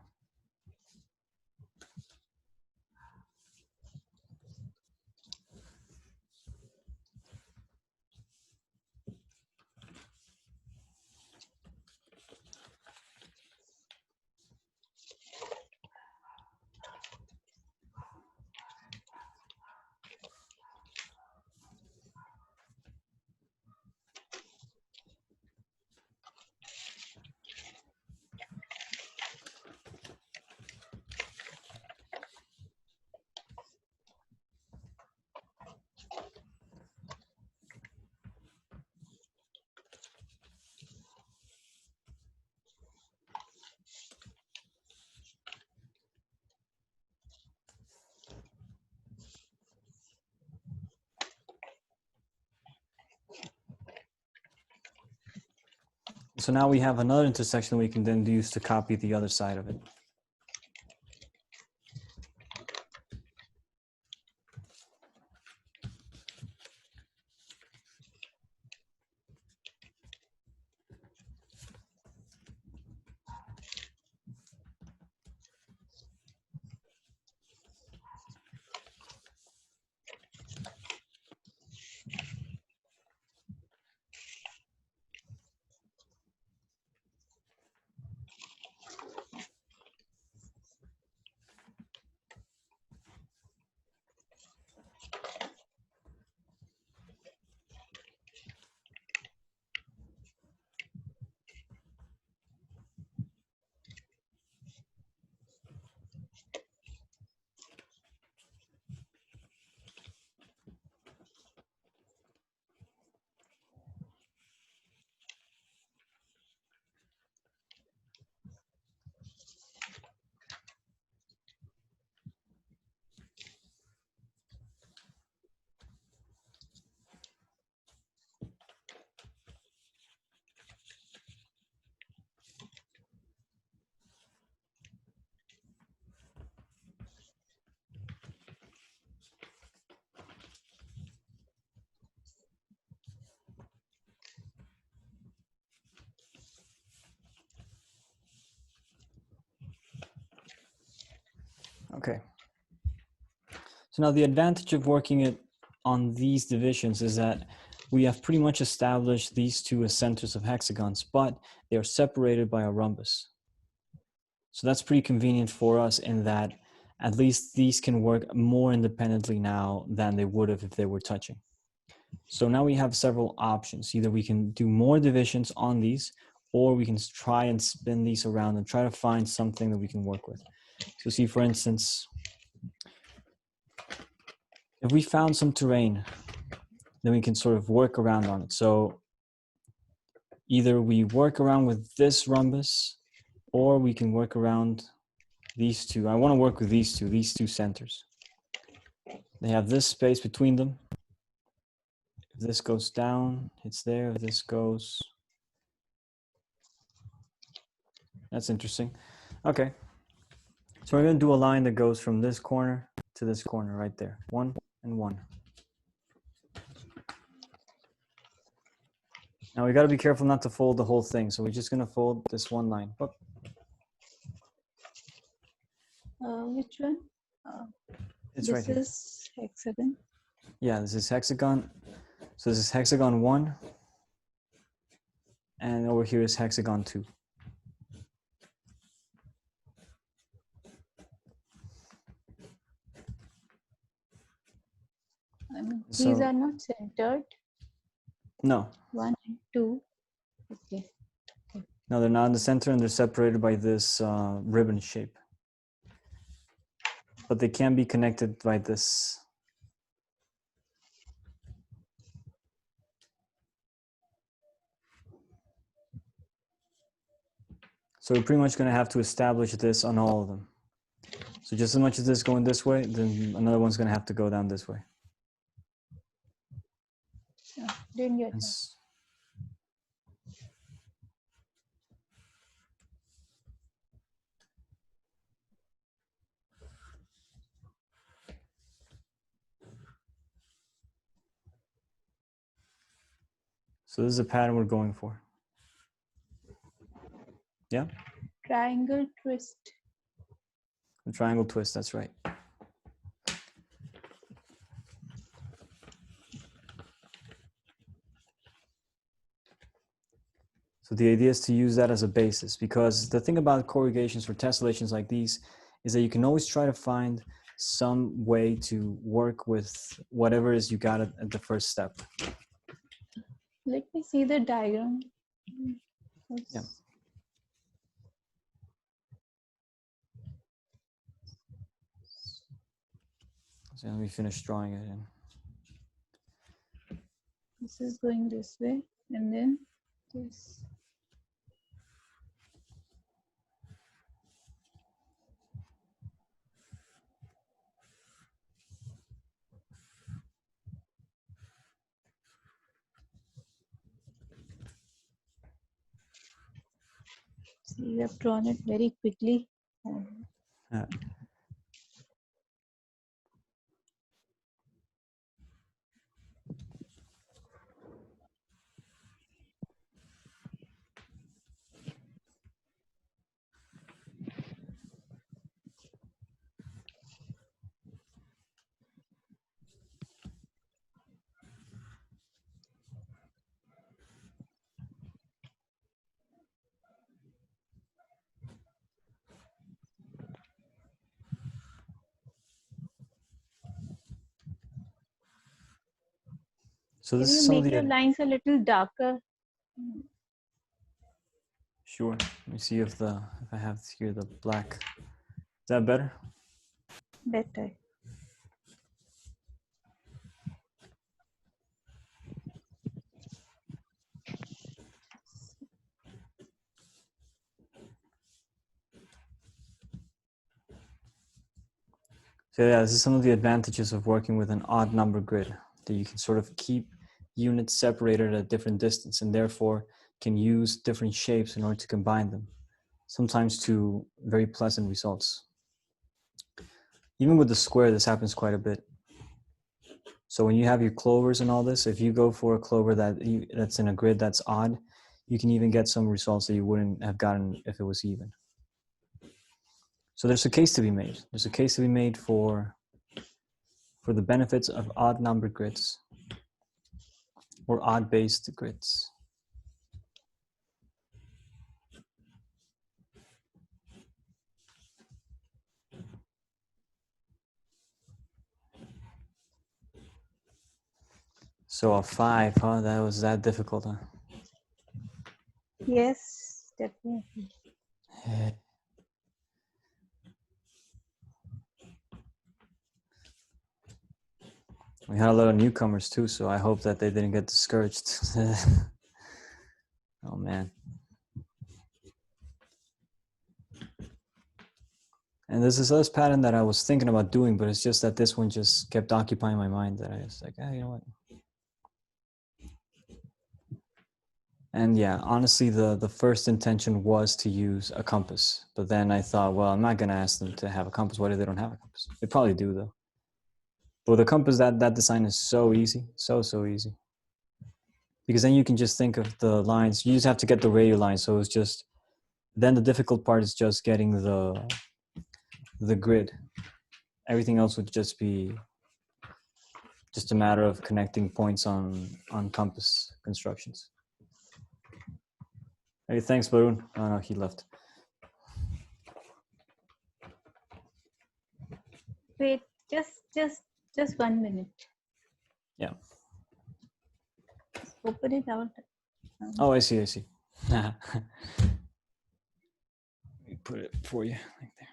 So now we have another intersection we can then use to copy the other side of it. Okay. So now the advantage of working it on these divisions is that we have pretty much established these two as centers of hexagons, but they are separated by a rhombus. So that's pretty convenient for us in that at least these can work more independently now than they would have if they were touching. So now we have several options. Either we can do more divisions on these, or we can try and spin these around and try to find something that we can work with. So see, for instance, if we found some terrain, then we can sort of work around on it. So either we work around with this rhombus, or we can work around these two. I want to work with these two centers. They have this space between them. If this goes down, it's there. If this goes, that's interesting. Okay. So we're going to do a line that goes from this corner to this corner right there. 1 and 1. Now we got to be careful not to fold the whole thing. So we're just going to fold this one line. Oh. Which one? It's right here. This is hexagon. Yeah, this is hexagon. So this is hexagon 1. And over here is hexagon 2. These are not centered. No. 1 and 2. Okay. No, they're not in the center, and they're separated by this ribbon shape. But they can be connected by this. So we're pretty much going to have to establish this on all of them. So just as much as this going this way, then another one's going to have to go down this way. Didn't get that. So this is a pattern we're going for. Yeah? Triangle twist. The triangle twist, that's right. So the idea is to use that as a basis, because the thing about corrugations for tessellations like these is that you can always try to find some way to work with whatever it is you got at the first step. Let me see the diagram. Yeah. So let me finish drawing it in. This is going this way, and then this. See, you have drawn it very quickly. Yeah. So this Can is you some of make the your lines a little darker? Sure. Let me see if I have here the black. Is that better? Better. So yeah, this is some of the advantages of working with an odd number grid, that you can sort of keep units separated at a different distance and therefore can use different shapes in order to combine them, sometimes to very pleasant results. Even with the square, this happens quite a bit. So when you have your clovers and all this, if you go for a clover that's in a grid that's odd, you can even get some results that you wouldn't have gotten if it was even. So there's a case to be made. There's a case to be made for the benefits of odd number grids or odd based grids. So a 5, huh? That was that difficult, huh? Yes, definitely. We had a lot of newcomers too, so I hope that they didn't get discouraged. Oh man. And there's this other pattern that I was thinking about doing, but it's just that this one just kept occupying my mind that I was like, you know what? And yeah, honestly, the first intention was to use a compass. But then I thought, well, I'm not going to ask them to have a compass. What if they don't have a compass? They probably do, though. But the compass, that design is so easy. So easy. Because then you can just think of the lines. You just have to get the radial line. So it's just, then the difficult part is just getting the grid. Everything else would just be just a matter of connecting points on compass constructions. Hey, thanks, Barun. Oh no, he left. Wait, just 1 minute. Yeah. Open it out. Oh, I see. Let me put it for you right there.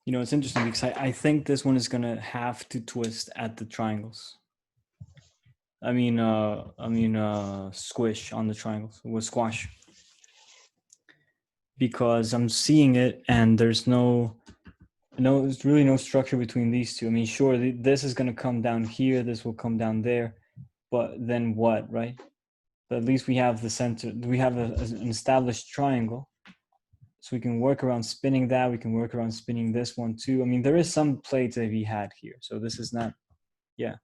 You know, it's interesting because I think this one is gonna have to twist at the triangles. I mean, squish on the triangles with squash. Because I'm seeing it and there's there's really no structure between these two. I mean, sure, this is gonna come down here, this will come down there, but then what, right? But at least we have the center, we have an established triangle. So we can work around spinning that. We can work around spinning this one too. I mean, there is some play to be had here. So this is not, yeah.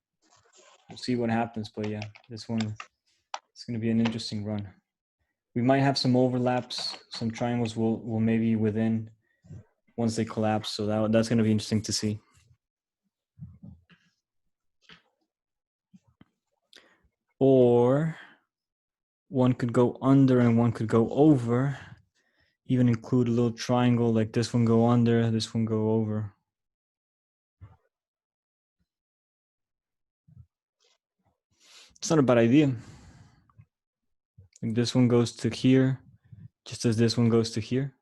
We'll see what happens. But yeah, this one is going to be an interesting run. We might have some overlaps. Some triangles will maybe within once they collapse. So that's going to be interesting to see. Or one could go under and one could go over. Even include a little triangle like this one go under, this one go over. It's not a bad idea. Like this one goes to here, just as this one goes to here.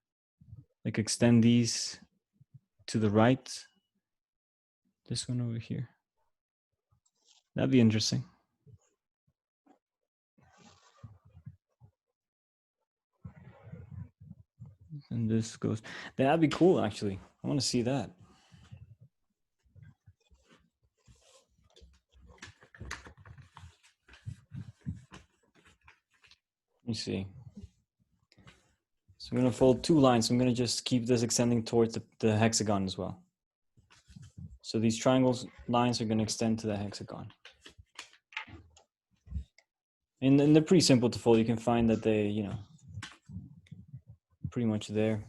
Like extend these to the right. This one over here. That'd be interesting. And this goes, that'd be cool actually. I want to see that. Let me see. So I'm going to fold two lines. I'm going to just keep this extending towards the hexagon as well. So these triangles lines are going to extend to the hexagon. And they're pretty simple to fold. You can find that they, you know, pretty much there.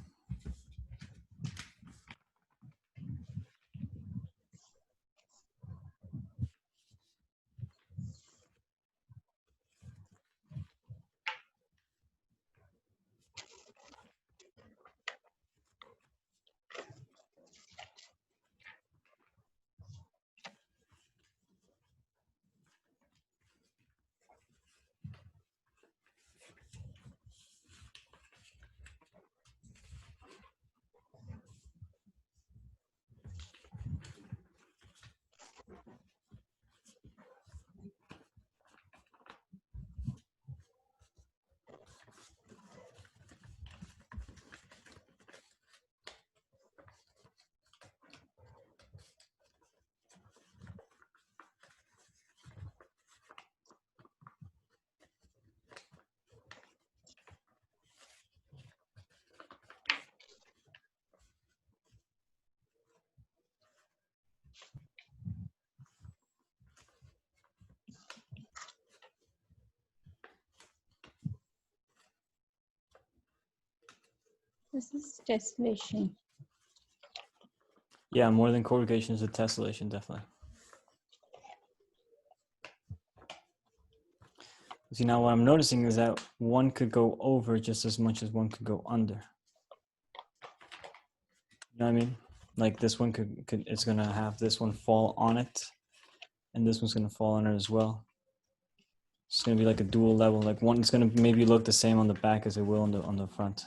This is tessellation. Yeah, more than collocation is a tessellation, definitely. See, now what I'm noticing is that one could go over just as much as one could go under. You know what I mean? Like this one could it's gonna have this one fall on it, and this one's gonna fall on it as well. It's gonna be like a dual level. Like one, it's gonna maybe look the same on the back as it will on the front.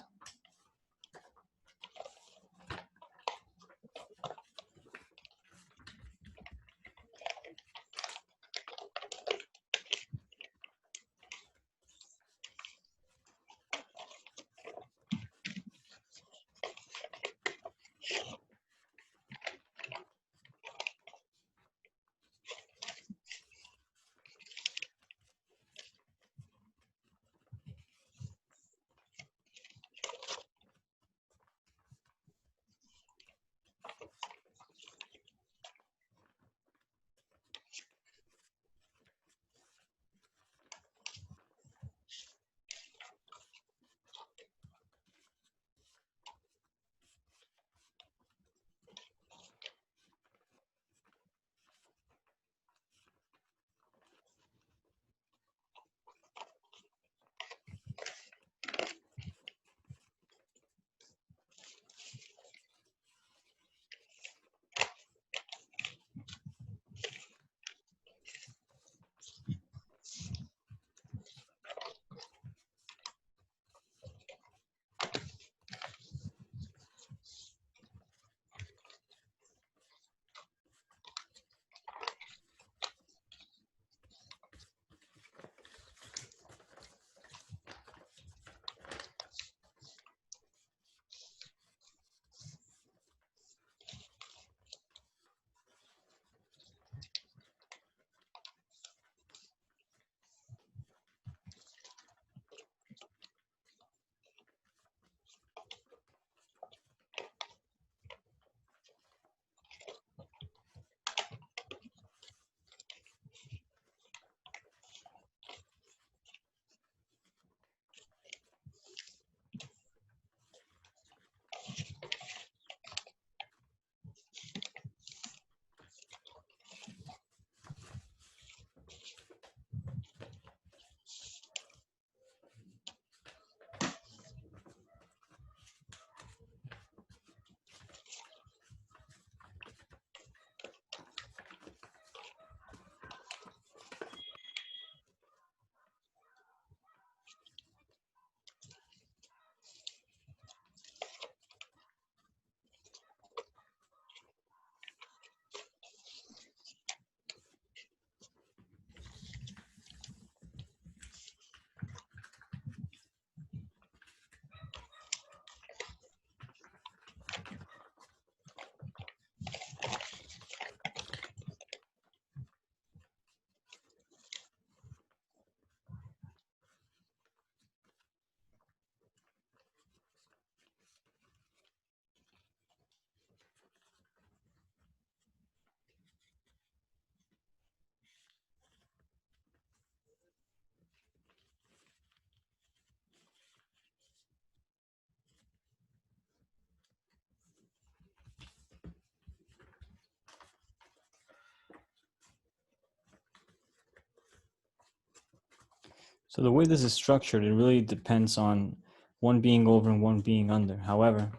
So the way this is structured, it really depends on one being over and one being under. However,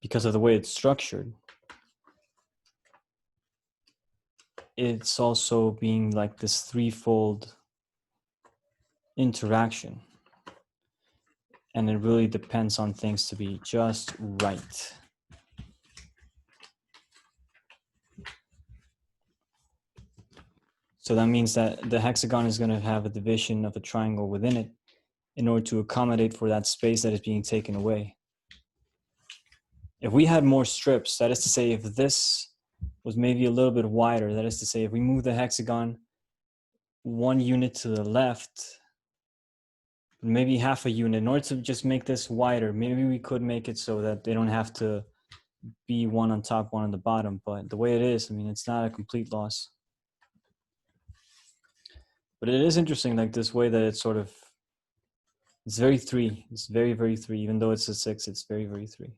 because of the way it's structured, it's also being like this threefold interaction. And it really depends on things to be just right. So that means that the hexagon is going to have a division of a triangle within it in order to accommodate for that space that is being taken away. If we had more strips, that is to say, if this was maybe a little bit wider, that is to say, if we move the hexagon one unit to the left, maybe half a unit, in order to just make this wider, maybe we could make it so that they don't have to be one on top, one on the bottom. But the way it is, I mean, it's not a complete loss. But it is interesting, like this way that it's sort of It's very 3. It's very, very 3. Even though it's a 6, it's very, very 3.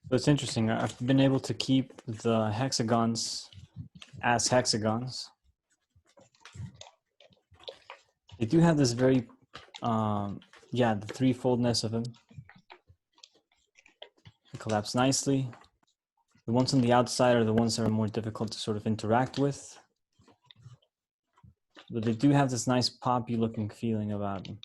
So it's interesting. I've been able to keep the hexagons as hexagons. They do have this very, yeah, the threefoldness of them. They collapse nicely. The ones on the outside are the ones that are more difficult to sort of interact with. But they do have this nice poppy looking feeling about them.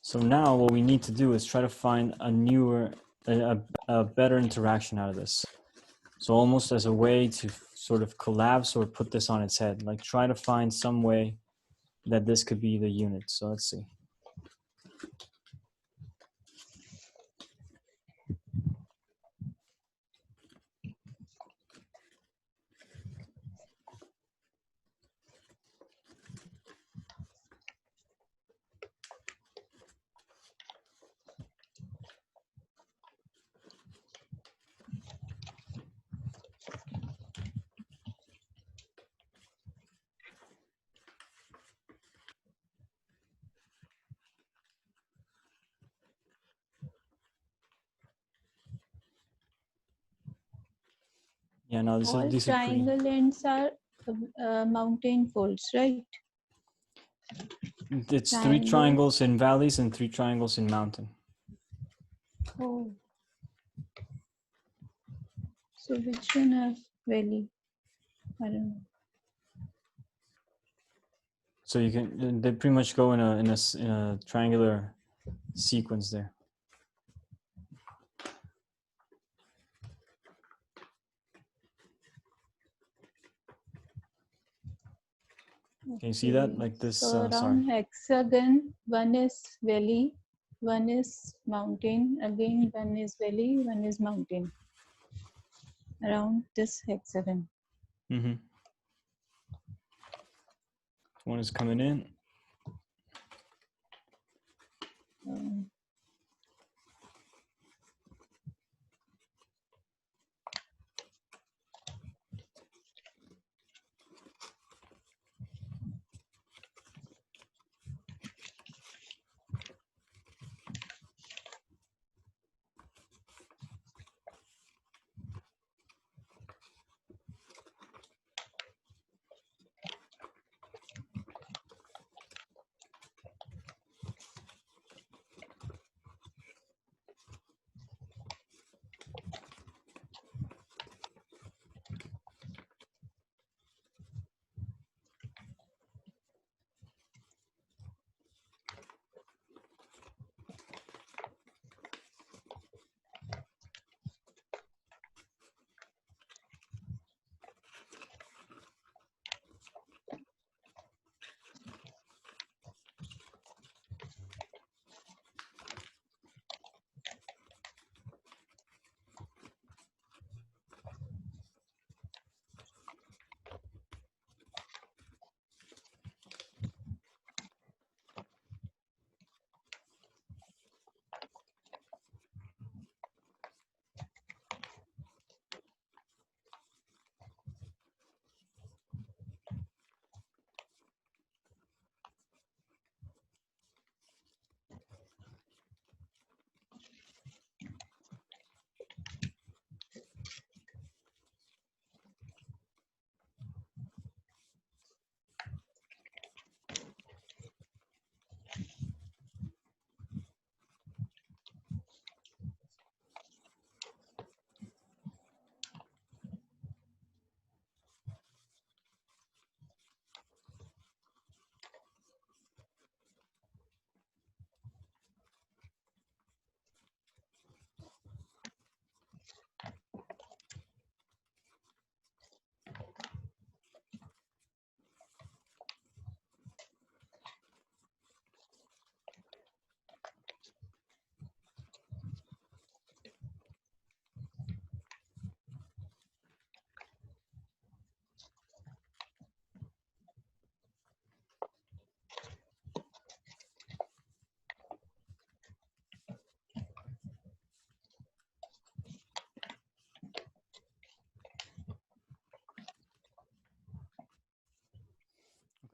So now what we need to do is try to find a newer, a better interaction out of this. So almost as a way to sort of collapse or put this on its head, like try to find some way that this could be the unit. So let's see. Yeah, no, these All are pretty. triangle ends are mountain folds, right? It's Triangle. 3 triangles in valleys and 3 triangles in mountain. Oh. So which one have valley? I don't know. So you can, they pretty much go in a triangular sequence there. Can you see that? Like this, So around sorry. hexagon, one is valley, one is mountain, again one is valley, one is mountain. Around this hexagon. Mm-hmm. One is coming in.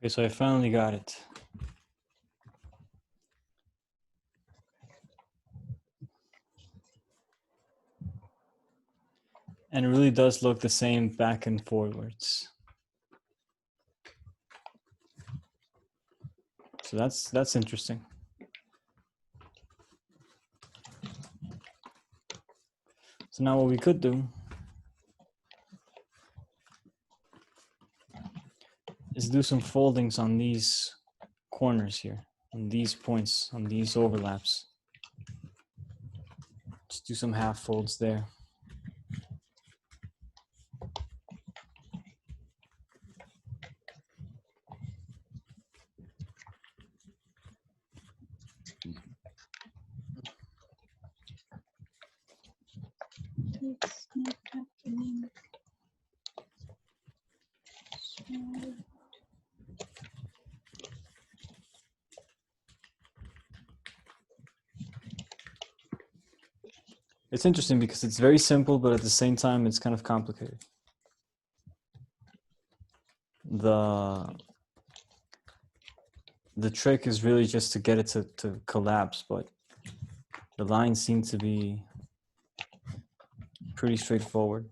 Okay, so I finally got it. And it really does look the same back and forwards. So that's interesting. So now what we could do is do some foldings on these corners here, on these points, on these overlaps. Just do some half folds there. It's not happening. So, It's interesting because it's very simple, but at the same time, it's kind of complicated. The trick is really just to get it to collapse, but the lines seem to be pretty straightforward.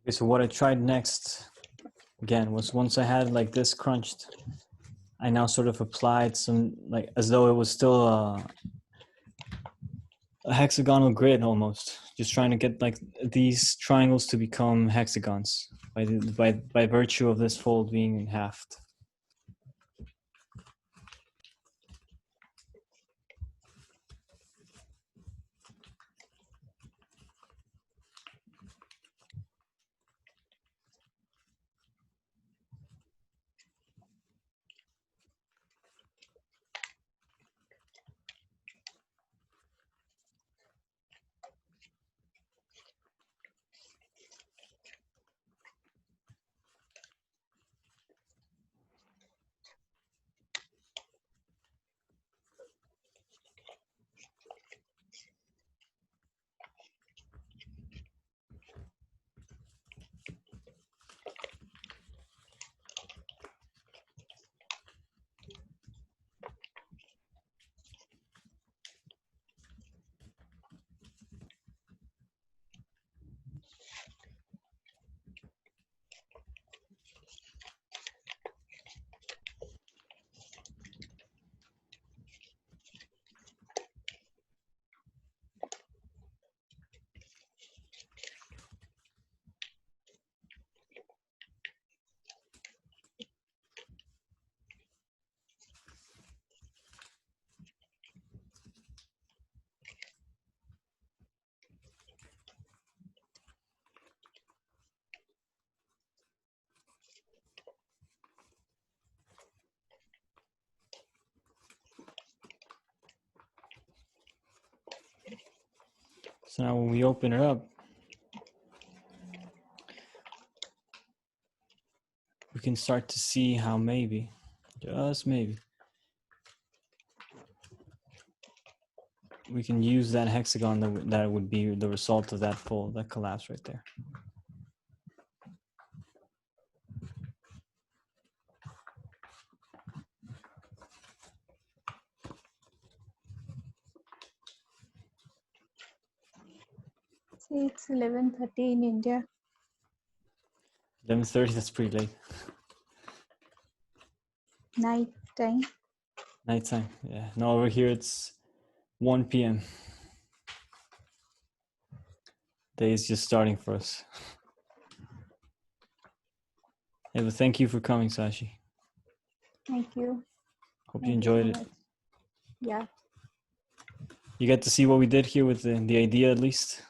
Okay, so what I tried next, again, was once I had like this crunched, I now sort of applied some, like, as though it was still a hexagonal grid almost, just trying to get like these triangles to become hexagons by virtue of this fold being halved. So now when we open it up, we can start to see how maybe, just maybe, we can use that hexagon that would be the result of that fold, that collapse right there. See, it's 11:30 in India. 11:30. That's pretty late. Night time. Nighttime. Yeah. No, over here it's 1 p.m. Day is just starting for us. Hey, but thank you for coming, Sashi. Thank you. Hope you Thank you enjoyed so it. much. Yeah. You get to see what we did here with the idea, at least.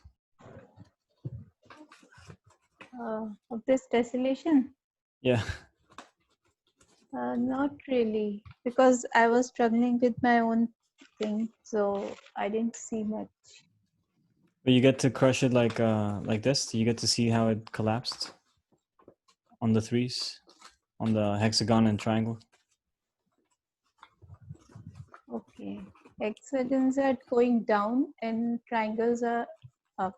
Of this tessellation? Yeah. Not really, because I was struggling with my own thing, so I didn't see much. But you get to crush it like this. You get to see how it collapsed on the threes, on the hexagon and triangle. Okay. Hexagons are going down and triangles are up,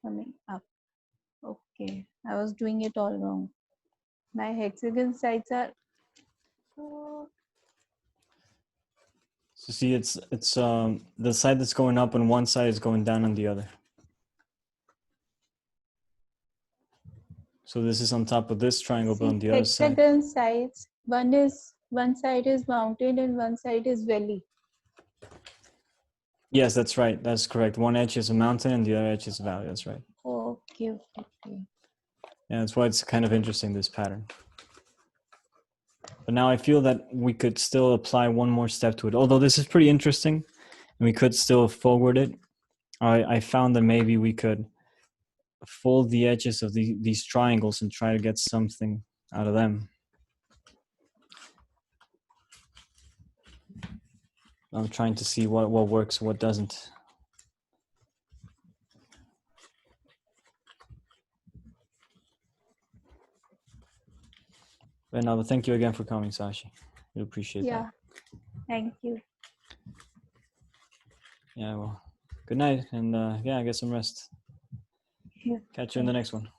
coming up. Okay. I was doing it all wrong. My hexagon sides are. So see, it's the side that's going up on one side is going down on the other. So this is on top of this triangle, but on the other side. Hexagon sides. One side is mountain and one side is valley. Yes, that's right. That's correct. One edge is a mountain and the other edge is a valley. That's right. Okay. Yeah, that's why it's kind of interesting, this pattern. But now I feel that we could still apply one more step to it. Although this is pretty interesting, and we could still forward it. I found that maybe we could fold the edges of these triangles and try to get something out of them. I'm trying to see what works, what doesn't. But thank you again for coming, Sashi. We appreciate that. Thank you. Yeah, well, good night, and yeah, get some rest. Yeah. Catch you in the next one.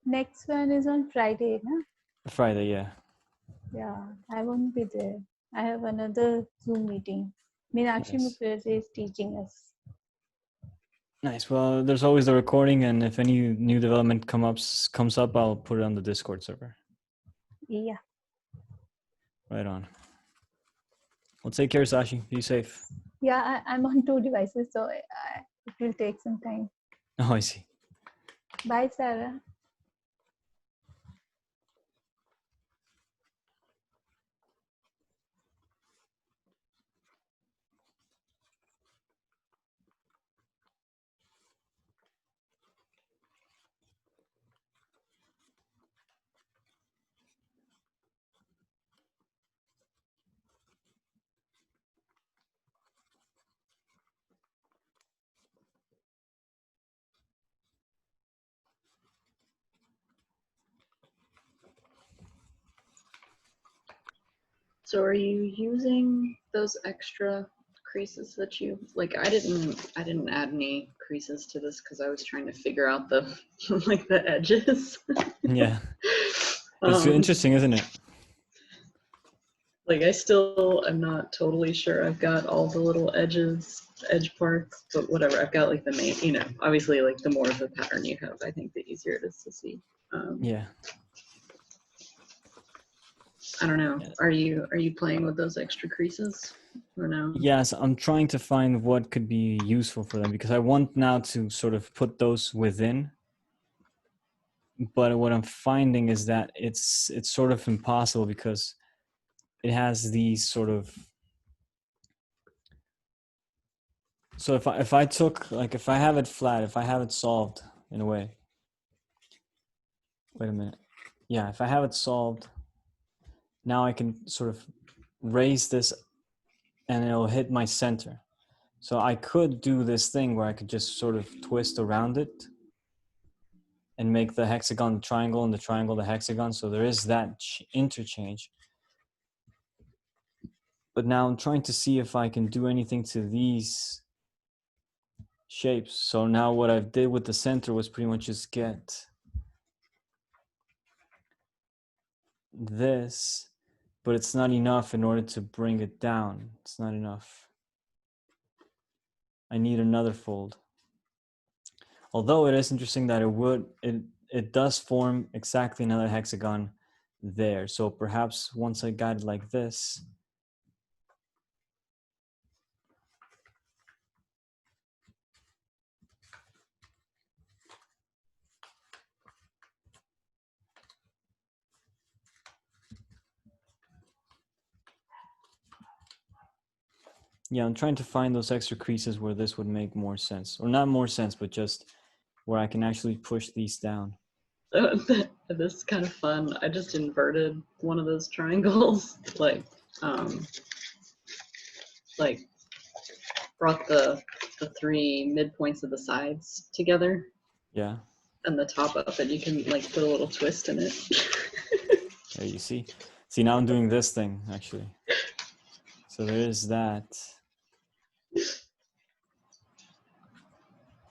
Next one is on Friday, no? Friday, yeah. Yeah, I won't be there. I have another Zoom meeting. Meenakshi Nice. Mukherjee is teaching us. Nice. Well, there's always the recording, and if any new development comes up, I'll put it on the Discord server. Yeah. Right on. Well, take care, Sashi. Be safe. Yeah, I'm on 2 devices, so it will take some time. Oh, I see. Bye, Sarah. So are you using those extra creases that you like? I didn't add any creases to this because I was trying to figure out the like the edges. Yeah. It's interesting, isn't it? Like I'm not totally sure I've got all the little edge parts, but whatever. I've got like the main, obviously like the more of the pattern you have, I think the easier it is to see. Yeah. I don't know. Yeah. Are you playing with those extra creases or no? Yes, I'm trying to find what could be useful for them because I want now to sort of put those within. But what I'm finding is that it's sort of impossible because it has these sort of. So if I took, like, if I have it flat, if I have it solved in a way. Wait a minute. Yeah, if I have it solved, now I can sort of raise this and it'll hit my center. So I could do this thing where I could just sort of twist around it and make the hexagon the triangle and the triangle the hexagon. So there is that interchange. But now I'm trying to see if I can do anything to these shapes. So now what I did with the center was pretty much just get this, but it's not enough in order to bring it down. It's not enough. I need another fold. Although it is interesting that it does form exactly another hexagon there. So perhaps once I got it like this, yeah, I'm trying to find those extra creases where this would make more sense. Or not more sense, but just where I can actually push these down. This is kind of fun. I just inverted one of those triangles, like brought the three midpoints of the sides together. Yeah. And the top of it, you can like put a little twist in it. There you see. See, now I'm doing this thing, actually. So there is that.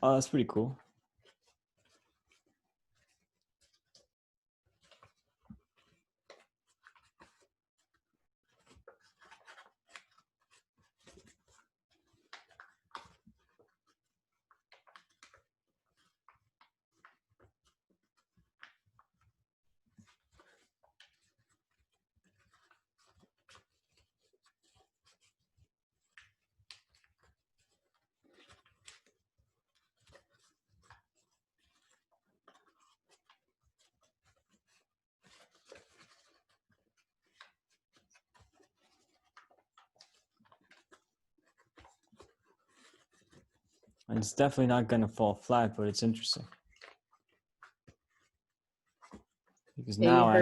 Oh, that's pretty cool. And it's definitely not going to fall flat, but it's interesting. Because Yeah, now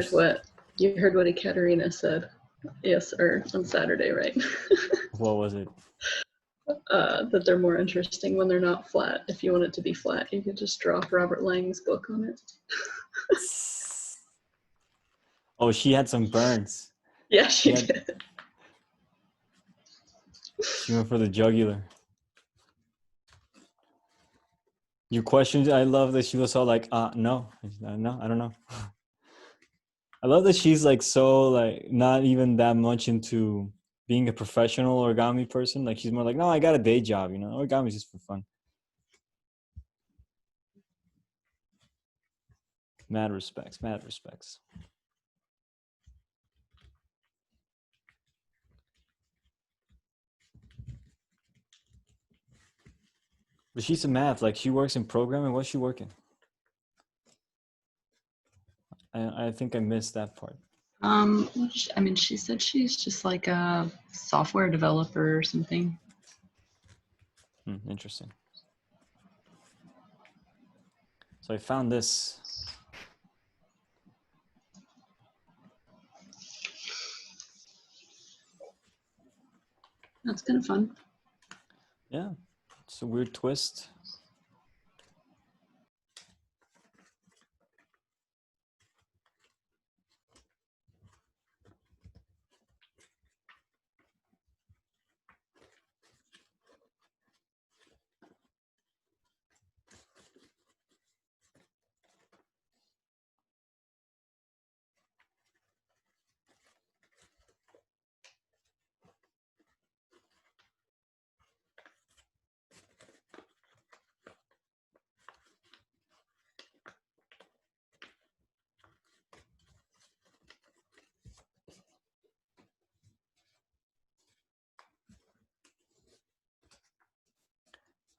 you heard what Ekaterina said. Yes, or on Saturday, right? what was it? That they're more interesting when they're not flat. If you want it to be flat, you could just drop Robert Lang's book on it. Oh, she had some burns. Yeah, she did. She went for the jugular. Your questions, I love that she was all like, no, I don't know. I love that she's like so like not even that much into being a professional origami person. Like she's more like, no, I got a day job, you know, origami's just for fun. Mad respects, mad respects. But she's a math, like she works in programming. What's she working? I think I missed that part. I mean, she said she's just like a software developer or something. Interesting. So I found this. That's kind of fun. Yeah, it's a weird twist.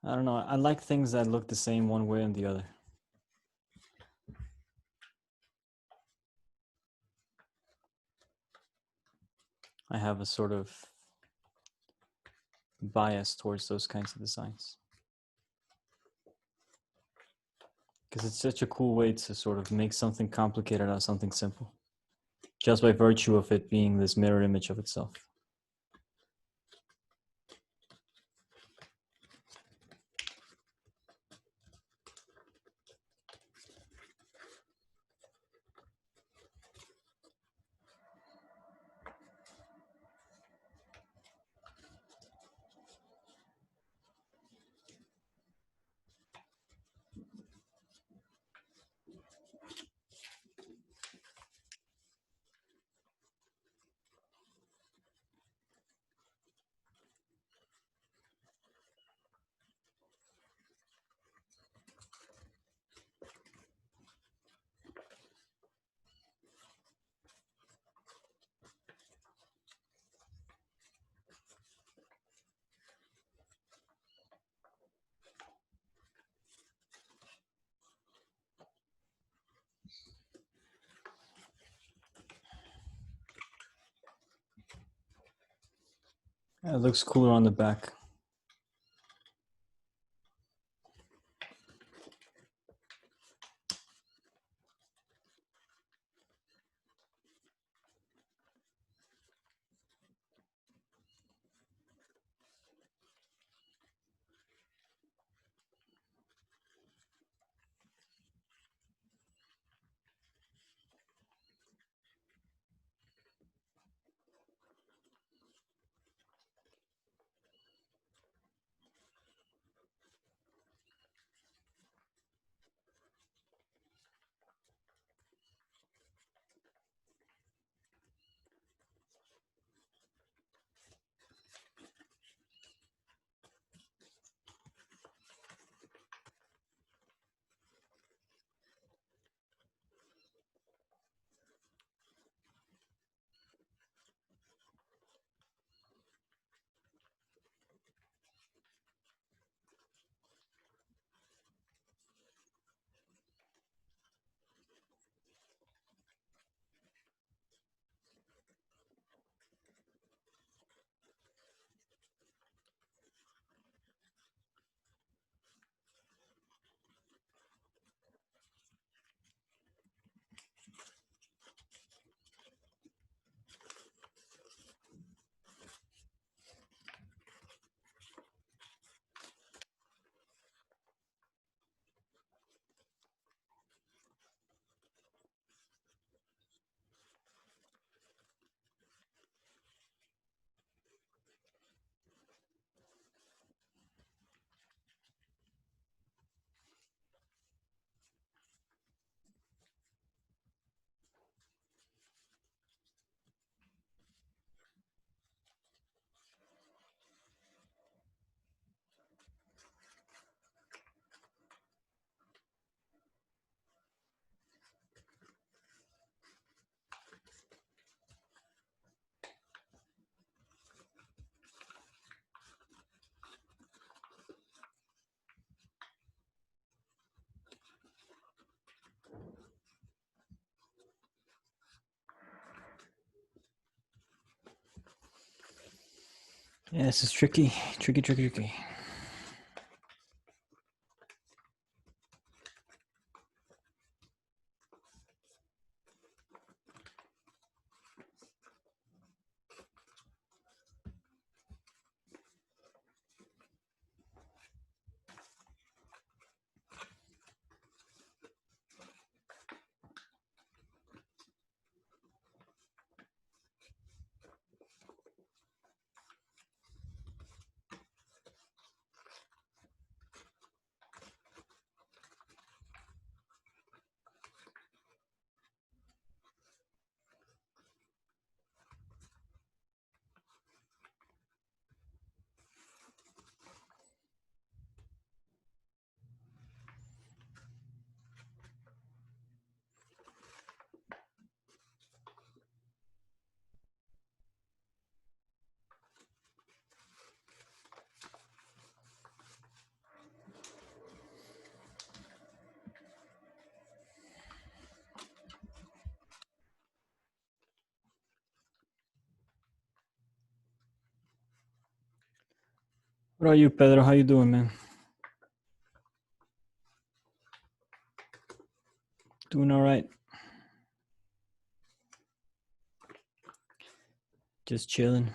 I don't know. I like things that look the same one way and the other. I have a sort of bias towards those kinds of designs. Because it's such a cool way to sort of make something complicated out of something simple. Just by virtue of it being this mirror image of itself. It looks cooler on the back. Yeah, this is tricky. Tricky. What are you, Pedro? How you doing, man? Doing all right. Just chilling.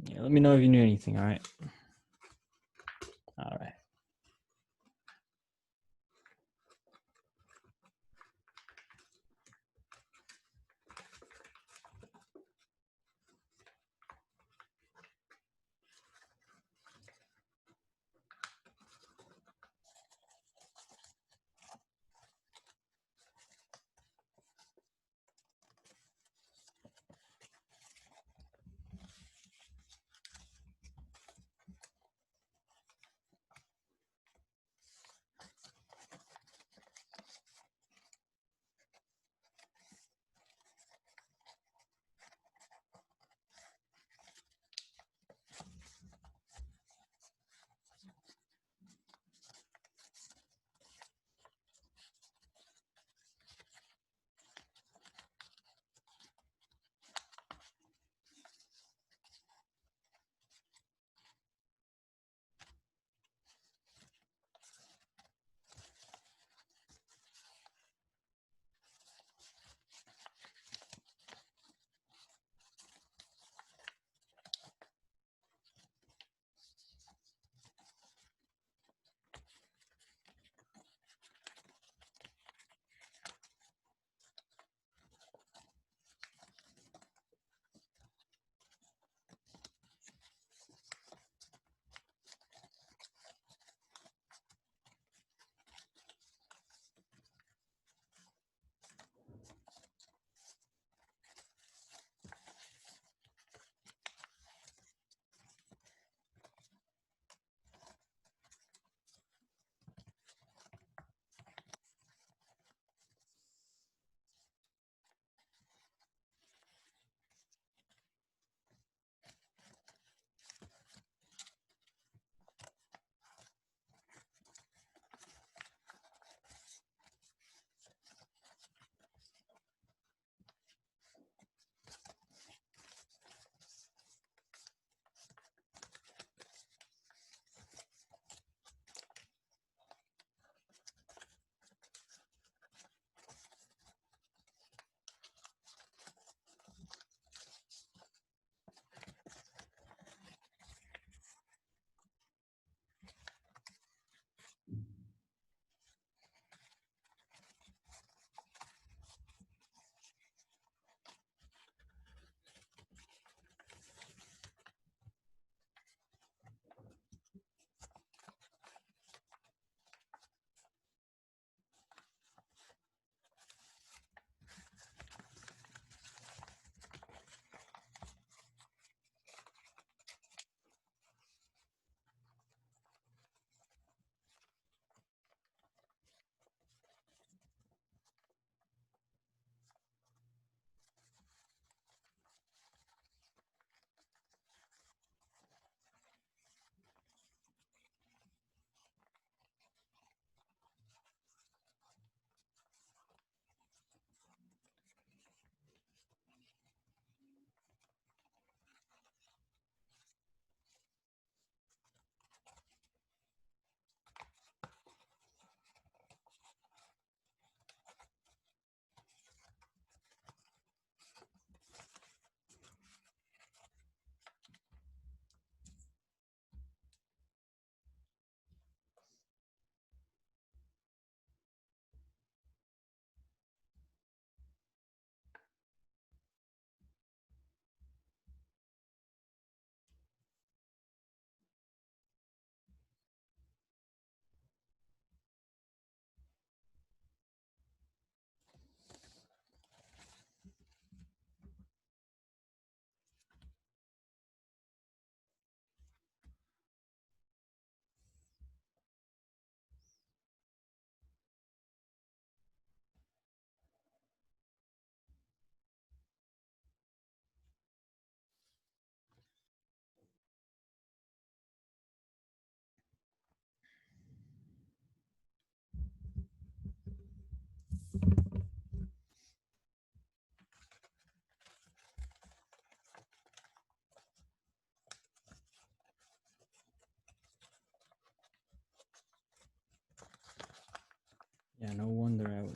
Yeah, let me know if you need anything, all right? All right.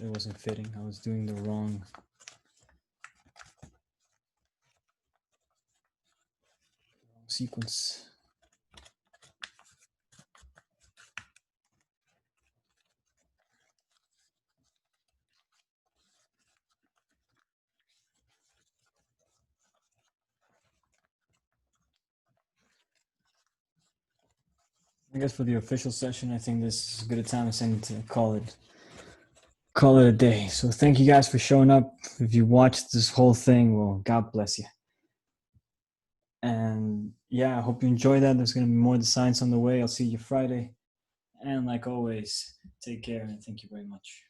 it wasn't fitting. I was doing the wrong sequence. I guess for the official session, I think this is as good a time as any to call it a day. So thank you guys for showing up. If you watched this whole thing, well, God bless you. And yeah, I hope you enjoy that. There's going to be more of the science on the way. I'll see you Friday. And like always, take care and thank you very much.